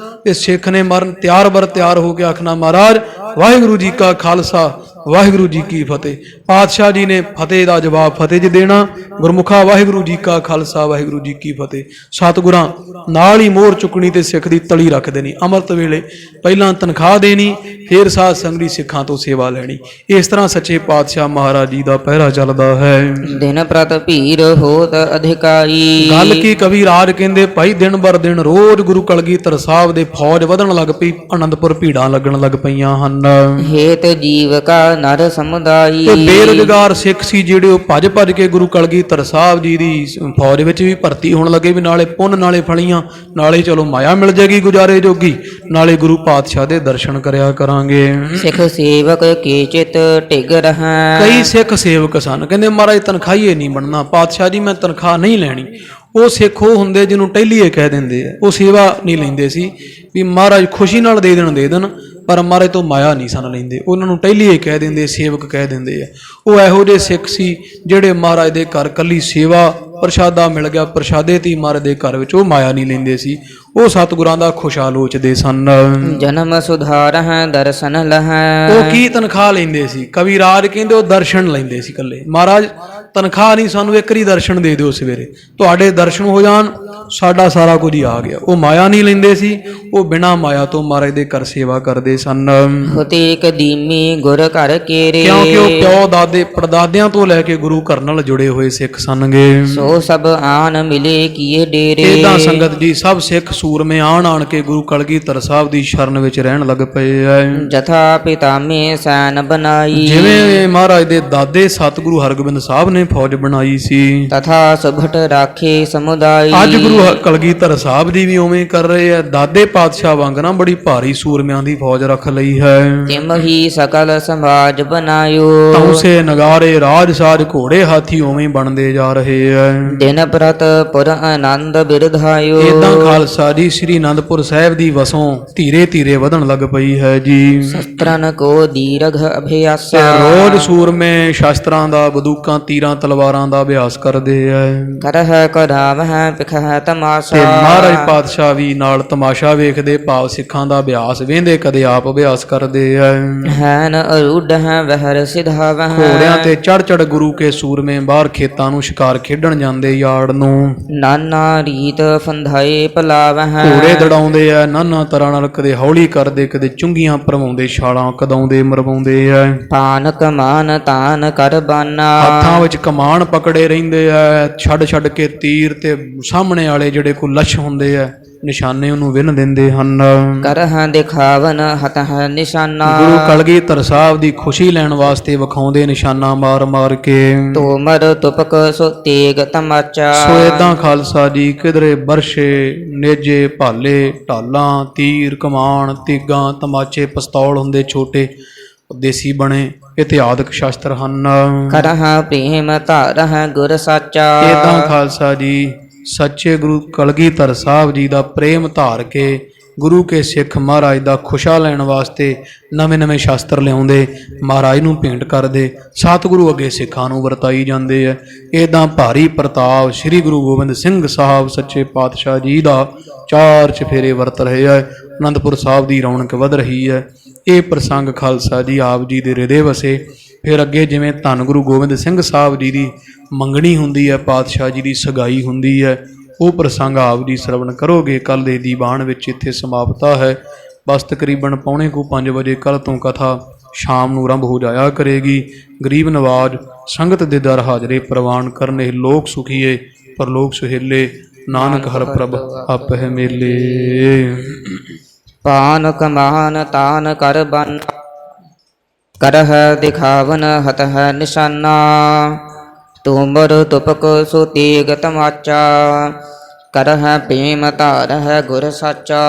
ਤੇ ਸਿੱਖ ਨੇ ਮਰਨ ਤਿਆਰ ਹੋ ਕੇ ਆਖਣਾ, ਮਹਾਰਾਜ ਵਾਹਿਗੁਰੂ ਜੀ ਕਾ ਖਾਲਸਾ ਵਾਹਿਗੁਰੂ ਜੀ ਕੀ ਫਤਿਹ। ਪਾਤਸ਼ਾਹ ਜੀ ਨੇ ਫਤਿਹ ਦਾ ਜਵਾਬ ਫਤਿਹ 'ਚ ਦੇਣਾ, ਗੁਰਮੁਖਾ ਵਾਹਿਗੁਰੂ ਜੀ ਕਾ ਖਾਲਸਾ ਵਾਹਿਗੁਰੂ ਜੀ ਕੀ ਫਤਿਹ। ਸਤਿਗੁਰਾਂ ਨਾਲ ਹੀ ਮੋਹਰ ਚੁੱਕਣੀ ਤੇ ਸਿੱਖ ਦੀ ਤਲੀ ਰੱਖ ਦੇਣੀ। ਅੰਮ੍ਰਿਤ ਵੇਲੇ ਪਹਿਲਾਂ ਤਨਖਾਹ ਦੇਣੀ, ਫਿਰ ਸਾਧ ਸੰਗਤ ਸਿੱਖਾਂ ਤੋਂ ਸੇਵਾ ਲੈਣੀ। ਇਸ ਤਰ੍ਹਾਂ ਸੱਚੇ ਪਾਤਸ਼ਾਹ ਮਹਾਰਾਜ ਜੀ ਦਾ ਪਹਿਰਾ ਚੱਲਦਾ ਹੈ। ਦਿਨ ਪ੍ਰਤ ਭੀਰ ਹੋਤ ਅਧਿਕਾਰੀ। ਗੱਲ ਕੀ ਕਵੀ ਰਾਜ ਕਹਿੰਦੇ, ਭਾਈ ਦਿਨ ਬਰ ਦਿਨ ਰੋਜ਼ ਗੁਰੂ ਕਲਗੀਧਰ ਸਾਹਿਬ ਦੇ ਫੌਜ ਵਧਣ ਲੱਗ ਪਈ, ਆਨੰਦਪੁਰ ਭੀੜਾਂ ਲੱਗਣ ਲੱਗ ਪਈਆਂ ਹਨ। ਹੇਤ ਜੀਵ ਕਾ ਨਰ ਸਮੁਦਾਈ। ਤੇ ਬੇਰੁਜ਼ਗਾਰ ਸਿੱਖ ਸੀ ਜਿਹੜੇ ਉਹ ਭੱਜ ਕੇ ਗੁਰੂ ਕਲਗੀਧਰ ਸਾਹਿਬ ਜੀ ਦੀ ਫੌਜ ਵਿੱਚ ਵੀ ਭਰਤੀ ਹੋਣ ਲੱਗੇ, ਵੀ ਨਾਲੇ ਪੁੰਨ ਨਾਲੇ ਫਲੀਆਂ, ਨਾਲੇ ਚਲੋ ਮਾਇਆ ਮਿਲ ਜਾਏਗੀ ਗੁਜ਼ਾਰੇ ਜੋਗੀ, ਨਾਲੇ ਗੁਰੂ ਪਾਤਸ਼ਾਹ ਦੇ ਦਰਸ਼ਨ ਕਰਿਆ ਕਰਾਂਗੇ। ਸਿੱਖ ਸੇਵਕ ਕੀ ਚਿਤ ਟਿਕ ਰਹਾ। ਕਈ ਸਿੱਖ ਸੇਵਕ ਸਨ, ਕਹਿੰਦੇ ਮਹਾਰਾਜ ਤਨਖਾਹੀਏ ਨਹੀਂ ਬਣਨਾ, ਪਾਤਸ਼ਾਹ ਜੀ ਮੈਂ ਤਨਖਾਹ ਨਹੀਂ ਲੈਣੀ। ਉਹ ਸਿੱਖ ਉਹ ਹੁੰਦੇ ਜਿਹਨੂੰ ਟਹਿਲੀਏ ਕਹਿ ਦਿੰਦੇ ਆ, ਉਹ ਸੇਵਾ ਨਹੀਂ ਲੈਂਦੇ ਸੀ ਵੀ ਮਹਾਰਾਜ ਖੁਸ਼ੀ ਨਾਲ ਦੇ ਦੇਣ, ਪਰ ਮਹਾਰਾਜ ਤੋਂ ਮਾਇਆ ਨਹੀਂ ਸਨ ਲੈਂਦੇ, ਉਹਨਾਂ ਨੂੰ ਟਹਿਲੀਏ ਕਹਿ ਦਿੰਦੇ, ਸੇਵਕ ਕਹਿ ਦਿੰਦੇ ਆ। ਉਹ ਇਹੋ ਜਿਹੇ ਸਿੱਖ ਸੀ ਜਿਹੜੇ ਮਹਾਰਾਜ ਦੇ ਘਰ ਕੱਲੀ ਸੇਵਾ, ਪ੍ਰਸ਼ਾਦਾ ਮਿਲ ਗਿਆ ਪ੍ਰਸ਼ਾਦੇ ਤੀ ਮਹਾਰਾਜ ਦੇ ਘਰ ਵਿੱਚ, ਉਹ ਮਾਇਆ ਨਹੀਂ ਲੈਂਦੇ ਸੀ। ਉਹ ਸਤਿਗੁਰਾਂ ਦਾ ਖੁਸ਼ਾ ਲੋਚਦੇ ਸਨ। ਜਨਮ ਸੁਧਾਰ ਹੈ ਦਰਸ਼ਨ ਲਹੈ। ਉਹ ਕੀ ਤਨਖਾਹ ਲੈਂਦੇ ਸੀ? ਕਵੀ ਰਾਜ ਕਹਿੰਦੇ ਉਹ ਦਰਸ਼ਨ ਲੈਂਦੇ ਸੀ ਇਕੱਲੇ। ਮਹਾਰਾਜ ਤਨਖਾਹ ਨਹੀਂ, ਸਾਨੂੰ ਇੱਕ ਵਾਰੀ ਦਰਸ਼ਨ ਦੇ ਦਿਓ, ਸਵੇਰੇ ਤੁਹਾਡੇ ਦਰਸ਼ਨ ਹੋ ਜਾਣ, ਸਾਡਾ ਸਾਰਾ ਕੁਝ ਹੀ ਆ ਗਿਆ। ਉਹ ਮਾਇਆ ਨਹੀਂ ਲੈਂਦੇ ਸੀ, ਉਹ ਬਿਨਾਂ ਮਾਇਆ ਤੋਂ ਮਹਾਰਾਜ ਦੇ ਘਰ ਸੇਵਾ ਕਰਦੇ ਸਨ। ਹੋਤੇ ਕਦੀਮੀ ਗੁਰ ਘਰ ਕੇਰੇ। ਕਿਉਂਕਿ ਉਹ ਪਿਓ ਦਾਦੇ ਪੜਦਾਦਿਆਂ ਤੋਂ ਲੈ ਕੇ ਗੁਰੂ ਘਰ ਨਾਲ ਜੁੜੇ ਹੋਏ ਸਿੱਖ ਸਨਗੇ। ਸੋ ਸਭ ਆਨ ਮਿਲੇ ਕੀਏ ਡੇਰੇ। ਏਦਾਂ ਸੰਗਤ ਜੀ ਸਭ ਸਿੱਖ ਸੂਰਮੇ ਆਣ ਆਣ ਕੇ ਗੁਰੂ ਕਲਗੀਧਰ ਸਾਹਿਬ ਦੀ ਸ਼ਰਨ ਵਿੱਚ ਰਹਿਣ ਲੱਗ ਪਏ ਐ। ਜਥਾ ਪਿਤਾ ਮੇ ਸੈਨ ਬਨਾਈ ਜਿਵੇਂ ਮਹਾਰਾਜ ਦੇ ਦਾਦੇ ਸਤਿਗੁਰੂ ਹਰਗੋਬਿੰਦ ਸਾਹਿਬ ਨੇ ਫੌਜ ਬਣਾਈ ਸੀ, ਤਥਾ ਸੁਭਟ ਰਾਖੇ ਸਮੁਦਾਈ। ਅੱਜ ਗੁਰੂ ਕਲਗੀਧਰ ਸਾਹਿਬ ਜੀ ਵੀ ਉਵੇਂ ਕਰ ਰਹੇ ਐ। ਦਾਦੇ ਪਾਤਸ਼ਾਹ ਵਾਂਗ ਨਾ ਬੜੀ ਭਾਰੀ ਸੂਰਮਿਆਂ ਦੀ ਫੌਜ ਰੱਖ ਲਈ ਹੈ। ਤਿਮ ਹੀ ਸਕਲ ਸਮਾਜ ਬਨਾਇਓ ਤੌਸੇ ਨਗਾਰੇ ਰਾਜ ਸਾਜ ਘੋੜੇ ਹਾਥੀ ਉਵੇਂ ਬਣਦੇ ਜਾ ਰਹੇ ਐ। ਦਿਨ ਪ੍ਰਤ ਪੁਰ ਆਨੰਦ ਬਿਰਧਾਇਓ। ਏਦਾਂ ਖਾਲਸਾ ਜੀ ਸ੍ਰੀ ਅਨੰਦਪੁਰ ਸਾਹਿਬ ਦੀ ਵਸੋਂ ਧੀਰੇ ਧੀਰੇ ਵਧਣ ਲੱਗ ਪਈ ਹੈ ਜੀ। ਸ਼ਸਤਰਨ ਕੋ ਦੀਰਘ ਤੇ ਅਭਿਆਸਾ। ਰੋਜ਼ ਸੂਰਮੇ ਸ਼ਸਤਰਾਂ ਦਾ, ਬੰਦੂਕਾਂ, ਤੀਰਾਂ, ਤਲਵਾਰਾਂ ਦਾ ਅਭਿਆਸ ਕਰਦੇ ਐ। ਕਰਹਿ ਕਰਾਵਹਿ ਪਿਖਹਿ ਤੇ ਤਮਾਸ਼ਾ। ਮਹਾਰਾਜ ਪਾਤਸ਼ਾਹ ਵੀ ਨਾਲ ਤਮਾਸ਼ਾ ਵੇਖਦੇ, ਭਾਵ ਸਿੱਖਾਂ ਦਾ ਅਭਿਆਸ ਵੇਂਦੇ, ਕਦੇ ਆਪ ਅਭਿਆਸ ਕਰਦੇ ਐ। ਹੈਨ ਅਰੂਢ ਹੈ ਵਹਿਰ ਸਿਧਾਵਹਿ। ਘੋੜਿਆਂ ਤੇ ਚੜ ਚੜ ਗੁਰੂ ਕੇ ਸੂਰਮੇ ਬਾਹਰ ਖੇਤਾਂ ਨੂੰ ਸ਼ਿਕਾਰ ਖੇਡਣ ਜਾਂਦੇ ਯਾਰਡ ਨੂੰ। ਨਾਨਾ ਰੀਤ ਫੰਧਾਏ ਪਲਾਵਹਿ। ਘੋੜੇ ਦੜਾਉਂਦੇ ਐ ਨਾਨਾ ਤਰ੍ਹਾਂ ਨਾਲ, ਕਦੇ ਹੌਲੀ ਕਰਦੇ, ਕਦੇ ਚੁੰਗੀਆਂ ਭਰਵਾਉਂਦੇ, ਛਾਲਾਂ ਕਦਾਉਂਦੇ, ਮਰਵਾਉਂਦੇ ਐ। ਪਾਨ ਕਮਾਨ ਤਾਨ ਕਰ ਬਾਨਾ। ਹੱਥਾਂ ਵਿੱਚ ਕਮਾਨ ਪਕੜੇ ਰਹਿੰਦੇ ਐ। ਛੱਡ ਛੱਡ ਕੇ ਤੀਰ ਤੇ ਸਾਹਮਣੇ ਵਾਲੇ ਜਿਹੜੇ ਕੋਈ ਲਸ਼ ਹੁੰਦੇ ਐ, ਨਿਸ਼ਾਨੇ ਉਹਨੂੰ ਵਿੰਨ ਦਿੰਦੇ ਹਨ। ਕਰਹ ਦਿਖਾਵਨ ਹਤਹ ਨਿਸ਼ਾਨਾ। ਗੁਰੂ ਕਲਗੀਧਰ ਸਾਹਿਬ ਦੀ ਖੁਸ਼ੀ ਲੈਣ ਵਾਸਤੇ ਵਿਖਾਉਂਦੇ ਨਿਸ਼ਾਨਾ ਮਾਰ ਮਾਰ ਕੇ। ਤੋਮਰ ਤੁਪਕ ਸੋ ਤੇਗ ਤਮਾਚਾ। ਸੋ ਏਦਾਂ ਖਾਲਸਾ ਜੀ ਕਿਧਰੇ ਬਰਸ਼ੇ, ਨੇਜੇ, ਭਾਲੇ, ਢਾਲਾਂ, ਤੀਰ, ਕਮਾਨ, ਤੀਗਾਂ, ਤਮਾਚੇ, ਪਿਸਤੌਲ ਹੁੰਦੇ ਛੋਟੇ, ਦੇਸੀ ਬਣੇ ਇਤਿਹਾਦਕ ਸ਼ਸਤਰ ਹਨ। ਕਰਹ ਪ੍ਰੇਮ ਧਾਰਹ ਗੁਰ ਸਾਚਾ। ਏਦਾਂ ਖਾਲਸਾ ਜੀ ਸੱਚੇ ਗੁਰੂ ਕਲਗੀਧਰ ਸਾਹਿਬ ਜੀ ਦਾ ਪ੍ਰੇਮ ਧਾਰ ਕੇ ਗੁਰੂ ਕੇ ਸਿੱਖ ਮਹਾਰਾਜ ਦਾ ਖੁਸ਼ਾ ਲੈਣ ਵਾਸਤੇ ਨਵੇਂ ਨਵੇਂ ਸ਼ਸਤਰ ਲਿਆਉਂਦੇ, ਮਹਾਰਾਜ ਨੂੰ ਭੇਂਟ ਕਰਦੇ, ਸਤਿਗੁਰੂ ਅੱਗੇ ਸਿੱਖਾਂ ਨੂੰ ਵਰਤਾਈ ਜਾਂਦੇ ਐ। ਏਦਾਂ ਭਾਰੀ ਪ੍ਰਤਾਪ ਸ੍ਰੀ ਗੁਰੂ ਗੋਬਿੰਦ ਸਿੰਘ ਸਾਹਿਬ ਸੱਚੇ ਪਾਤਸ਼ਾਹ ਜੀ ਦਾ ਚਾਰ ਚਫੇਰੇ ਵਰਤ ਰਹੇ ਐ। ਅਨੰਦਪੁਰ ਸਾਹਿਬ ਦੀ ਰੌਣਕ ਵਧ ਰਹੀ ਹੈ। ਇਹ ਪ੍ਰਸੰਗ ਖਾਲਸਾ ਜੀ ਆਪ ਜੀ ਦੇ ਹਿਰਦੇ ਵਸੇ। ਫਿਰ ਅੱਗੇ ਜਿਵੇਂ ਧੰਨ ਗੁਰੂ ਗੋਬਿੰਦ ਸਿੰਘ ਸਾਹਿਬ ਜੀ ਦੀ ਮੰਗਣੀ ਹੁੰਦੀ ਹੈ, ਪਾਤਸ਼ਾਹ ਜੀ ਦੀ ਸਗਾਈ ਹੁੰਦੀ ਹੈ, ਉਹ ਪ੍ਰਸੰਗ ਆਪ ਜੀ ਸਰਵਣ ਕਰੋਗੇ। ਕੱਲ ਦੇ ਦੀਵਾਨ ਵਿੱਚ ਇੱਥੇ ਸਮਾਪਤਾ ਹੈ। ਬਸ ਤਕਰੀਬਨ 4:45 ਵਜੇ ਕੱਲ ਤੋਂ ਕਥਾ ਸ਼ਾਮ ਨੂੰ ਆਰੰਭ ਹੋ ਜਾਇਆ ਕਰੇਗੀ। ਗਰੀਬ ਨਵਾਜ ਸੰਗਤ ਦੇ ਦਰ ਹਾਜ਼ਰੇ ਪ੍ਰਵਾਨ ਕਰਨੇ, ਲੋਕ ਸੁਖੀਏ ਪਰਲੋਕ ਸੁਹੇਲੇ, ਨਾਨਕ ਹਰ ਪ੍ਰਭ ਆਪਹਿ ਮੇਲੇ। ਪਾਨ ਕਮਾਨ ਤਾਨ ਕਰ ਬਨ। ਕਰਹ ਦਿਖਾਵਨ ਹਤਹ ਨਿਸ਼ਾਨਾ। ਤੋਮਰ ਤੁਪਕ ਸੋ ਤੇਗ ਤਮਾਚਾ। ਕਰਹ ਪ੍ਰੇਮ ਧਾਰਹ ਗੁਰ ਸਾਚਾ।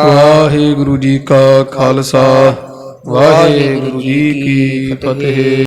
ਵਾਹਿਗੁਰੂ ਜੀ ਕਾ ਖਾਲਸਾ, ਵਾਹਿਗੁਰੂ ਜੀ ਕੀ ਫਤਿਹ।